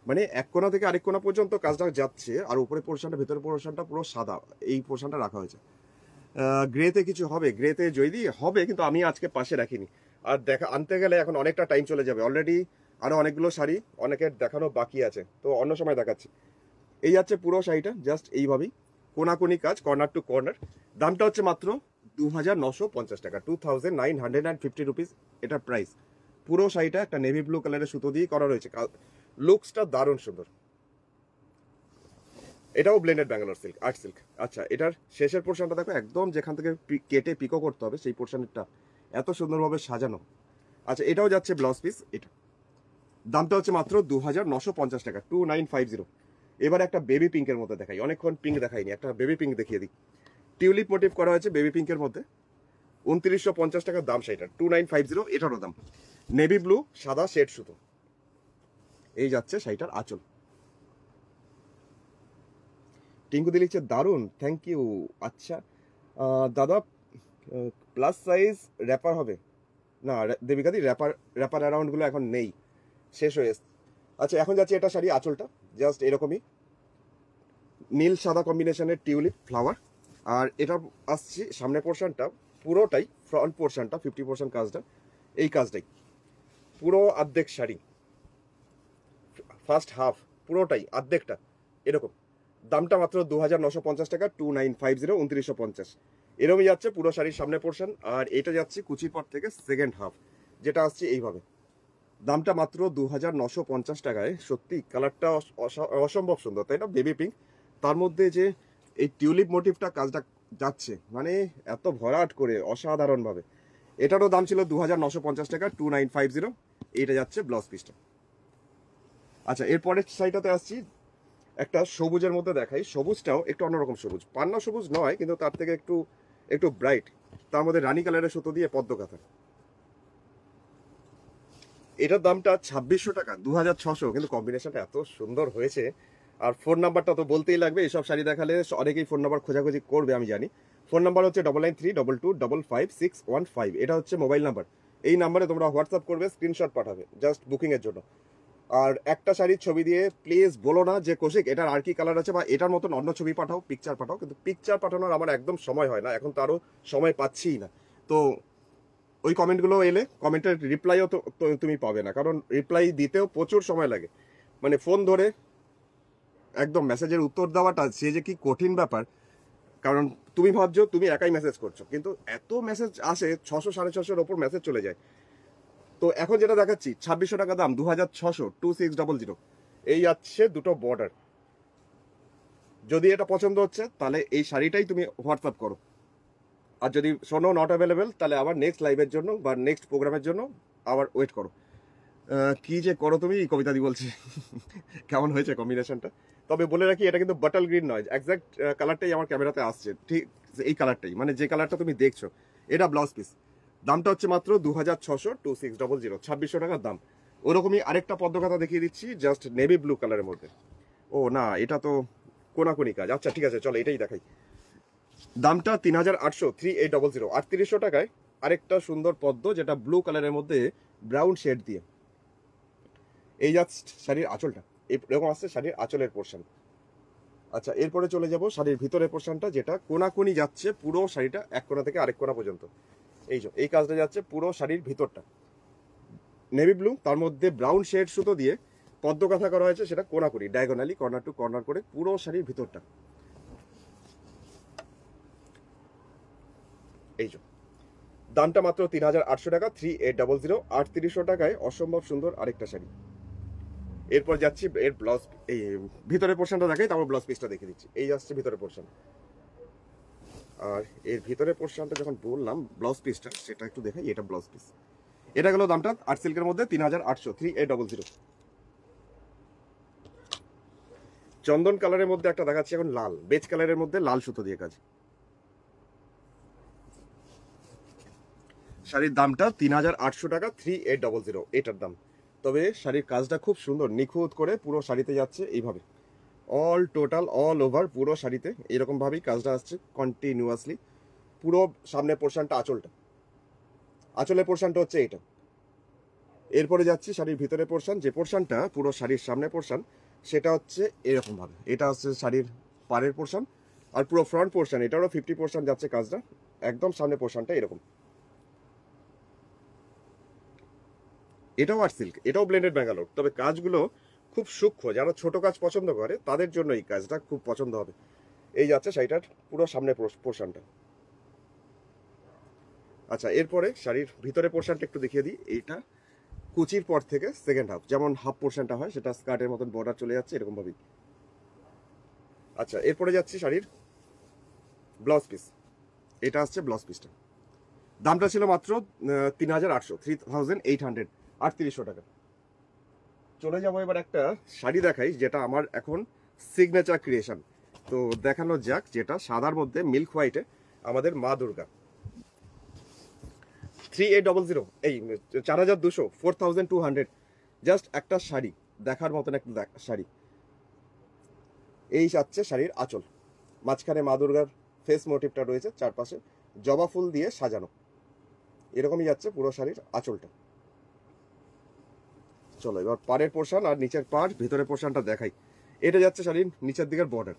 মানে এক কোণা থেকে আরেক কোণা পর্যন্ত কাজটা যাচ্ছে। আর উপরে পোর্শনটা, ভিতরের পোর্শনটা পুরো সাদা, এই পোর্শনটা রাখা হয়েছে। গ্রেতে কিছু হবে, গ্রেতে জয়দি হবে, কিন্তু আমি আজকে পাশে রাখিনি। আর দেখা আনতে গেলে এখন অনেকটা টাইম চলে যাবে, অলরেডি আরো অনেকগুলো শাড়ি অনেকের দেখানো বাকি আছে, তো অন্য সময় দেখাচ্ছি। এই যাচ্ছে পুরো শাড়িটা, জাস্ট এইভাবেই কোনাকুনি কাজ, কর্নার টু কর্নার। দামটা হচ্ছে মাত্র 2950 টাকা, 2950 রুপিস এটার প্রাইস। পুরো শাড়িটা একটা নেভি ব্লু কালারের সুতো দিয়ে করা রয়েছে, লুকসটা দারুণ সুন্দর। এটাও blended Bangalore silk, art silk. আচ্ছা, এটার শেষের পোর্শনটা দেখো, একদম যেখান থেকে কেটে পিকো করতে হবে সেই পোর্শনটা এত সুন্দরভাবে সাজানো। আচ্ছা, এটাও যাচ্ছে ব্লাউজ পিস। এটা দামটা হচ্ছে মাত্র 2950 টাকা, 2950। এবার একটা বেবি পিঙ্কের মধ্যে দেখাই, অনেকক্ষণ পিঙ্ক দেখাইনি, একটা বেবি পিঙ্ক দেখিয়ে দিই। টিউলিপ মোটিভ করা হয়েছে বেবি পিঙ্কের মধ্যে, 2950 টাকার দাম সেইটা, 2950 এটারও দাম। নেভি ব্লু সাদা শেড সুতো। এই যাচ্ছে শাড়িটার আঁচল। টিঙ্কুদি লিখছে দারুণ, থ্যাংক ইউ। আচ্ছা দাদা, প্লাস সাইজ র্যাপার হবে না দেবিকাদি? র্যাপার অ্যারাউন্ডগুলো এখন নেই, শেষ হয়ে এসছে। আচ্ছা, এখন যাচ্ছি এটা শাড়ি আঁচলটা জাস্ট এরকমই নীল সাদা কম্বিনেশনের টিউলিপ ফ্লাওয়ার। আর এটা আসছে সামনের পোর্শনটা পুরোটাই, ফ্রন্ট পোর্শনটা 50% কাজটা, এই কাজটাই পুরো অর্ধেক শাড়ি, ফার্স্ট হাফ পুরোটাই অর্ধেকটা এরকম। দামটা মাত্র 2950 টাকা, 2950, 2950 এরকমই যাচ্ছে পুরো শাড়ির সামনে পোর্শন। আর এটা যাচ্ছে কুচির পর থেকে সেকেন্ড হাফ, যেটা আসছে এইভাবে। দামটা মাত্র 2950 টাকায়। সত্যি কালারটা অসম্ভব সুন্দর, তাই না? বেবি পিঙ্ক, তার মধ্যে যে এই টিউলিপ মোটিভটা কাজটা যাচ্ছে মানে এত ভরাট করে অসাধারণভাবে। এটারও দাম ছিল 2950 টাকা, 2950। এটা যাচ্ছে ব্লাউজ পিসটা। আচ্ছা, এরপরের শাড়িটাতে আসছি একটা সবুজের মধ্যে দেখাই। সবুজটাও একটু অন্যরকম সবুজ, পান্না সবুজ নয় কিন্তু তার থেকে একটু একটু ব্রাইট, তার মধ্যে রানী কালারের সুতো দিয়ে পদ্ম কাঁথা। এটার দামটা 2600 টাকা, 2600, কিন্তু কম্বিনেশনটা এত সুন্দর হয়েছে। আর ফোন নাম্বারটা তো বলতেই লাগবে, এইসব শাড়ি দেখালে অনেকেই ফোন নাম্বার খোঁজাখুঁজি করবে আমি জানি। ফোন নাম্বার হচ্ছে 9932255615, এটা হচ্ছে মোবাইল নাম্বার। এই নাম্বারে তোমরা হোয়াটসঅ্যাপ করবে, স্ক্রিনশট পাঠাবে জাস্ট বুকিংয়ের জন্য। আর একটা শাড়ির ছবি দিয়ে প্লিজ বলো না যে কৌশিক এটার আর কি কালার আছে বা এটার মতন অন্য ছবি পাঠাও, পিকচার পাঠাও। কিন্তু পিকচার পাঠানোর আমার একদম সময় হয় না, এখন তো আরও সময় পাচ্ছিই না। তো ওই কমেন্টগুলো এলে কমেন্টের রিপ্লাইও তো তুমি পাবে না, কারণ রিপ্লাই দিতেও প্রচুর সময় লাগে। মানে ফোন ধরে একদম মেসেজের উত্তর দেওয়াটা সে যে কি কঠিন ব্যাপার। কারণ তুমি ভাবছো তুমি একাই মেসেজ করছো, কিন্তু এত মেসেজ আসে, 600 650-এর ওপর মেসেজ চলে যায়। তো এখন যেটা দেখাচ্ছি 2600 টাকা দাম, 2600, 2600, এই যাচ্ছে দুটো বর্ডার। যদি এটা পছন্দ হচ্ছে তাহলে এই শাড়িটাই তুমি হোয়াটসঅ্যাপ করো। আর যদি শোনো নট অ্যাভেলেবেল, তাহলে আবার নেক্সট লাইভের জন্য বা নেক্সট প্রোগ্রামের জন্য আবার ওয়েট করো। কি যে করো তুমি, কবিতা দি বলছি। কেমন হয়েছে কম্বিনেশনটা? তবে বলে রাখি এটা কিন্তু বাটল গ্রিন নয়, এক্স্যাক্ট কালারটাই আমার ক্যামেরাতে আসছে, ঠিক এই কালারটাই, মানে যে কালারটা তুমি দেখছো। এটা ব্লাউজ পিস, দামটা হচ্ছে মাত্র 2600, 2600, 2600 টাকার দাম। ওরকমই আরেকটা পদ্মকাতা দেখিয়ে দিচ্ছি, জাস্ট নেভি ব্লু কালারের মধ্যে। ও না, এটা তো কোনাকুনি কাজ। আচ্ছা ঠিক আছে, চলো এটাই দেখাই। দামটা 3800, 3800, 3800 টাকায় আরেকটা সুন্দর পদ্ম, যেটা ব্লু কালারের মধ্যে ব্রাউন শেড দিয়ে। এই জাস্ট শাড়ির আঁচলটা এরকম আসছে, শাড়ির আঁচলের পোর্শন। আচ্ছা, এরপরে চলে যাব শাড়ির ভিতরের পোর্শনটা, যেটা কোনাকুনি যাচ্ছে পুরো শাড়িটা, এক কোনা থেকে আরেক কোনা পর্যন্ত। এই কাজটা যাচ্ছে পুরো শাড়ির ভিতরটা নেভি ব্লু, তার মধ্যে ব্রাউন শেড সুতো দিয়ে পদ্ম কাঁথা করা হয়েছে, সেটা কোনাকুনি ডায়াগোনালি কর্নার টু কর্নার করে পুরো শাড়ির ভিতরটা। দামটা মাত্র 3800 টাকা, 3800, 3800 টাকায় অসম্ভব সুন্দর আরেকটা শাড়ি। এরপর যাচ্ছি এর ব্লাউজ, এই ভিতরের পোর্শনটা দেখাই, তারপর ব্লাউজ পিসটা দেখে দিচ্ছি। এই আসছে ভিতরের পোর্শন। আর এর ভিতরের পোর্শনটা যখন বললাম ব্লাউজ পিসটা, সেটা একটু দেখাই। এটা ব্লাউজ পিস, এটা গেল দামটা আর্ট সিল্কের মধ্যে 3800, 3800। চন্দন কালারের মধ্যে একটা দেখাচ্ছি এখন, লাল বেজ কালারের মধ্যে লাল সুতো দিয়ে কাজ। শাড়ির দামটা 3800 টাকা, 3800 এটার দাম। তবে শাড়ির কাজটা খুব সুন্দর, নিখুঁত করে পুরো শাড়িতে যাচ্ছে এইভাবে, অল টোটাল অল ওভার পুরো শাড়িতে এরকম ভাবেই কাজটা আসছে কন্টিনিউয়াসলি। পুরো সামনের পোর্শনটা আঁচলটা, আঁচলের পোর্শনটা হচ্ছে এটা। এরপরে যাচ্ছি শাড়ির ভিতরের পোর্শন, যে পোর্শনটা পুরো শাড়ির সামনের পোর্শন, সেটা হচ্ছে এরকম ভাবে। এটা হচ্ছে শাড়ির পাড়ের পোর্শন। আর পুরো ফ্রন্ট পোর্শন, এটারও 50% যাচ্ছে কাজটা, একদম সামনের পোর্শনটা এরকম। এটাও আর্ট সিল্ক, এটাও ব্লেন্ডেড ব্যাঙ্গালোর, তবে কাজগুলো খুব সূক্ষ্ম। যারা ছোট কাজ পছন্দ করে তাদের জন্য এই কাজটা খুব পছন্দ হবে। এই যাচ্ছে শাড়িটার পুরো সামনের পোর্শনটা। আচ্ছা, এরপরে শাড়ির ভিতরে পোর্শনটা একটু দেখিয়ে দিই। এইটা কুচির পর থেকে সেকেন্ড হাফ, যেমন হাফ পোর্শনটা হয় সেটা স্কার্টের মতন বর্ডার চলে যাচ্ছে এরকম ভাবেই। আচ্ছা, এরপরে যাচ্ছি শাড়ির ব্লাউজ পিস। এটা আসছে ব্লাউজ পিসটা, দামটা ছিল মাত্র 3800, 3800, 3800 টাকা। চলে যাবো এবার একটা শাড়ি দেখাই, যেটা আমার এখন সিগনেচার ক্রিয়েশন। তো দেখানো যাক, যেটা সাদার মধ্যে মিল্ক হোয়াইটে আমাদের মা দুর্গা। 3800, এই 4200, 4200, জাস্ট একটা শাড়ি দেখার মতন একটা শাড়ি। এই যাচ্ছে শাড়ির আঁচল, মাঝখানে মা দুর্গার ফেস মোটিভটা রয়েছে, চারপাশে জবা ফুল দিয়ে সাজানো, এরকমই যাচ্ছে পুরো শাড়ির আঁচলটা। চলো এবার পাড়ের পোর্শন আর নিচের পাড় ভিতরের পোর্শনটা দেখাই। এটা যাচ্ছে শাড়ির নিচের দিকের বর্ডার,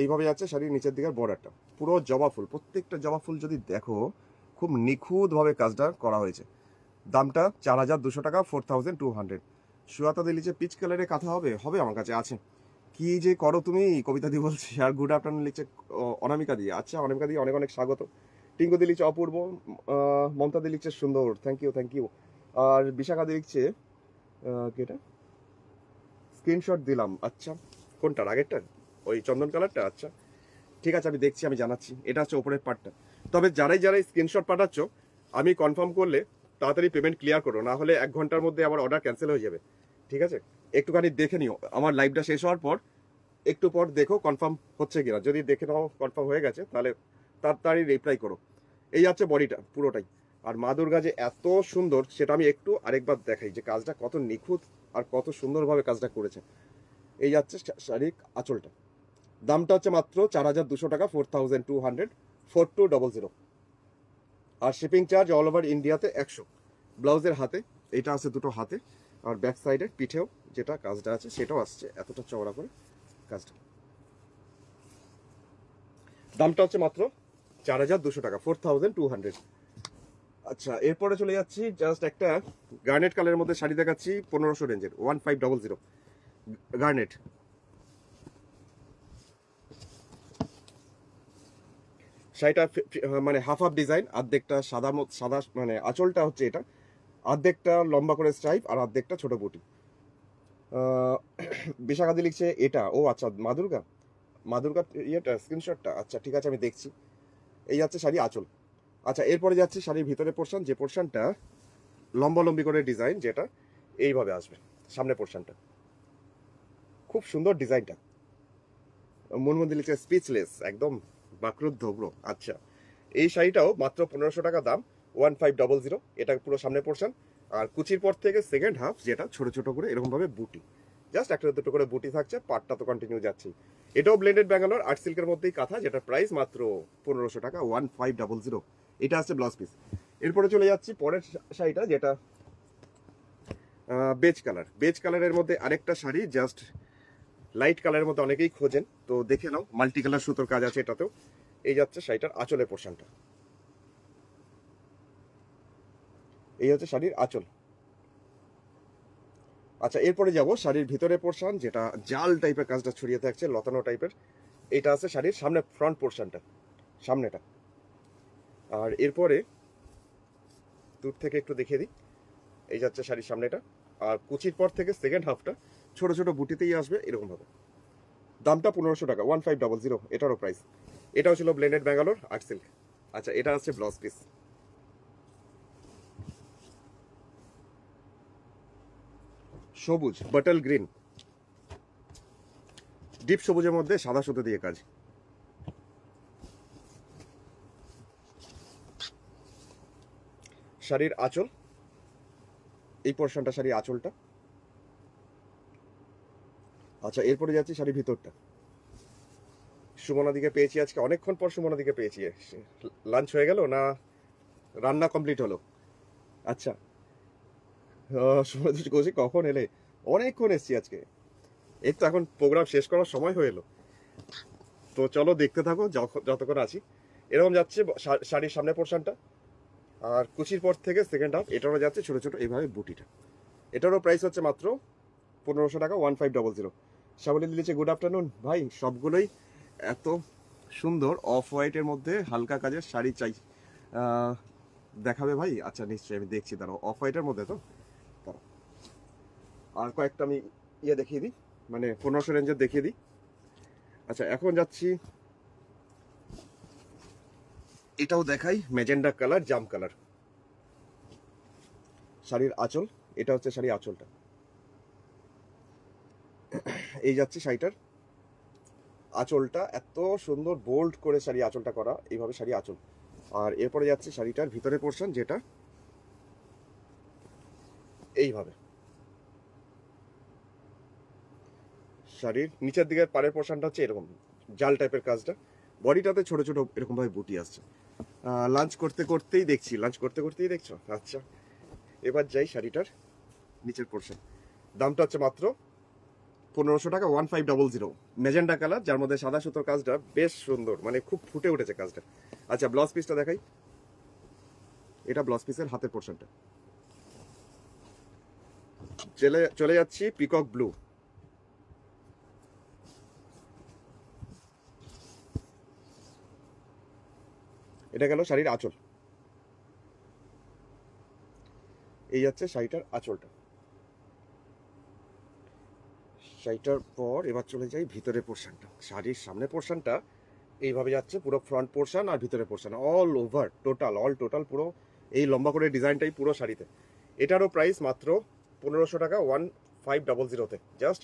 এইভাবে যাচ্ছে শাড়ির নিচের দিকের বর্ডারটা, পুরো জবা ফুল, প্রত্যেকটা জবা ফুল যদি দেখো খুব নিখুঁতভাবে কাজটা করা হয়েছে। দামটা 4200 টাকা, 4200। সুয়াতা দি লিখছে পিচ কালারের কাঁথা হবে, হবে আমার কাছে আছে। কি যে করো তুমি, কবিতা দি বলছে। আর গুড আফটারনুন লিখছে অনামিকা দি। আচ্ছা অনামিকা দি অনেক অনেক স্বাগত। টিঙ্কু দি লিখছে অপূর্ব, মমতা দি লিখছে সুন্দর, থ্যাংক ইউ থ্যাংক ইউ। আর বিশাখা দি লিখছে কেটা স্ক্রিনশট দিলাম। আচ্ছা কোনটার, আগেরটার ওই চন্দন কালারটা? আচ্ছা ঠিক আছে, আমি দেখছি, আমি জানাচ্ছি। এটা হচ্ছে ওপরের পার্টটা। তবে যারাই স্ক্রিনশট পাঠাচ্ছ, আমি কনফার্ম করলে তাড়াতাড়ি পেমেন্ট ক্লিয়ার করো, না হলে 1 ঘন্টার মধ্যে আমার অর্ডার ক্যান্সেল হয়ে যাবে। ঠিক আছে, একটুখানি দেখে নিও আমার লাইভটা শেষ হওয়ার পর, একটু পর দেখো কনফার্ম হচ্ছে কিনা। যদি দেখে নাও কনফার্ম হয়ে গেছে, তাহলে তাড়াতাড়ি রিপ্লাই করো। এই যাচ্ছে বডিটা পুরোটাই। আর মা দুর্গা যে এত সুন্দর, সেটা আমি একটু আরেকবার দেখাই যে কাজটা কত নিখুঁত আর কত সুন্দরভাবে কাজটা করেছে। এই যাচ্ছে শাড়ির আঁচলটা, দামটা হচ্ছে মাত্র 4200 টাকা, 4200, 4200। আর শিপিং চার্জ অল ওভার ইন্ডিয়াতে 100। ব্লাউজের হাতে এটা আছে, দুটো হাতে, আর ব্যাক সাইডে পিঠেও যেটা কাজটা আছে সেটাও আসছে এতটা চওড়া করে কাজটা। দামটা হচ্ছে মাত্র 4200 টাকা, 4200। আচ্ছা এরপরে চলে যাচ্ছি, জাস্ট একটা গার্নেট কালারের মধ্যে শাড়ি দেখাচ্ছি 1500 রেঞ্জের, 1500 গার্নেট। শাড়িটা মানে হাফ হাফ ডিজাইন, অর্ধেকটা সাদা সাদা, মানে আঁচলটা হচ্ছে এটা, অর্ধেকটা লম্বা করে স্ট্রাইপ আর অর্ধেকটা ছোট বুটি। বিশাখাদি লিখছে এটা, ও আচ্ছা মা দুর্গা ইয়েটা স্ক্রিনশটটা। আচ্ছা ঠিক আছে, আমি দেখছি। এই যাচ্ছে শাড়ি আঁচল। আচ্ছা এরপরে যাচ্ছে শাড়ির ভিতরে পোর্শন, যে পোর্শনটা লম্বি করে ডিজাইন, যেটা এইভাবে আসবে সামনে পোর্শনটা। খুব সুন্দর ডিজাইনটা। মনমন্দির লিখছে স্পিচলেস, একদম বাকরুদ্ধ ব্রো। আচ্ছা এই শাড়িটাও মাত্র 1500 টাকা দাম, 1500। এটা পুরো সামনে পোর্শন, আর কুচির পর থেকে সেকেন্ড হাফ যেটা ছোট ছোট করে এরকম ভাবে বুটি, জাস্ট একটা দুটো করে বুটি থাকছে, পাটটা তো কন্টিনিউ যাচ্ছে। এটাও ব্লেন্ডেড ব্যাঙ্গালোর আর্ট সিল্কের মধ্যেই কাঁথা, যেটা প্রাইস মাত্র 1500 টাকা, 1500। এটা আছে ব্লাউজ পিস। এরপরে চলে যাচ্ছি পরের শাড়িটা, যেটা বেজ কালার। বেজ কালারের মধ্যে আরেকটা শাড়ি, জাস্ট লাইট কালারের মধ্যে অনেকেই খোঁজেন, তো দেখে নাও, মাল্টি কালার সুতোর কাজ আছে এটাতেও। এই যাচ্ছে শাড়িটার আঁচলের পোর্শনটা, এই হচ্ছে শাড়ির আঁচল। আচ্ছা এরপরে যাব শাড়ির ভিতরে পোর্শন, যেটা জাল টাইপের কাজটা ছড়িয়ে থাকছে, লতানো টাইপের। এটা আছে শাড়ির সামনে ফ্রন্ট পোর্শনটা, সামনেটা। আর এরপরে দূর থেকে একটু দেখিয়ে দিই, এই যাচ্ছে শাড়ির সামনেটা, আর কুচির পর থেকে সেকেন্ড হাফটা ছোট ছোট বুটিতেই আসবে এরকম ভাবে। দামটা 1500 টাকা, 1500 এটারও প্রাইস। এটাও ছিল ব্লেন্ডেড ব্যাঙ্গালোর আর্ট সিল্ক। আচ্ছা এটা হচ্ছে ব্লাউজ পিস, সবুজ বাটল গ্রিন, ডিপ সবুজের মধ্যে সাদা সুতো দিয়ে কাজ। শাড়ির আঁচল, এই পোর্শনটা শাড়ির আঁচলটা। আচ্ছা এরপরে যাচ্ছি শাড়ির ভিতরটা। সুমনা দিকে পেয়েছি আজকে অনেকক্ষণ পর, সুমনা দিকে পেয়েছি। লাঞ্চ হয়ে গেল না রান্না কমপ্লিট হলো? আচ্ছা সুমনা দিকে কৌশিক কখন এলে? অনেকক্ষণ এসছি আজকে, এই তো এখন প্রোগ্রাম শেষ করার সময় হয়ে এলো। তো চলো দেখতে থাকো যতক্ষণ আছি। এরকম যাচ্ছে শাড়ির সামনে পোর্শনটা, আর কুচির পর থেকে সেকেন্ড হাফ এটারও যাচ্ছে ছোট ছোট এইভাবে বুটিটা। এটারও প্রাইস হচ্ছে মাত্র 1500 টাকা, 1500। শ্যামলী দিয়েছে গুড আফটারনুন ভাই। সবগুলোই এত সুন্দর অফ হোয়াইটের মধ্যে হালকা কাজের শাড়ি চাই, দেখাবে ভাই? আচ্ছা নিশ্চয়ই, আমি দেখছি, দাঁড়াও। অফ হোয়াইটের মধ্যে তো, আর কয়েকটা আমি ইয়ে দেখিয়ে দিই, মানে 1500 রেঞ্জের দেখিয়ে দিই। আচ্ছা এখন যাচ্ছি, এটাও দেখাই, ম্যাজেন্ডা কালার, জাম কালার। শাড়ির আঁচল, এটা হচ্ছে শাড়ির আঁচলটা। এই যাচ্ছে শাড়িটার আঁচলটা, এত সুন্দর বোল্ড করে শাড়ি আঁচলটা করা, এইভাবে শাড়ি আঁচল। আর এরপরে যাচ্ছে শাড়িটার ভিতরে পোর্শন, যেটা এইভাবে। শাড়ির নিচের দিকের পাড়ের পোর্শনটা হচ্ছে এরকম জাল টাইপের কাজটা, বডিটাতে ছোট ছোট এরকম ভাবে বুটি আসছে। লাঞ্চ করতে করতেই দেখছি, লাঞ্চ করতে করতেই দেখছো? আচ্ছা এবার যাই শাড়িটার নিচের পোর্শন। দামটা হচ্ছে মাত্র 1500 টাকা, 1500, ম্যাজেন্ডা কালার, যার মধ্যে সাদা সুতোর কাজটা বেশ সুন্দর, মানে খুব ফুটে উঠেছে কাজটা। আচ্ছা, ব্লাউজ পিসটা দেখাই। এটা ব্লাউজ পিসের হাতের পোর্শনটা। চলে যাচ্ছি পিকক ব্লু। এটা গেল শাড়ির আঁচল। এই যাচ্ছে শাড়িটার আঁচলটা। শাড়িটার পর এবার চলে যাই ভিতরের পোর্শনটা। শাড়ির সামনে পোর্শনটা এইভাবে যাচ্ছে, পুরো ফ্রন্ট পোর্শন আর ভিতরের portion all over all total পুরো এই লম্বা করে ডিজাইনটাই পুরো শাড়িতে। এটারও প্রাইস মাত্র 1500 টাকা, 1500-তে। জাস্ট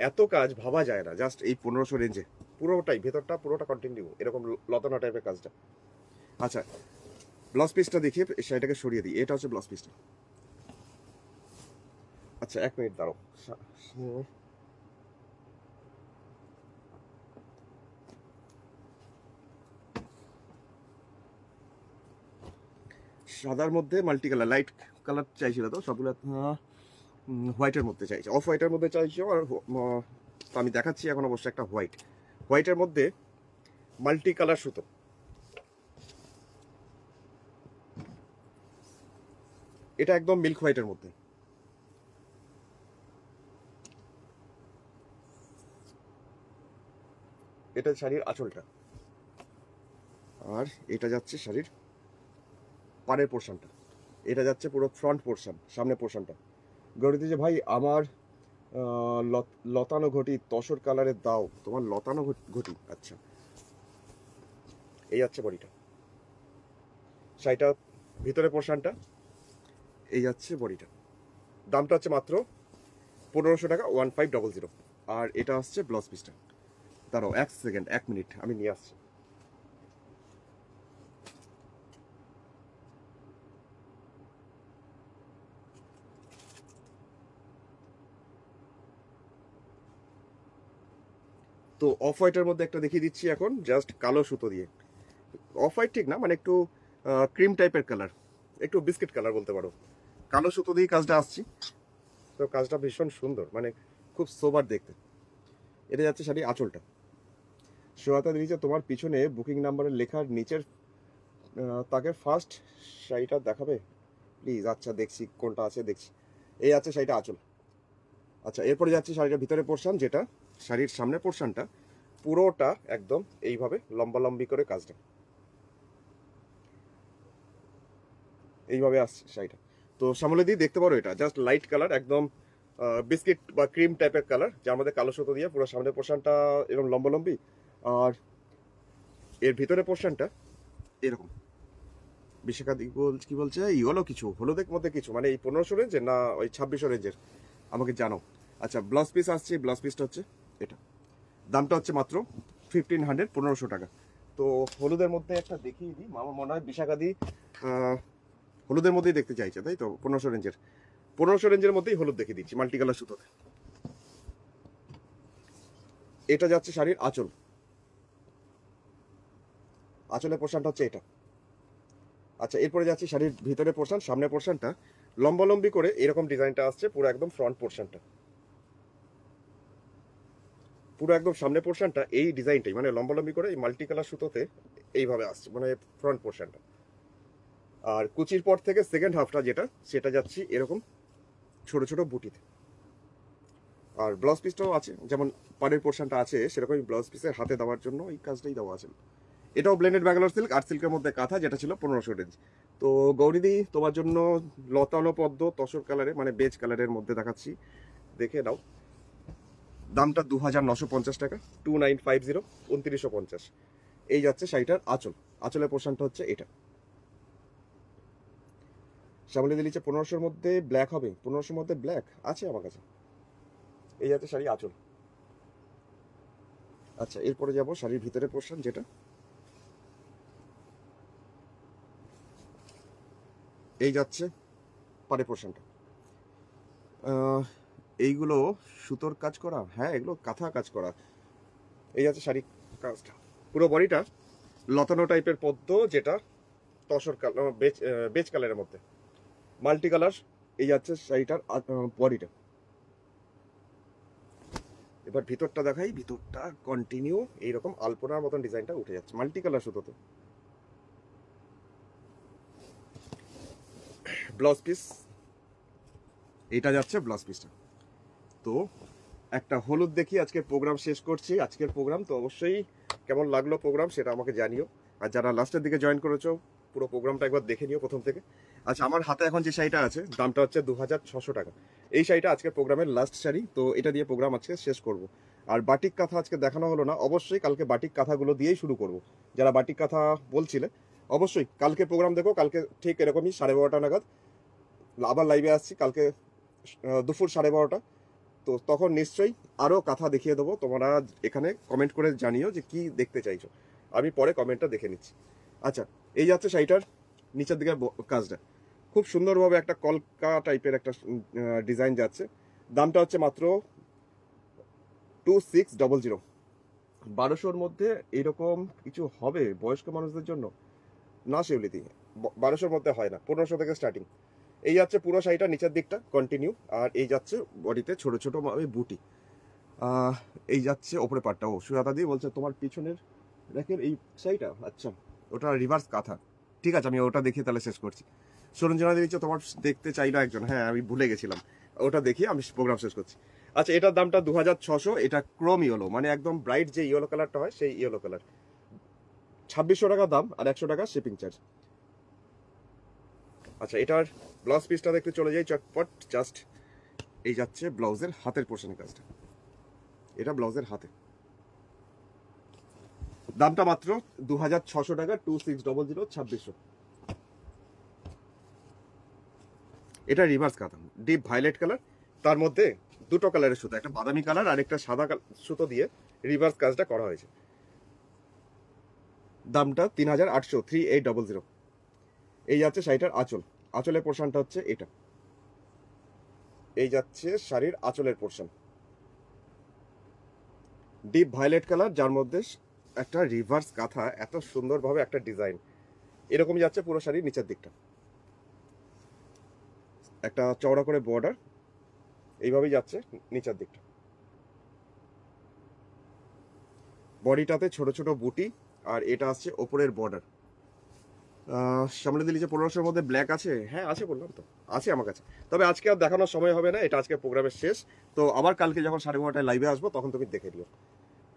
এত কাজ ভাবা যায় না, জাস্ট এই 1500 রেঞ্জে পুরোটাই, ভেতরটা পুরোটা কন্টিনিউ এরকম লতানো টাইপের কাজটা। আচ্ছা, ব্লাউজ পিসটা দেখিয়ে শাড়িটাকে সরিয়ে দিই। এটা হচ্ছে ব্লাউজ পিসটা। আচ্ছা, 1 মিনিট দাঁড়াও। সাদার মধ্যে মাল্টি কালার, লাইট কালার চাইছিল তো সবগুলো, হোয়াইটের মধ্যে চাইছে, অফ হোয়াইটের মধ্যে চাইছে। আর তো আমি দেখাচ্ছি এখন অবশ্যই একটা হোয়াইটের মধ্যে মাল্টি কালার সুতো। এটা একদম মিল্ক হোয়াইটের মধ্যে। এটা শাড়ির আঁচলটা, আর এটা যাচ্ছে শাড়ির পাড়ের পোর্শনটা। এটা যাচ্ছে পুরো ফ্রন্ট পোর্শন, সামনে পোর্শনটা। গৌরীতে যে ভাই আমার লতানো ঘটি তসর কালারের দাও, তোমার লতানো ঘটি। আচ্ছা, এই যাচ্ছে বডিটা, শাড়িটা ভিতরে পোর্শনটা, এই যাচ্ছে বডিটা। দামটা হচ্ছে মাত্র 1500 টাকা, 1500। আর এটা হচ্ছে ব্লাউজ পিসটা। দাঁড়াও 1 সেকেন্ড, 1 মিনিট, আমি নিয়ে আসছি। তো অফ হোয়াইটের মধ্যে একটা দেখিয়ে দিচ্ছি এখন, জাস্ট কালো সুতো দিয়ে। অফ হোয়াইট ঠিক না, মানে একটু ক্রিম টাইপের কালার, একটু বিস্কিট কালার বলতে পারো। কালো সুতো দিয়ে কাজটা আসছি, তো কাজটা ভীষণ সুন্দর, মানে খুব সোবার দেখতে। এটা যাচ্ছে শাড়ি আঁচলটা। সোয়াতা দিয়েছে তোমার পিছনে বুকিং নাম্বারের লেখার নিচের তাকে ফার্স্ট শাড়িটা দেখাবে প্লিজ। আচ্ছা, দেখছি কোনটা আছে, দেখছি। এই আছে শাড়িটা আঁচল। আচ্ছা, এরপরে যাচ্ছে শাড়িটার ভিতরে পোর্শন, যেটা শাড়ির সামনে পোর্শনটা পুরোটা একদম এইভাবে লম্বালম্বি করে কাজটা এইভাবে আসছে শাড়িটা। তো সামলে দিয়ে দেখতে পারো, এটা জাস্ট লাইট কালার, একদম বিস্কিট বা ক্রিম টাইপের কালার, যার মধ্যে কালো সুতো দিয়ে পুরো সামনের পোর্শনটা এরকম লম্বালম্বি, আর এর ভিতরে পোর্শনটা এরকম বিশাখা কি বলছে, ইয়েলো কিছু, হলুদের মধ্যে কিছু, মানে এই 1500 রেঞ্জের না ওই 2600 রেঞ্জের, আমাকে জানো। আচ্ছা, ব্লাউজ পিস আসছে, ব্লাউজ পিসটা হচ্ছে এটা। দামটা হচ্ছে মাত্র 1500, 1500 টাকা। তো হলুদের মধ্যে একটা দেখিয়ে দিই, আমার মনে হয় বিশাখাদি হলুদের মধ্যেই দেখতে চাইছে, তাই তো? 1500 রেঞ্জের মধ্যেই হলুদ দেখিয়ে দিচ্ছি মাল্টি কালার সুতোতে। এটা যাচ্ছে শাড়ির আঁচল, আঁচলের পোর্শনটা হচ্ছে এটা। আচ্ছা, এরপরে যাচ্ছি শাড়ির ভিতরে পোর্শন, সামনের পোর্শনটা লম্বালম্বি করে এরকম ডিজাইনটা আসছে, পুরো একদম ফ্রন্ট পোর্শনটা, পুরো একদম সামনে পোর্শনটা এই ডিজাইনটাই, মানে লম্বালম্বি করে এই মাল্টি কালার সুতোতে এইভাবে আসছে, মানে ফ্রন্ট পোর্শনটা। আর কুচির পর থেকে সেকেন্ড হাফটা যেটা, সেটা যাচ্ছি এরকম ছোট ছোট বুটিতে। আর ব্লাউজ পিসটাও আছে, যেমন পাড়ের পোর্শনটা আছে সেরকমই ব্লাউজ পিসের হাতে দেওয়ার জন্য এই কাজটাই দেওয়া আছে। এটাও ব্লেন্ডেড ব্যাঙ্গালোর সিল্ক, আর সিল্কের মধ্যে কাঁথা, যেটা ছিল 1500 রেঞ্জ। তো গৌরীদি, তোমার জন্য লতানো পদ্ম তসর কালারে, মানে বেজ কালারের মধ্যে দেখাচ্ছি, দেখে নাও। দামটা 2950 টাকা, 2950, 2950। এই যাচ্ছে শাড়িটার আঁচল, আঁচলের পোর্শনটা হচ্ছে এটা। শ্যামলি দিলিছে 1500-র মধ্যে ব্ল্যাক হবে, 1500-র মধ্যে ব্ল্যাক আছে আমার কাছে। এই যাচ্ছে শাড়ি আঁচল। আচ্ছা, এরপরে যাব শাড়ির ভিতরে পোর্শন, যেটা এই যাচ্ছে পাড়ে পোর্শনটা। এইগুলো সুতোর কাজ করা, হ্যাঁ এগুলো কাঁথা কাজ করা। এই যাচ্ছে শাড়ি কাজটা, পুরো বডিটা লতানো টাইপের পদ্ম, যেটা তসর কালার, বেজ কালারের মধ্যে মাল্টি কালার এই যাচ্ছে শাড়িটার বডিটা। এবার ভিতরটা দেখাই, ভিতরটা কন্টিনিউ এইরকম আলপনার মতন ডিজাইনটা উঠে যাচ্ছে মাল্টি কালার সুতোতে। ব্লাউজ পিস, এটা যাচ্ছে ব্লাউজ পিসটা। তো একটা হলুদ দেখি আজকের প্রোগ্রাম শেষ করছি। আজকের প্রোগ্রাম তো অবশ্যই কেমন লাগলো প্রোগ্রাম সেটা আমাকে জানিও, আর যারা লাস্টের দিকে জয়েন করেছো পুরো প্রোগ্রামটা একবার দেখে নিও প্রথম থেকে। আচ্ছা, আমার হাতে এখন যে শাড়িটা আছে দামটা হচ্ছে 2600 টাকা। এই শাড়িটা আজকের প্রোগ্রামের লাস্ট শাড়ি, তো এটা দিয়ে প্রোগ্রাম আজকে শেষ করব। আর বাটিক কাঁথা আজকে দেখানো হলো না, অবশ্যই কালকে বাটিক কাঁথাগুলো দিয়েই শুরু করব। যারা বাটিক কাঁথা বলছিলে অবশ্যই কালকে প্রোগ্রাম দেখো, কালকে ঠিক এরকমই 12:30 নাগাদ আবার লাইভে আসছি, কালকে দুপুর 12:30। তো তখন নিশ্চয়ই আরও কাঁথা দেখিয়ে দেবো, তোমরা এখানে কমেন্ট করে জানিও যে কি দেখতে চাইছো, আমি পরে কমেন্টটা দেখে নিচ্ছি। আচ্ছা, এই যাচ্ছে শাড়িটার নিচের দিকে কাজটা, খুব সুন্দরভাবে একটা কলকা টাইপের একটা ডিজাইন যাচ্ছে। দামটা হচ্ছে মাত্র 2600। 1200-র মধ্যে এইরকম কিছু হবে বয়স্ক মানুষদের জন্য না শিউলিতে? 1200-র মধ্যে হয় না, 1500 থেকে স্টার্টিং। এই যাচ্ছে পুরো শাড়িটা নিচের দিকটা কন্টিনিউ, আর এই যাচ্ছে বডিতে ছোট ছোট বুটি। এই যাচ্ছে ওপরে পাটটা। ও সুজাতা দি বলছে তোমার পিছনের দেখেন এই শাড়িটা, আচ্ছা ওটা রিভার্স কাঁথা। ঠিক আছে, আমি ওটা দেখিয়ে তাহলে শেষ করছি। সরঞ্জনা দিচ্ছে তোমার দেখতে চাইলো একজন, হ্যাঁ আমি ভুলে গেছিলাম, ওটা দেখিয়ে আমি প্রোগ্রাম শেষ করছি। আচ্ছা, এটার দামটা 2600। এটা ক্রোম ইয়েলো, মানে একদম ব্রাইট যে ইয়েলো কালারটা হয় সেই ইয়েলো কালার। 2600 টাকা দাম, আর 100 টাকা শিপিং চার্জ। আচ্ছা, এটার ব্লাউজ পিসটা দেখতে চলে যাই চটপট। জাস্ট এই যাচ্ছে ব্লাউজের হাতের পোর্শনের কাজটা, এটা ব্লাউজের হাতে। দামটা মাত্র 2600 টাকা, 2600, 2600। এটা রিভার্স কাতান, ডিপ ভায়োলেট কালার, তার মধ্যে দুটো কালারের সুতো, একটা বাদামি কালার আর একটা সাদা সুতো দিয়ে রিভার্স কাজটা করা হয়েছে। দামটা 3800, 3800। এই যাচ্ছে শাড়িটার আঁচল, আঁচলের পোর্শনটা হচ্ছে এটা। এই যাচ্ছে শাড়ির আঁচলের পোর্শন, ডিপ ভায়োলেট কালার, যার মধ্যে একটা রিভার্স কাঁথা, এত সুন্দরভাবে একটা ডিজাইন এরকম যাচ্ছে পুরো শাড়ির নিচের দিকটা। একটা চওড়া করে বর্ডার এইভাবেই যাচ্ছে নিচের দিকটা। বডিটাতে ছোট ছোট বুটি, আর এটা আসছে ওপরের বর্ডার। সামনে দিলি যে 1500-র মধ্যে ব্ল্যাক আছে, হ্যাঁ আছে, বললাম তো আছে আমার কাছে। তবে আজকে আর দেখানোর সময় হবে না, এটা আজকে প্রোগ্রামের শেষ। তো আবার কালকে যখন 12:30টায় লাইভে আসবো তখন তুমি দেখে নিও।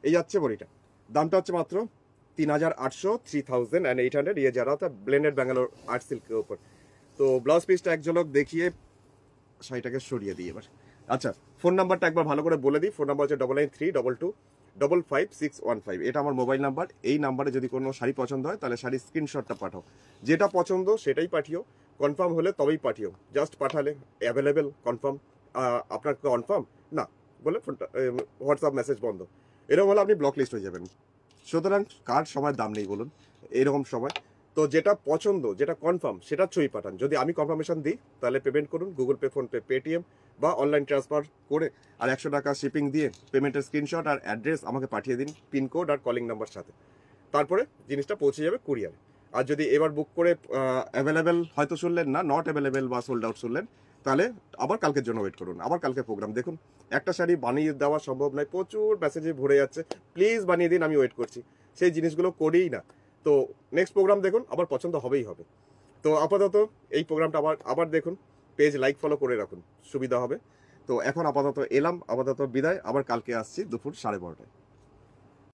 এই যাচ্ছে বডিটা, দামটা হচ্ছে মাত্র 3800, 3800। ইয়ে যারা ব্লেন্ডেড ব্যাঙ্গালোর আর্ট সিল্কের উপর। তো ব্লাউজ পিসটা এক ঝলক দেখিয়ে শাড়িটাকে সরিয়ে দিই এবার। আচ্ছা, ফোন নাম্বারটা একবার ভালো করে বলে দিই। ফোন নাম্বার হচ্ছে 9932255615। এটা আমার মোবাইল নাম্বার। এই নাম্বারে যদি কোনো শাড়ি পছন্দ হয় তাহলে শাড়ির স্ক্রিনশটটা পাঠাও, যেটা পছন্দ সেটাই পাঠিও, কনফার্ম হলে তবেই পাঠিও। জাস্ট পাঠালে অ্যাভেলেবেল কনফার্ম, আপনার কনফার্ম না বলে ফোনটা হোয়াটসঅ্যাপ মেসেজ বন্ধ, এরকম হলে আপনি ব্লক লিস্ট হয়ে যাবেন। সুতরাং কার সময় দাম নেই বলুন এরকম সময়। তো যেটা পছন্দ, যেটা কনফার্ম সেটা ছবি পাঠান। যদি আমি কনফার্মেশন দিই তাহলে পেমেন্ট করুন গুগল পে, ফোনপে, পেটিএম বা অনলাইন ট্রান্সফার করে, আর 100 টাকা শিপিং দিয়ে পেমেন্টের স্ক্রিনশট আর অ্যাড্রেস আমাকে পাঠিয়ে দিন, পিনকোড আর কলিং নাম্বার সাথে। তারপরে জিনিসটা পৌঁছে যাবে কুরিয়ারে। আর যদি এবার বুক করে অ্যাভেলেবেল হয়তো শুনলেন না, নট অ্যাভেলেবেল বা সোল্ড আউট শুনলেন, তাহলে আবার কালকের জন্য ওয়েট করুন, আবার কালকে প্রোগ্রাম দেখুন। একটা শাড়ি বানিয়ে দেওয়া সম্ভব নয়, প্রচুর মেসেজে ভরে যাচ্ছে, প্লিজ বানিয়ে দিন, আমি ওয়েট করছি। সেই জিনিসগুলো করেই না। তো নেক্সট প্রোগ্রাম দেখুন, আবার পছন্দ হবেই হবে। তো আপাতত এই প্রোগ্রামটা আবার দেখুন, পেজ লাইক ফলো করে রাখুন, সুবিধা হবে। তো এখন আপাতত এলাম, আপাতত বিদায়, আবার কালকে আসছি দুপুর 12:30টায়।